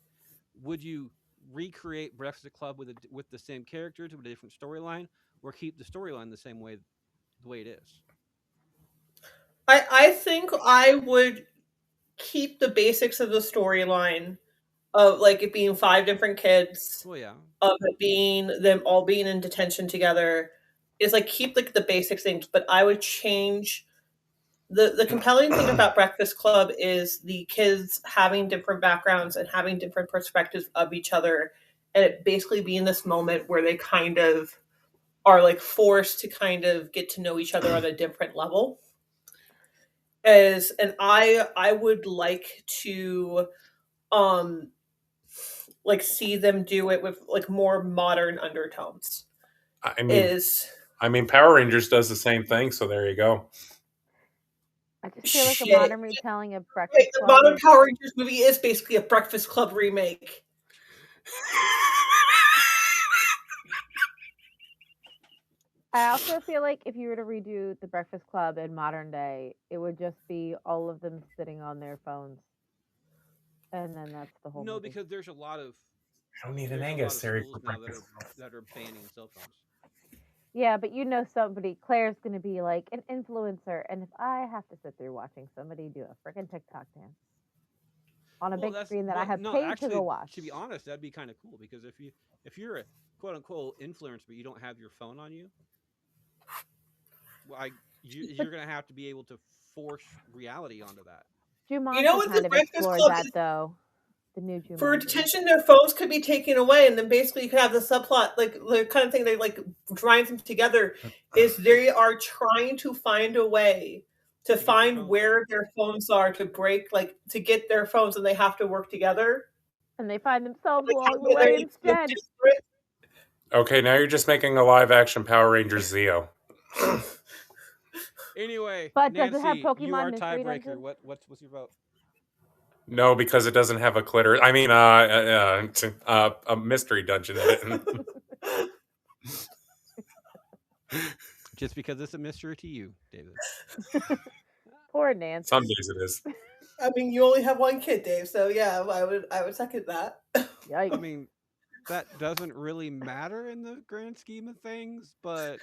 Would you recreate Breakfast Club with the same characters with a different storyline, or keep the storyline the way it is? I think I would keep the basics of the storyline of like it being 5 different kids, Well, yeah. of it being them all being in detention together. Is like keep like the basic things, but I would change the compelling thing about Breakfast Club is the kids having different backgrounds and having different perspectives of each other, and it basically being this moment where they kind of are like forced to kind of get to know each other on a different level. And I would like to um like see them do it with like more modern undertones. I mean, Is Power Rangers does the same thing, so there you go. I just feel like a shit. modern retelling of Wait, Breakfast the Club modern is. Power Rangers movie is basically a Breakfast Club remake. I also feel like if you were to redo the Breakfast Club in modern day, it would just be all of them sitting on their phones, and then that's the whole No, movie. because there's a lot of I don't need an there's a lot Angus of theory schools for now breakfast. that are banning cell phones. Yeah, but you know somebody, Claire's going to be like an influencer, and if I have to sit there watching somebody do a freaking TikTok dance on a Well, big that's screen that I have no. paid to go Actually, watch. to be honest, that'd be kind of cool because if you're a quote unquote influencer, but you don't have your phone on you, well, But you're gonna have to be able to force reality onto that. You know Jumanji what the kind of Breakfast explored Club that, is though. The new for Jumanji. detention? Their phones could be taken away, and then basically you could have the subplot, like the kind of thing that like drives them together. Is they are trying to find a way to To get their find phones. where their phones are to break, like to get their phones, and they have to work together. And they find themselves Like along the they're way each so instead. disparate. Okay, now you're just making a live action Power Rangers Zeo. Anyway, But does it have Nancy, you Pokemon are Mystery tiebreaker. Dungeon? What's your vote? No, because it doesn't have a clitter. I mean, a mystery dungeon in it. Just because it's a mystery to you, David. Poor Nancy. Some days it is. I mean, you only have one kid, Dave. So yeah, I would second that. Yikes. I mean, that doesn't really matter in the grand scheme of things, but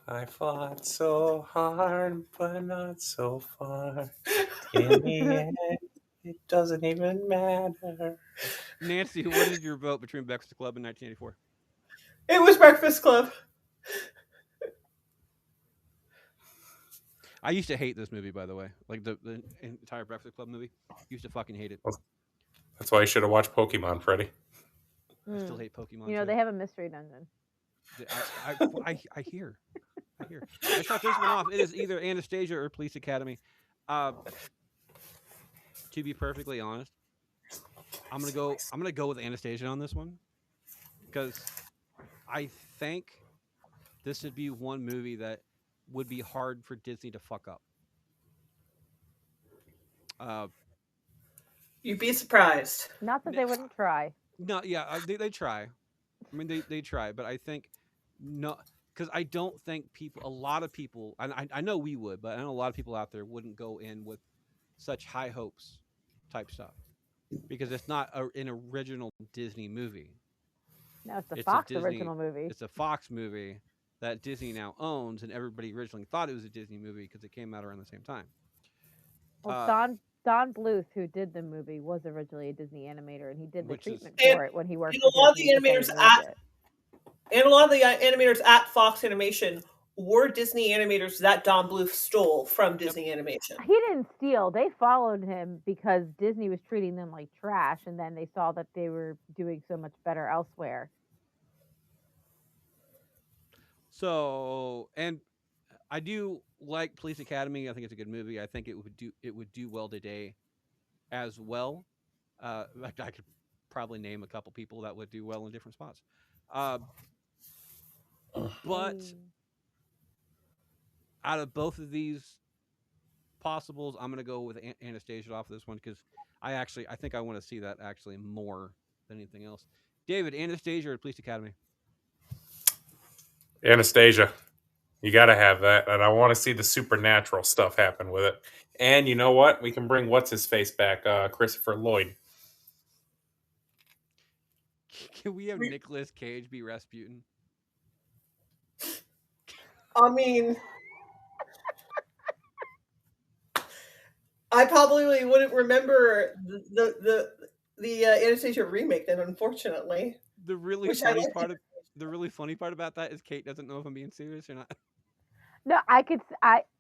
I fought so hard, but not so far. In the end, it doesn't even matter. Nancy, what is your vote between Breakfast Club and 1984? It was Breakfast Club. I used to hate this movie, by the way. Like the entire Breakfast Club movie. Used to fucking hate it. That's why you should have watched Pokemon, Freddy. I still hate Pokemon. You know, too. they have a mystery dungeon. I hear. I shot this one off. It is either Anastasia or Police Academy. To be perfectly honest, I'm gonna go with Anastasia on this one because I think this would be one movie that would be hard for Disney to fuck up. You'd be surprised. Not that they wouldn't try. No, yeah, they try. I mean, they try, but I think no, because I don't think a lot of people, I know we would, but I know a lot of people out there wouldn't go in with such high hopes type stuff because it's not an original Disney movie. No, it's the It's Fox a Disney, original movie. It's a Fox movie that Disney now owns, and everybody originally thought it was a Disney movie because it came out around the same time. Well, Don Bluth, who did the movie, was originally a Disney animator, and he did the treatment for it when he worked And for a lot of Disney. the animators at Fox Animation were Disney animators that Don Bluth stole from Disney Animation. He didn't steal. They followed him because Disney was treating them like trash, and then they saw that they were doing so much better elsewhere. So, and I do like Police Academy. I think it's a good movie. I think it would do well today, as well. I could probably name a couple people that would do well in different spots. But out of both of these, possibles, I'm gonna go with Anastasia off of this one because I think I want to see that actually more than anything else. David, Anastasia or Police Academy? Anastasia. You got to have that, and I want to see the supernatural stuff happen with it. And you know what? We can bring what's his face back, Christopher Lloyd. Can we have Nicolas Cage be Rasputin? I mean, I probably wouldn't remember the Anastasia remake then, unfortunately. The really Which I funny like part of the really funny part about that is Kate doesn't know if I'm being serious or not. No, I could.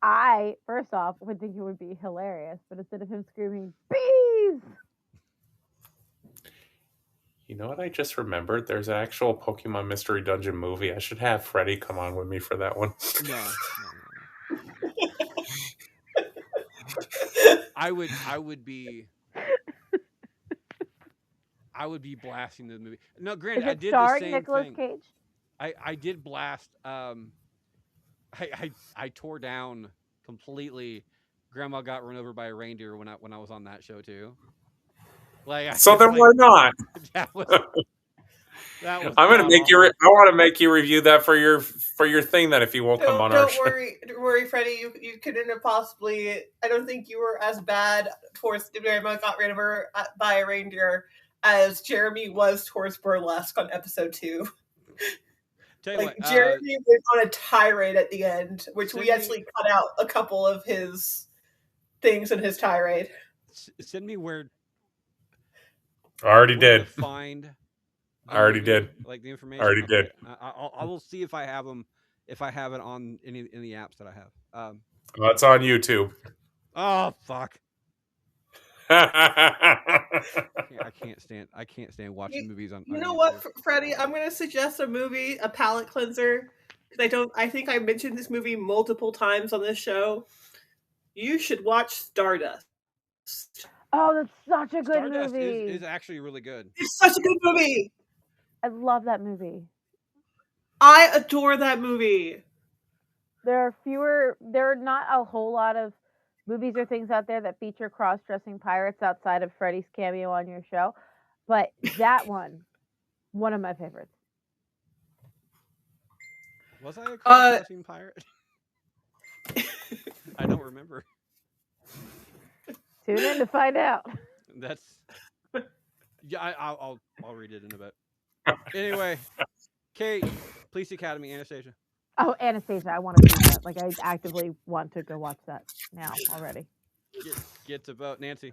I first off would think it would be hilarious, but instead of him screaming bees, You know what I just remembered? There's an actual Pokemon Mystery Dungeon movie. I should have Freddy come on with me for that one. No. I would be blasting the movie. No, is granted, I it did the starring same Nicolas thing. Cage? I did blast. I tore down completely. Grandma got run over by a reindeer when I was on that show too. Like, So then why not? That was I'm gonna make you. I want to make you review that for your thing. Then if you won't come on our show. Don't worry, Freddie. You couldn't have possibly. I don't think you were as bad towards Grandma got ran over by a reindeer as Jeremy was towards Burlesque on episode 2. Tell you like what, Jeremy went on a tirade at the end, which we Sydney- actually cut out a couple of his things in his tirade. Send me where. I already where did. To find. I already did. Like the information. Already Okay. did. I will see if I have them. If I have it on any in the apps that I have. It's on YouTube. Oh fuck! I can't stand watching movies on. You on know YouTube. what, Freddie? I'm going to suggest a movie, a palate cleanser, because I think I mentioned this movie multiple times on this show. You should watch Stardust. Oh, that's such a good Stardust movie. is actually really good. It's such a good movie. I love that movie. I adore that movie. There are not a whole lot of movies or things out there that feature cross-dressing pirates outside of Freddy's cameo on your show, but that one of my favorites. Was I a cross-dressing pirate? I don't remember. Tune in to find out. That's yeah. I'll read it in a bit. Anyway, Kate, Police Academy, Anastasia. Oh, Anastasia, I want to see that. Like, I actively want to go watch that now already. Get to vote, Nancy.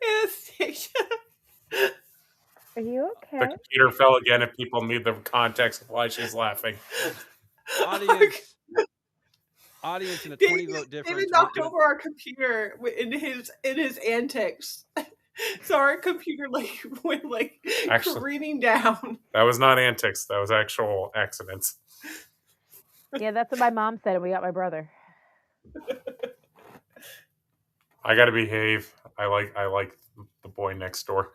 Anastasia. Are you okay? The computer fell again, and people need the context of why she's laughing. Audience in a 20-vote difference. David knocked over our computer in his antics. So our computer went careening down. That was not antics. That was actual accidents. Yeah, that's what my mom said, and we got my brother. I gotta behave. I like the boy next door.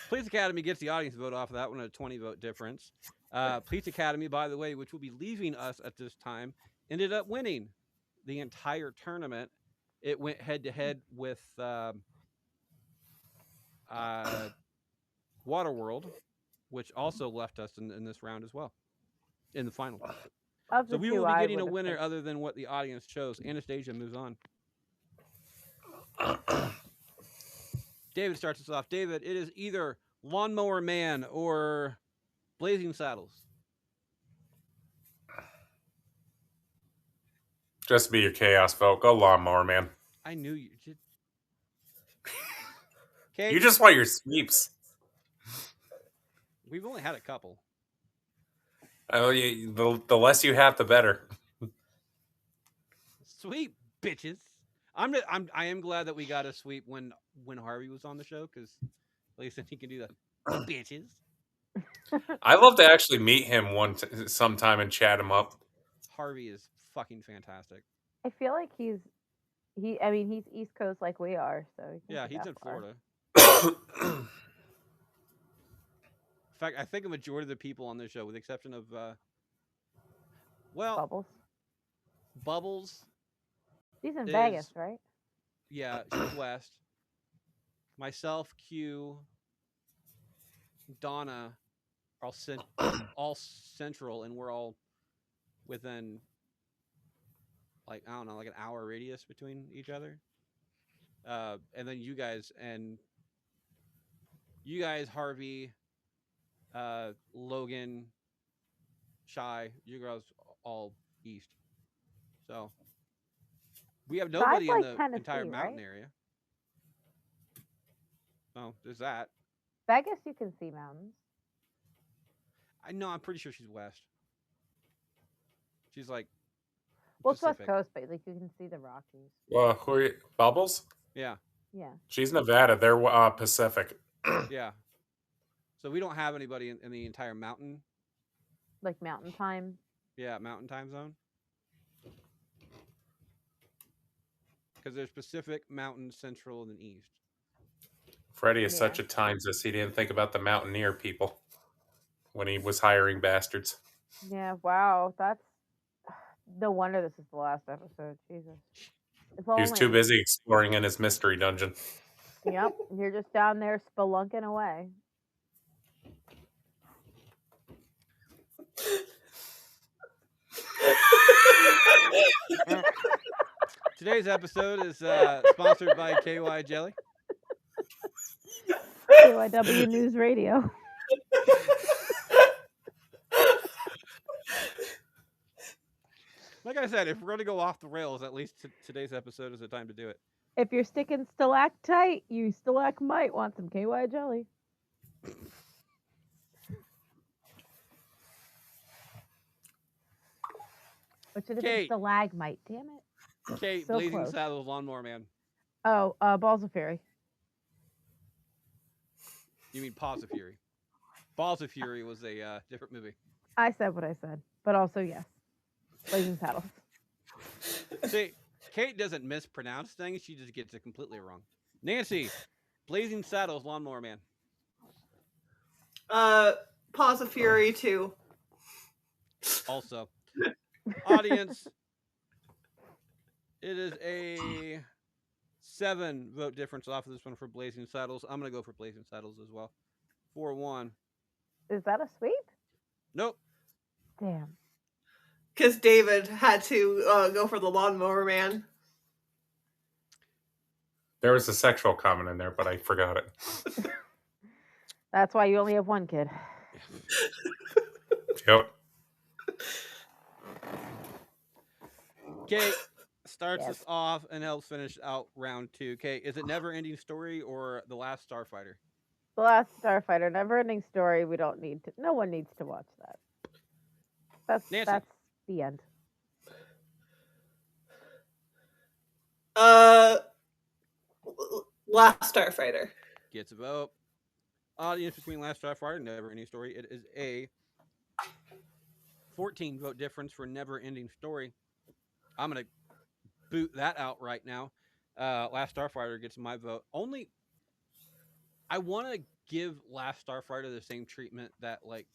Police Academy gets the audience vote off of that one, a 20-vote difference. Police Academy, by the way, which will be leaving us at this time, ended up winning the entire tournament. It went head-to-head with Waterworld, which also left us in this round as well, in the final. So we will be getting a winner other than what the audience chose. Anastasia moves on. David starts us off. David, it is either Lawnmower Man or Blazing Saddles. Just be your chaos vote. Go Lawnmower Man. I knew you did. Okay. You just want your sweeps. We've only had a couple. Oh, the less you have, the better. Sweep, bitches. I am glad that we got a sweep when Harvey was on the show, because at least then he can do that. Bitches. I love to actually meet him sometime and chat him up. Harvey is fucking fantastic. I feel like he's East Coast like we are, so yeah, he's in Florida. fact, I think a majority of the people on this show, with the exception of, well, Bubbles. Bubbles, She's in is Vegas, right? yeah, she's west. Myself, Q, Donna are all central, and we're all within like I don't know, like an hour radius between each other. And then you guys, Harvey, Logan, Shy, you girls all east. So we have Shy's nobody in like the Tennessee, entire mountain right? area. Oh, there's that. Vegas, you can see mountains. I know. I'm pretty sure she's west. She's like Well, it's West Pacific. Coast, but like you can see the Rockies. Who are you? Bubbles? Yeah, Yeah. She's Nevada. They're Pacific. yeah. So we don't have anybody in the entire mountain. Like mountain time. Yeah, mountain time zone. Because there's Pacific, Mountain, Central, and then East. Freddie is such a times he didn't think about the Mountaineer people when he was hiring bastards. Yeah, wow. That's no wonder this is the last episode. Jesus. If He was too busy exploring in his mystery dungeon. Yep. You're just down there spelunking away. Today's episode is sponsored by KY Jelly. KYW News Radio. Like I said, if we're going to go off the rails, at least today's episode is the time to do it. If you're sticking stalactite, you stalagmite want some KY jelly. Which should have been stalagmite, damn it. Kate, So Blazing close. Saddles, Lawnmower Man. Oh, Balls of Fury. You mean Paws of Fury. Balls of Fury was a different movie. I said what I said, but also yes. Blazing Saddles. See, Kate doesn't mispronounce things, she just gets it completely wrong. Nancy, Blazing Saddles, Lawnmower Man. Paws of Fury 2. Also. Audience, it is a 7 vote difference off of this one for Blazing Saddles. I'm going to go for Blazing Saddles as well. 4-1. Is that a sweep? Nope. Damn. Because David had to go for the Lawnmower Man. There was a sexual comment in there, but I forgot it. That's why you only have one kid. Yep. Kate starts us off and helps finish out round 2. Kate, is it Never Ending Story or The Last Starfighter? The Last Starfighter, never ending story. We don't need to. No one needs to watch that. That's the end. Last Starfighter. Gets a vote. Audience between Last Starfighter and Never Ending Story. It is a 14 vote difference for Never Ending Story. I'm going to boot that out right now. Last Starfighter gets my vote. Only, I want to give Last Starfighter the same treatment that, like,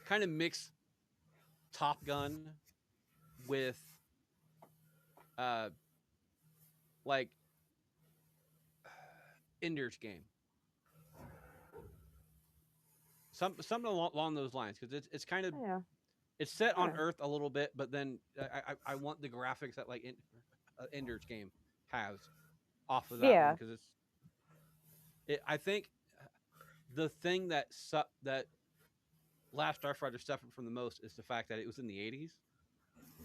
kind of mix Top Gun with, like, Ender's Game. Something along those lines, because it's kind of it's set on Earth a little bit, but then I want the graphics that like Ender's Game has off of that because I think the thing that Last Starfighter suffered from the most is the fact that it was in the 80s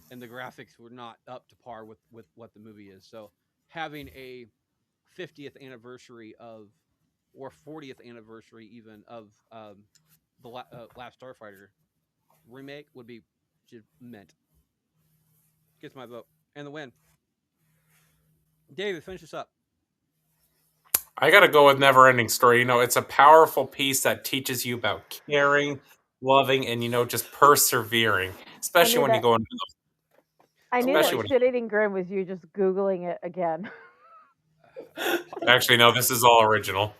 and the graphics were not up to par with what the movie is. So having a 50th anniversary or 40th anniversary even of the Last Starfighter remake would be just meant. Gets my vote. And the win. David, finish this up. I got to go with Never Ending Story. You know, it's a powerful piece that teaches you about caring, loving, and, just persevering. Especially when you go into I knew that shit-eating grin was you just Googling it again. Actually, no, this is all original.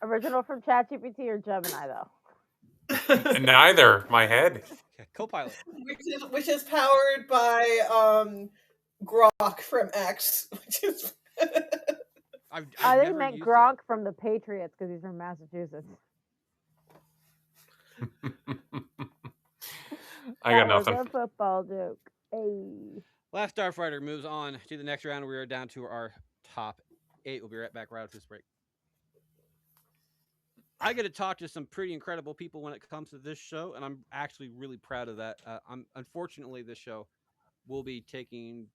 Original from ChatGPT or Gemini, though? Neither. My head. Yeah, Copilot. which is powered by Grok from X, which is I've I think never meant used that. Gronk from the Patriots because he's from Massachusetts. I got That was nothing. a football joke. Hey. Last Starfighter moves on to the next round. We are down to our top 8. We'll be right back right after this break. I get to talk to some pretty incredible people when it comes to this show, and I'm actually really proud of that. Unfortunately, this show will be taking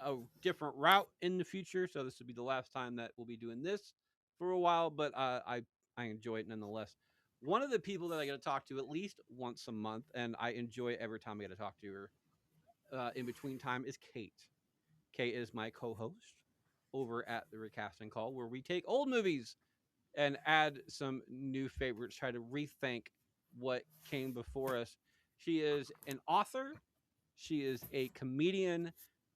a different route in the future, so this will be the last time that we'll be doing this for a while. But I enjoy it nonetheless. One of the people that I get to talk to at least once a month, and I enjoy every time I get to talk to her in between time, is Kate. Kate is my co-host over at the Recasting Call, where we take old movies and add some new favorites, try to rethink what came before us. She is an author, she is a comedian,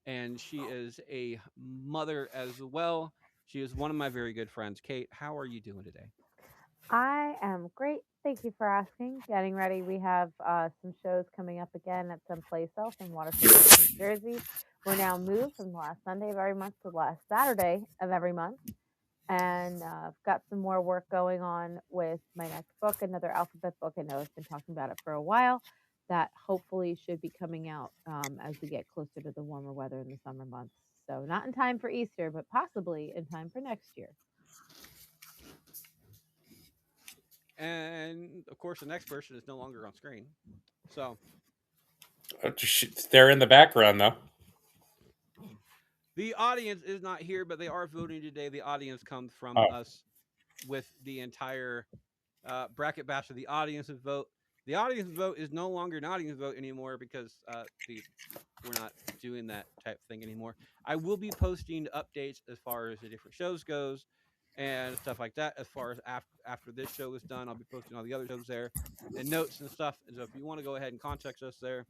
and she is a mother as well. She is one of my very good friends. Kate, how are you doing today? I am great. Thank you for asking. Getting ready. We have some shows coming up again at some place else in Waterford, New Jersey. We're now moved from the last Sunday of every month to the last Saturday of every month. And I've got some more work going on with my next book, another alphabet book. I know I've been talking about it for a while. That hopefully should be coming out as we get closer to the warmer weather in the summer months. So, not in time for Easter, but possibly in time for next year. And of course, the next person is no longer on screen. So They're in the background, though. the audience is not here, but they are voting today. The audience comes from Oh. us with the entire bracket bash of the audience vote. The audience vote is no longer an audience vote anymore because we're not doing that type of thing anymore. I will be posting updates as far as the different shows goes and stuff like that. As far as after this show is done, I'll be posting all the other shows there and notes and stuff. And so if you want to go ahead and contact us there,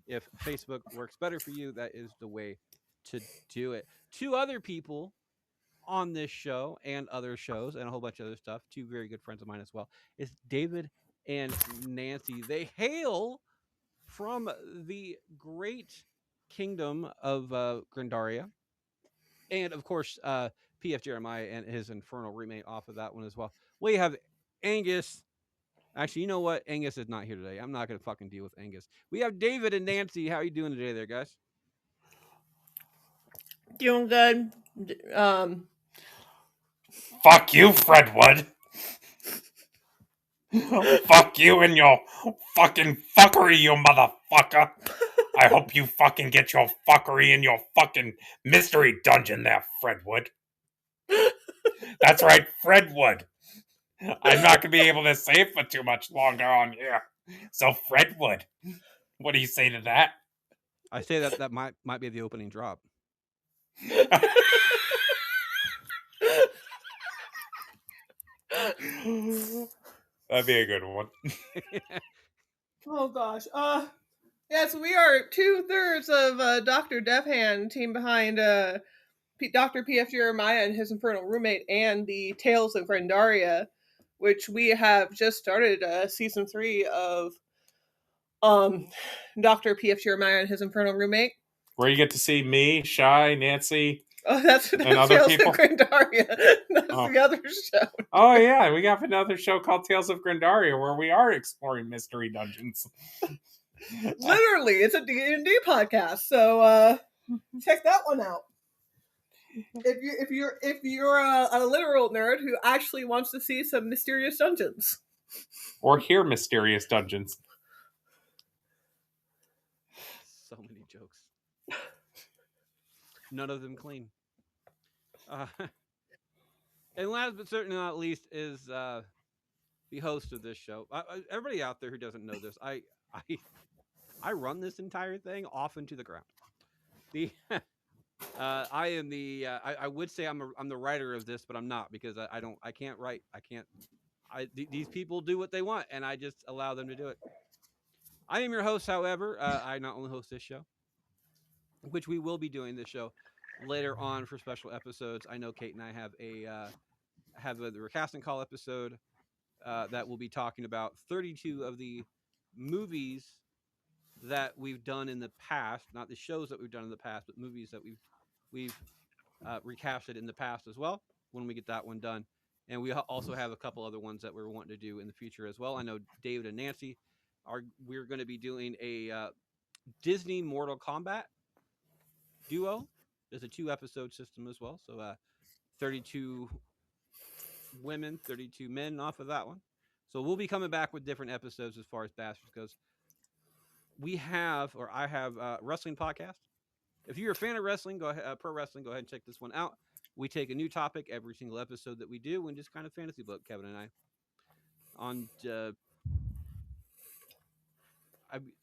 if Facebook works better for you, that is the way to do it. Two other people on this show and other shows and a whole bunch of other stuff, two very good friends of mine as well, is David and Nancy. They hail from the great kingdom of Grindaria. And of course, PF Jeremiah and his Infernal remake off of that one as well. We have Angus. Actually, you know what? Angus is not here today. I'm not going to fucking deal with Angus. We have David and Nancy. How are you doing today there, guys? doing good. Fuck you, Fredwood. Fuck you and your fucking fuckery, you motherfucker. I hope you fucking get your fuckery in your fucking mystery dungeon there, Fredwood. That's right, Fredwood. I'm not going to be able to say it for too much longer on here. So, Fredwood, what do you say to that? I say that might be the opening drop. That'd be a good one. Oh gosh. Yes, we are 2/3 of Dr. Devhand, team behind Dr. P.F. Jeremiah and his Infernal Roommate, and the Tales of Grandaria, which we have just started season 3 of Dr. P.F. Jeremiah and his Infernal Roommate. Where you get to see me, Shy, Nancy, Oh, that's and other Tales people. of Grandaria. That's the other show. Oh yeah, we got another show called Tales of Grandaria where we are exploring mystery dungeons. Literally, it's a D&D podcast, so check that one out. If you're a literal nerd who actually wants to see some mysterious dungeons or hear mysterious dungeons. So many jokes. None of them clean. And last but certainly not least is the host of this show. Everybody out there who doesn't know this, I run this entire thing off into the ground. The I am the I would say I'm the writer of this, but I'm not because I can't write. These people do what they want, and I just allow them to do it. I am your host, however. I not only host this show, which we will be doing this show later on for special episodes. I know Kate and I have have the recasting call episode that will be talking about 32 of the movies that we've done in the past, not the shows that we've done in the past, but movies that we've recasted in the past as well. When we get that one done, and we also have a couple other ones that we're wanting to do in the future as well. I know David and Nancy we're going to be doing a Disney Mortal Kombat duo. There's a 2-episode system as well, so 32 women, 32 men off of that one. So we'll be coming back with different episodes as far as Bastards goes. I have a wrestling podcast. If you're a fan of wrestling, go ahead, pro wrestling, go ahead and check this one out. We take a new topic every single episode that we do and just kind of fantasy book, Kevin and I. I'm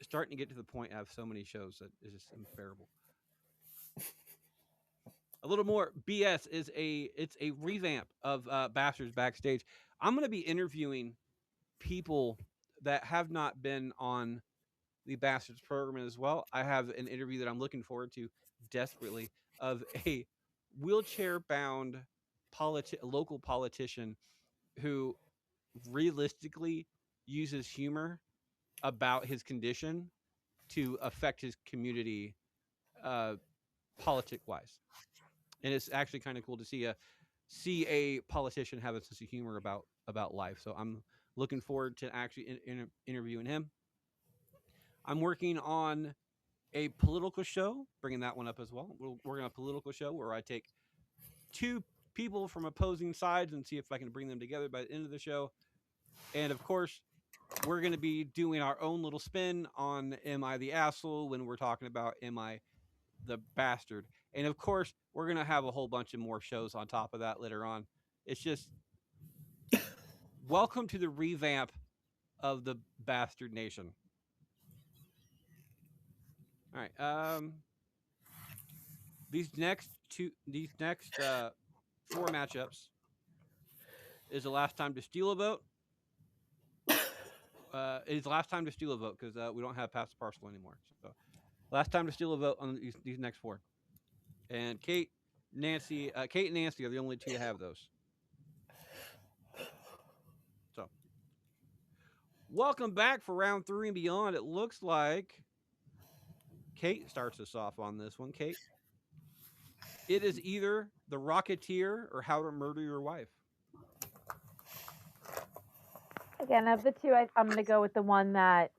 starting to get to the point I have so many shows that is just unbearable. A little more BS is it's a revamp of Bastards Backstage. I'm going to be interviewing people that have not been on the Bastards program as well. I have an interview that I'm looking forward to desperately of a wheelchair-bound local politician who realistically uses humor about his condition to affect his community politic-wise. And it's actually kind of cool to see a politician have a sense of humor about life. So I'm looking forward to actually interviewing him. I'm working on a political show, bringing that one up as well. We're working on a political show where I take 2 people from opposing sides and see if I can bring them together by the end of the show. And of course, we're going to be doing our own little spin on Am I the Asshole when we're talking about Am I the Bastard. And of course, we're going to have a whole bunch of more shows on top of that later on. It's just welcome to the revamp of the Bastard Nation. All right. These next 4 matchups is the last time to steal a vote. It's the last time to steal a vote because we don't have Pass the Parcel anymore. So last time to steal a vote on these next 4. And Kate and Nancy are the only 2 to have those. So welcome back for round 3 and beyond. It looks like Kate starts us off on this one. Kate, it is either The Rocketeer or How to Murder Your Wife. Again, of the 2, I'm going to go with the one that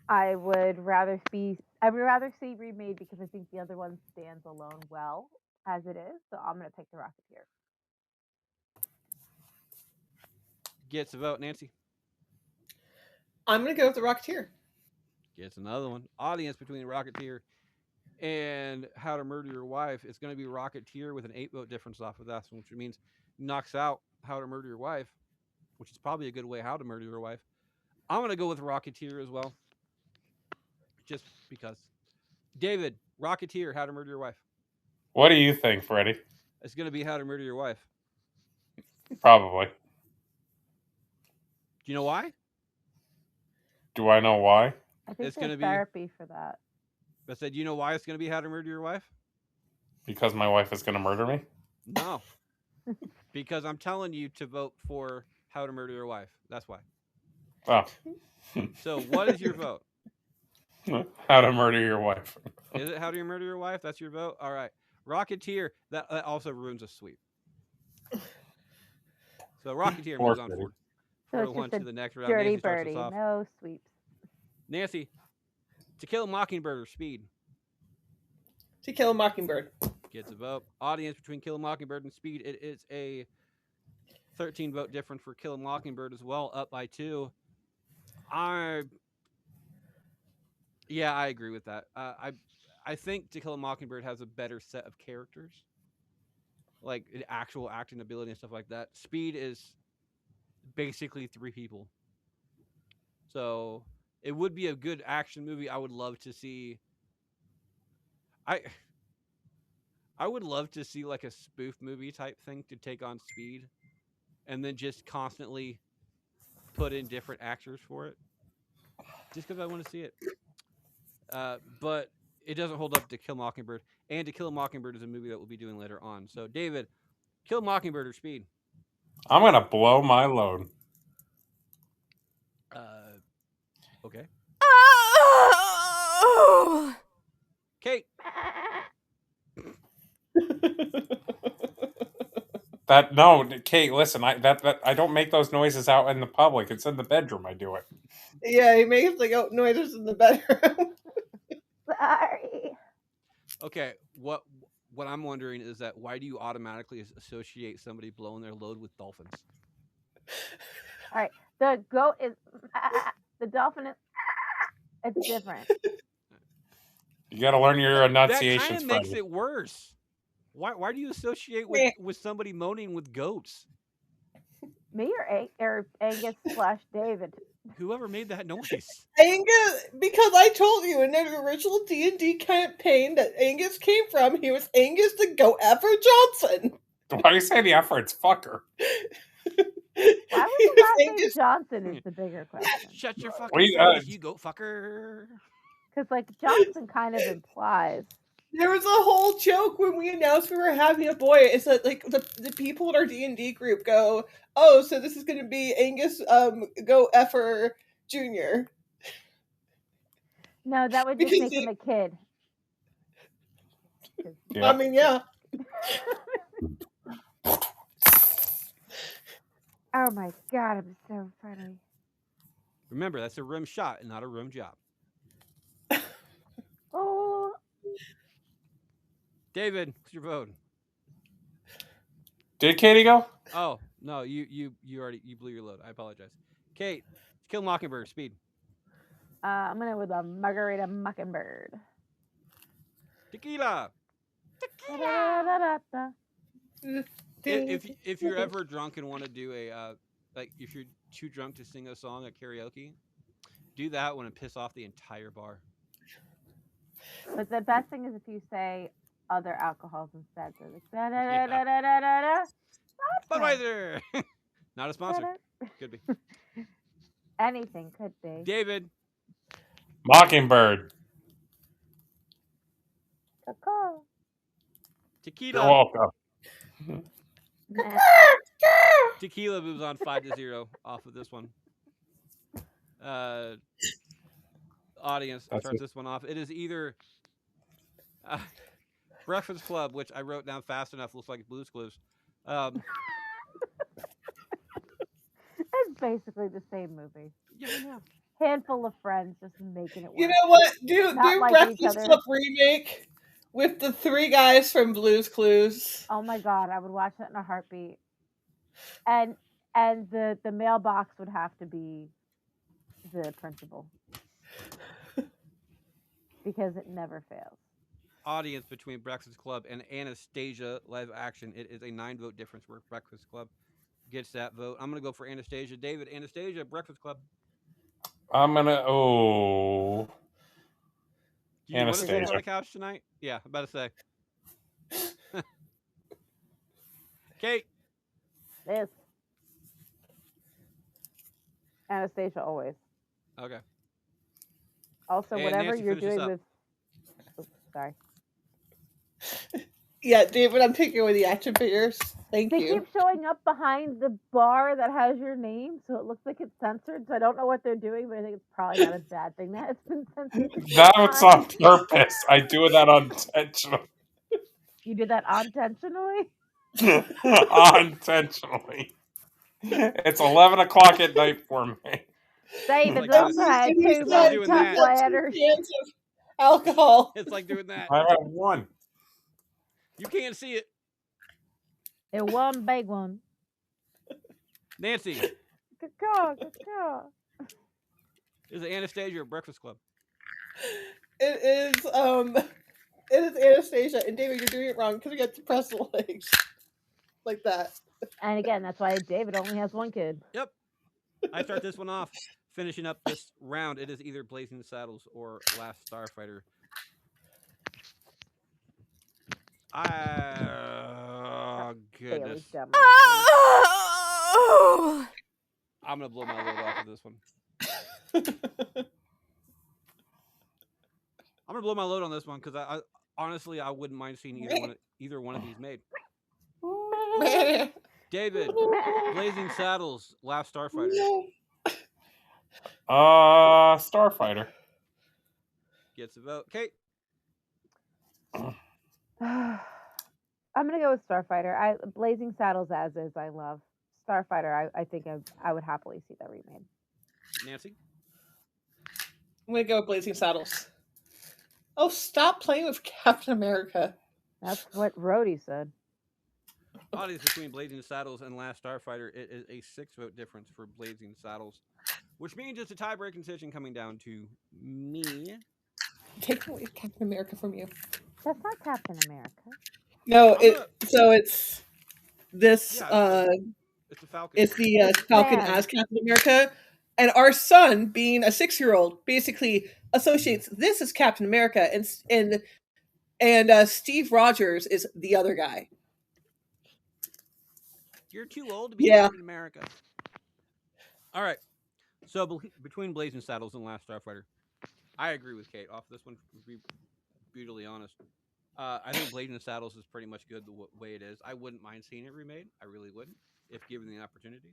I would rather see remade because I think the other one stands alone well as it is. So I'm going to pick The Rocketeer. Gets a vote, Nancy. I'm going to go with The Rocketeer. Gets another one. Audience between Rocketeer and How to Murder Your Wife. It's going to be Rocketeer with an 8-vote difference off of that, which means knocks out How to Murder Your Wife, which is probably a good way How to Murder Your Wife. I'm going to go with Rocketeer as well, just because. David, Rocketeer, How to Murder Your Wife. What do you think, Freddie? It's going to be How to Murder Your Wife. Probably. Do you know why? Do I know why? I think It's gonna there's be- therapy for that. I said, you know why it's going to be How to Murder Your Wife? Because my wife is going to murder me? No. Because I'm telling you to vote for How to Murder Your Wife. That's why. Oh. So what is your vote? How to Murder Your Wife. Is it How to Murder Your Wife? That's your vote? All right. Rocketeer, that also ruins a sweep. So Rocketeer Poor moves on Freddie. forward. So For it's one just to a the next round. dirty Nancy starts us birdie, off. no sweeps. Nancy, To Kill a Mockingbird or Speed? To Kill a Mockingbird. Gets a vote. Audience between Kill a Mockingbird and Speed. It is a 13-vote difference for Kill a Mockingbird as well, up by 2. I agree with that. I think To Kill a Mockingbird has a better set of characters, like actual acting ability and stuff like that. Speed is basically 3 people. So it would be a good action movie. I would love to see. I would love to see like a spoof movie type thing to take on Speed, and then just constantly put in different actors for it, just because I want to see it. But it doesn't hold up to Kill Mockingbird, and To Kill a Mockingbird is a movie that we'll be doing later on. So David, Kill Mockingbird or Speed? I'm gonna blow my load. Okay. Oh! Kate. Kate, listen, I don't make those noises out in the public. It's in the bedroom I do it. Yeah, he makes like noises in the bedroom. Sorry. Okay. What I'm wondering is that why do you automatically associate somebody blowing their load with dolphins? All right. The goat is the dolphin is it's different. You got to learn your That kind enunciations, of makes friend. it worse. Why do you associate with somebody moaning with goats? Me or Angus / David? Whoever made that noise. Angus, because I told you in the original D&D campaign that Angus came from, he was Angus the Goat Effer Johnson. Why do you say the efforts? Fucker. Why would the last name Johnson is the bigger question. Shut your fucking We, face, you goat fucker. Because like Johnson kind of implies. There was a whole joke when we announced we were having a boy. It's that like the people in our D&D group go, "Oh, so this is going to be Angus Goat Effer Jr." No, that would just make him a kid. Yeah. I mean, yeah. Oh my god, I'm so funny. Remember, that's a rim shot and not a rim job. Oh, David, what's your vote? Did Katie go? Oh no, you already blew your load. I apologize. Kate, Kill Mockingbird. Speed. I'm gonna with a Margarita Mockingbird. Tequila. Da-da-da-da-da. If you're ever drunk and want to do a like if you're too drunk to sing a song at karaoke, do that one and piss off the entire bar. But the best thing is if you say other alcohols instead. So like da-da-da-da-da-da-da. Budweiser. Not a sponsor. Could be. Anything could be. David. Mockingbird. Caw-caw. Tequila. You're welcome. Nah. Tequila moves on 5-0 off of this one. Audience starts this one off. It is either Breakfast Club, which I wrote down fast enough, looks like Blue's Clues. It's basically the same movie. Yeah, I know. Handful of friends just making it work. You know what? Do like Breakfast Club remake with the three guys from Blue's Clues. Oh my god, I would watch that in a heartbeat. And the mailbox would have to be the principal. Because it never fails. Audience between Breakfast Club and Anastasia live action. It is a 9-vote difference where Breakfast Club gets that vote. I'm going to go for Anastasia. David, Anastasia, Breakfast Club. I'm gonna. Do you want to sit on the couch tonight? Yeah, I'm about to say. Kate. This. Anastasia always. Okay. Also, And whatever Nancy, you're finish this doing up. with. Oops, sorry. Yeah, David, I'm taking away the action figures. Thank They you. keep showing up behind the bar that has your name, so it looks like it's censored. So I don't know what they're doing, but I think it's probably not a bad thing that it's been censored. That's on purpose. I do that unintentionally. You did that unintentionally? Unintentionally. It's 11 o'clock at night for me. David's Like also had this. too It's like many doing that. ladders. Cans of alcohol. It's like doing that. I have one. You can't see it. And one big one. Nancy. Caw. Is it Anastasia or Breakfast Club? It is Anastasia. And David, you're doing it wrong because you got to press the legs. Like that. And again, that's why David only has one kid. Yep. I start this one off. Finishing up this round, it is either Blazing Saddles or Last Starfighter. Oh, goodness. Oh! I'm going to blow my load off of this one. I'm going to blow my load on this one because I honestly, I wouldn't mind seeing either one of these made. David, Blazing Saddles, Last Starfighter. No. Starfighter. Gets a vote. Kate. I'm gonna go with Starfighter. Blazing Saddles as is. I love Starfighter. I think I would happily see that remade. Nancy. I'm gonna go with Blazing Saddles. Oh, stop playing with Captain America. That's what Rhodey said. Audience between Blazing Saddles and Last Starfighter, it is a 6-vote difference for Blazing Saddles, which means it's a tie-breaking decision coming down to me. Take away Captain America from you. That's not Captain America. No, gonna- so it's this. Yeah, it's the Falcon. It's the Falcon Man. as Captain America, and our son, being a 6-year-old, basically associates this as Captain America, and Steve Rogers is the other guy. You're too old to be Yeah. Captain America. All right. So between Blazing Saddles and Last Starfighter, I agree with Kate off this one, to be brutally honest. I think Blazing Saddles is pretty much good the way it is. I wouldn't mind seeing it remade. I really wouldn't, if given the opportunity.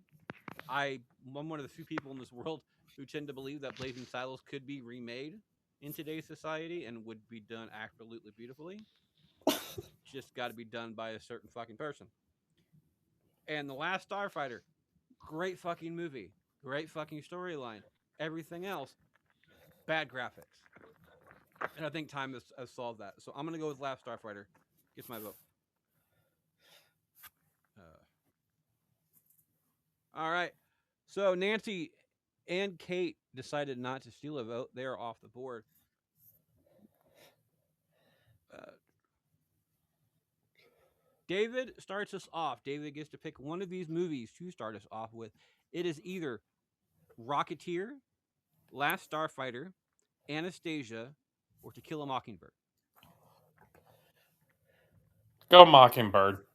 I'm one of the few people in this world who tend to believe that Blazing Saddles could be remade in today's society and would be done absolutely beautifully. Just got to be done by a certain fucking person. And The Last Starfighter, great fucking movie, great fucking storyline. Everything else, bad graphics. And I think time has solved that. So I'm going to go with Last Starfighter. Gets my vote. All right. So Nancy and Kate decided not to steal a vote. They are off the board. David starts us off. David gets to pick one of these movies to start us off with. It is either Rocketeer, Last Starfighter, Anastasia, or To Kill a Mockingbird. Go Mockingbird.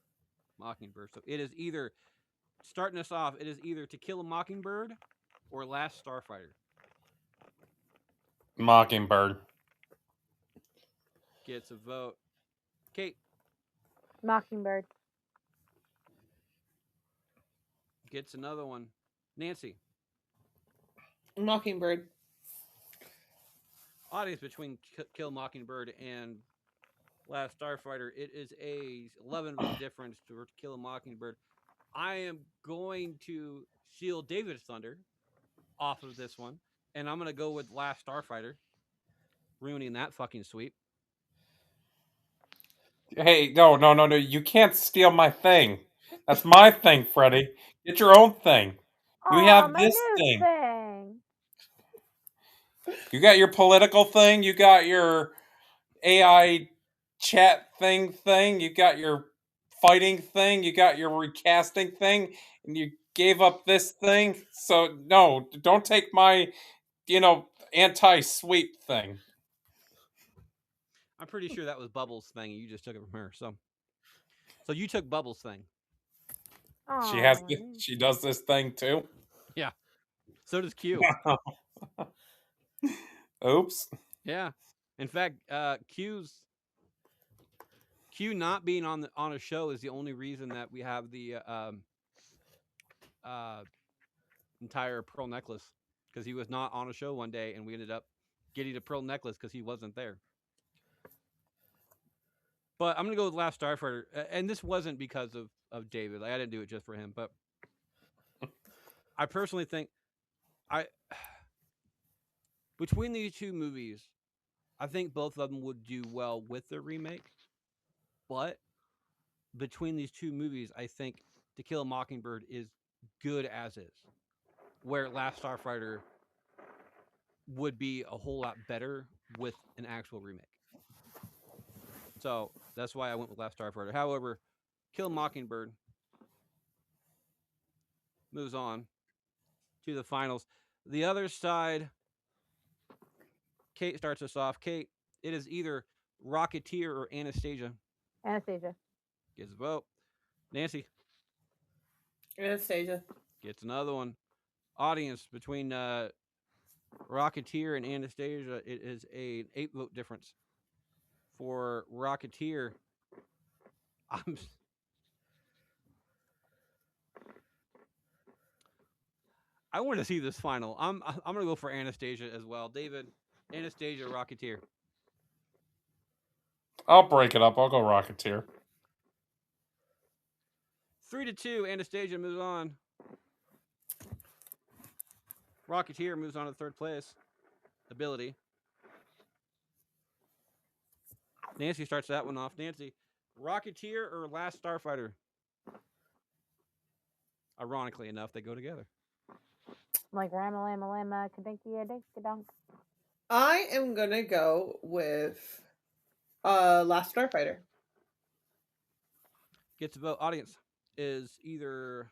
Mockingbird. So it is either, starting us off, it is either To Kill a Mockingbird or Last Starfighter. Mockingbird. Gets a vote. Kate. Mockingbird. Gets another one. Nancy. Mockingbird. Audience between Kill Mockingbird and Last Starfighter, it is a 11-vote difference to Kill a Mockingbird. I am going to steal David's thunder off of this one, and I'm going to go with Last Starfighter, ruining that fucking sweep. Hey, no. You can't steal my thing. That's my thing, Freddie. Get your own thing. You have my this new thing. You got your political thing. You got your AI chat thing. You got your fighting thing. You got your recasting thing. And you gave up this thing. So, no, don't take my, anti-sweep thing. I'm pretty sure that was Bubbles' thing, and you just took it from her. So you took Bubbles' thing. She does this thing too. Yeah. So does Q. Oops. Yeah. In fact, Q not being on a show is the only reason that we have the entire pearl necklace, because he was not on a show one day, and we ended up getting a pearl necklace because he wasn't there. But I'm gonna go with Last Starfighter, and this wasn't because of David. Like, I didn't do it just for him, but I personally think between these two movies, I think both of them would do well with the remake. But between these two movies, I think To Kill a Mockingbird is good as is, where Last Starfighter would be a whole lot better with an actual remake. So that's why I went with Last Starfighter. However, Kill a Mockingbird moves on to the finals. The other side, Kate starts us off. Kate, it is either Rocketeer or Anastasia. Anastasia. Gets a vote. Nancy. Anastasia. Gets another one. Audience between Rocketeer and Anastasia, it is an 8-vote difference. For Rocketeer, I want to see this final. I'm gonna go for Anastasia as well. David, Anastasia, Rocketeer. I'll break it up. I'll go Rocketeer. 3-2. Anastasia moves on. Rocketeer moves on to third place. Ability. Nancy starts that one off. Nancy, Rocketeer or Last Starfighter? Ironically enough, they go together. Like Rama Lama Lama Kadinky Adinky Dunk. I am gonna go with Last Starfighter. Gets a vote. Audience is either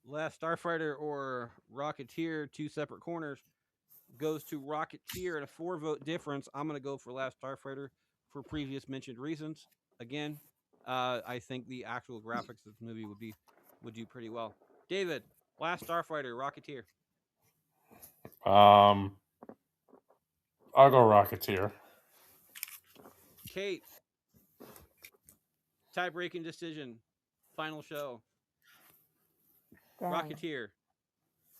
Last Starfighter or Rocketeer, two separate corners. Goes to Rocketeer at a 4-vote difference. I'm going to go for Last Starfighter for previous mentioned reasons. Again, I think the actual graphics of this movie would do pretty well. David, Last Starfighter, Rocketeer. I'll go Rocketeer. Kate, tie-breaking decision, final show. Dang. Rocketeer,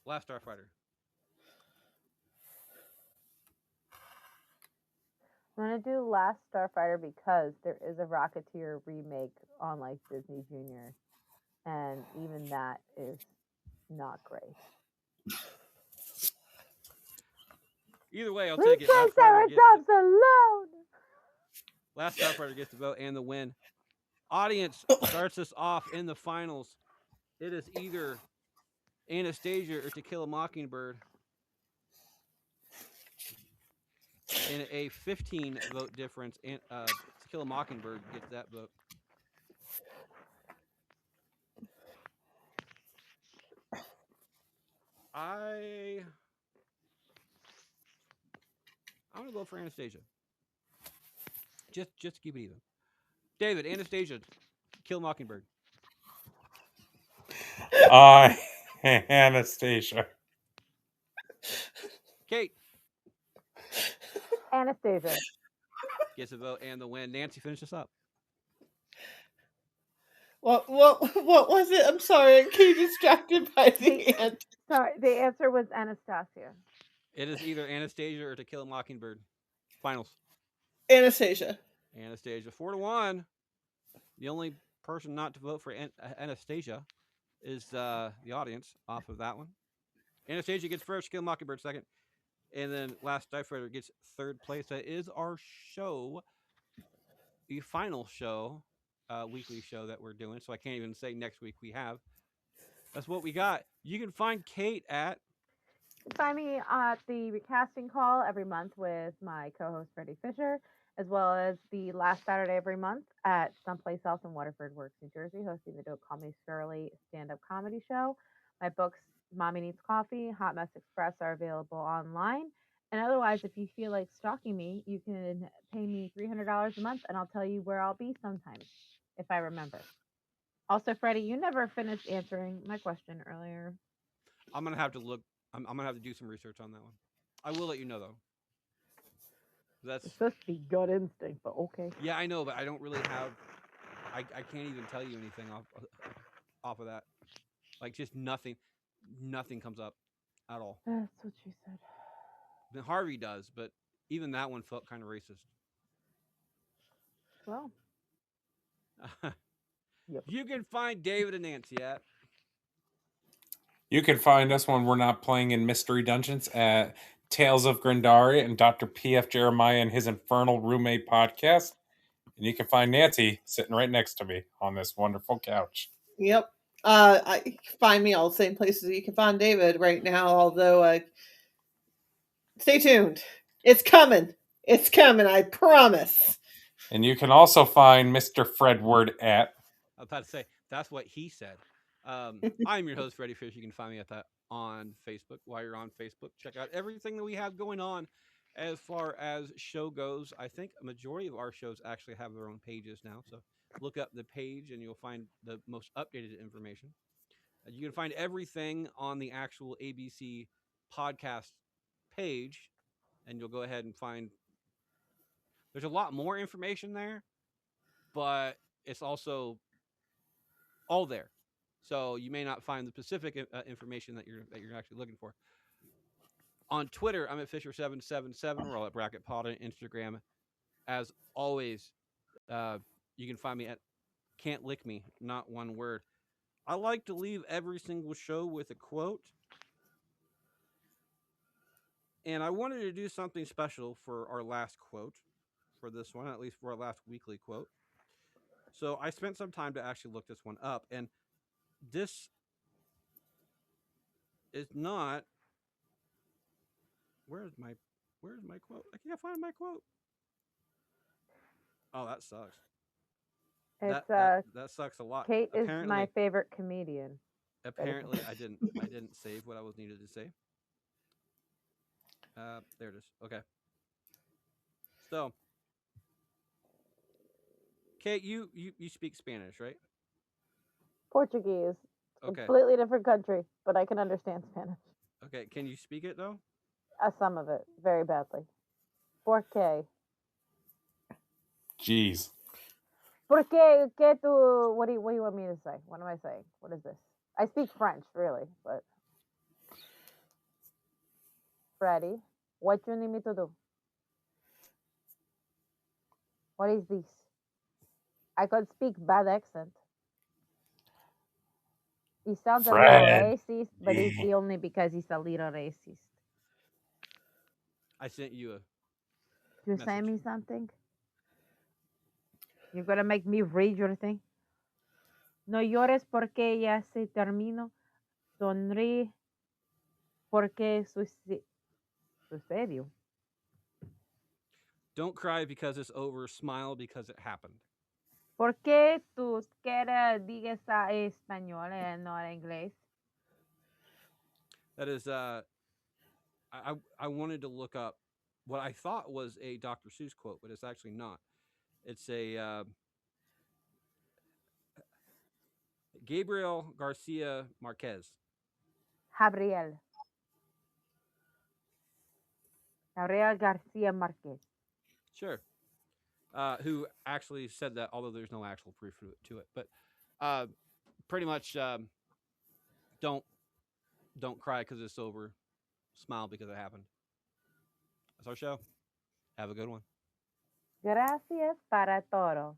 Last Starfighter. I'm gonna do Last Starfighter because there is a Rocketeer remake on like Disney Junior, and even that is not great. Either way, I'll Leave take it. Last Starfighter Triceratops alone. Last Starfighter gets the vote and the win. Audience starts us off in the finals. It is either Anastasia or To Kill a Mockingbird. In a 15-vote difference, and To Kill a Mockingbird gets that vote. I'm gonna go for Anastasia. Just to keep it even. David, Anastasia, Kill Mockingbird. Anastasia. Kate Anastasia. gets a vote and the win. Nancy, finish us up. What was it? I'm sorry, I'm getting distracted by the ant. Sorry, the answer was Anastasia. It is either Anastasia or To Kill a Mockingbird. Finals. Anastasia. Anastasia, 4-1. The only person not to vote for Anastasia is the audience off of that one. Anastasia gets first, Kill Mockingbird second, and then Last Starfighter gets third place. That is our show, the final show, weekly show that we're doing. So I can't even say next week we have. That's what we got. You can find Kate at. Find me at the recasting call every month with my co-host Freddie Fisher, as well as the last Saturday every month at someplace else in Waterford Works, New Jersey, hosting the Don't Call Me Shirley stand-up comedy show. My books, Mommy Needs Coffee, Hot Mess Express, are available online. And otherwise, if you feel like stalking me, you can pay me $300 a month, and I'll tell you where I'll be sometimes if I remember. Also, Freddie, you never finished answering my question earlier. I'm gonna have to look. I'm gonna have to do some research on that one. I will let you know though. That's It's supposed to be gut instinct, but okay. yeah, I know, but I don't really have. I can't even tell you anything off of that. Like just nothing comes up at all. That's what she said. Then Harvey does, but even that one felt kind of racist. Well, yep. You can find David and Nancy at. You can find us when we're not playing in Mystery Dungeons at Tales of Grindaria and Dr. P.F. Jeremiah and his Infernal Roommate podcast. And you can find Nancy sitting right next to me on this wonderful couch. Yep. You can find me all the same places you can find David right now, although stay tuned. It's coming. It's coming, I promise. And you can also find Mr. Fredward at. I was about to say that's what he said. I'm your host, Freddie Fish. You can find me at that on Facebook. While you're on Facebook, check out everything that we have going on as far as show goes. I think a majority of our shows actually have their own pages now. So look up the page and you'll find the most updated information. You can find everything on the actual ABC podcast page, and you'll go ahead and find there's a lot more information there, but it's also all there. So you may not find the specific information that you're actually looking for. On Twitter, I'm at Fisher777. We're all at Bracket Pod on Instagram. As always, you can find me at Can't Lick Me, not one word. I like to leave every single show with a quote. And I wanted to do something special for our last quote for this one, at least for our last weekly quote. So I spent some time to actually look this one up. And this is not. Where's my quote? I can't find my quote. Oh, that sucks. It's That sucks a lot. Kate is Apparently, my favorite comedian. apparently I didn't save what I was needed to save. There it is. Okay. So, Kate, you speak Spanish, right? Portuguese. Okay. Completely different country, but I can understand Spanish. Okay. Can you speak it though? Some of it, very badly. ¿Por qué? Jeez. ¿Por qué? ¿Qué tú? What do you want me to say? What am I saying? What is this? I speak French, really, but Freddie, what you need me to do? What is this? I could speak bad accent. He sounds a little racist, but it's only because he's a little racist. I sent you a. You send me something? You're gonna make me read your thing? No llores porque ya se terminó. Sonríe porque sucedió. Don't cry because it's over. Smile because it happened. ¿Por qué tú quieres digas a español and not inglés? That is. I wanted to look up what I thought was a Dr. Seuss quote, but it's actually not. It's a Gabriel Garcia Marquez. Gabriel Garcia Marquez. Sure. Who actually said that, although there's no actual proof to it. But pretty much don't cry because it's over. Smile because it happened. That's our show. Have a good one. Gracias para todo.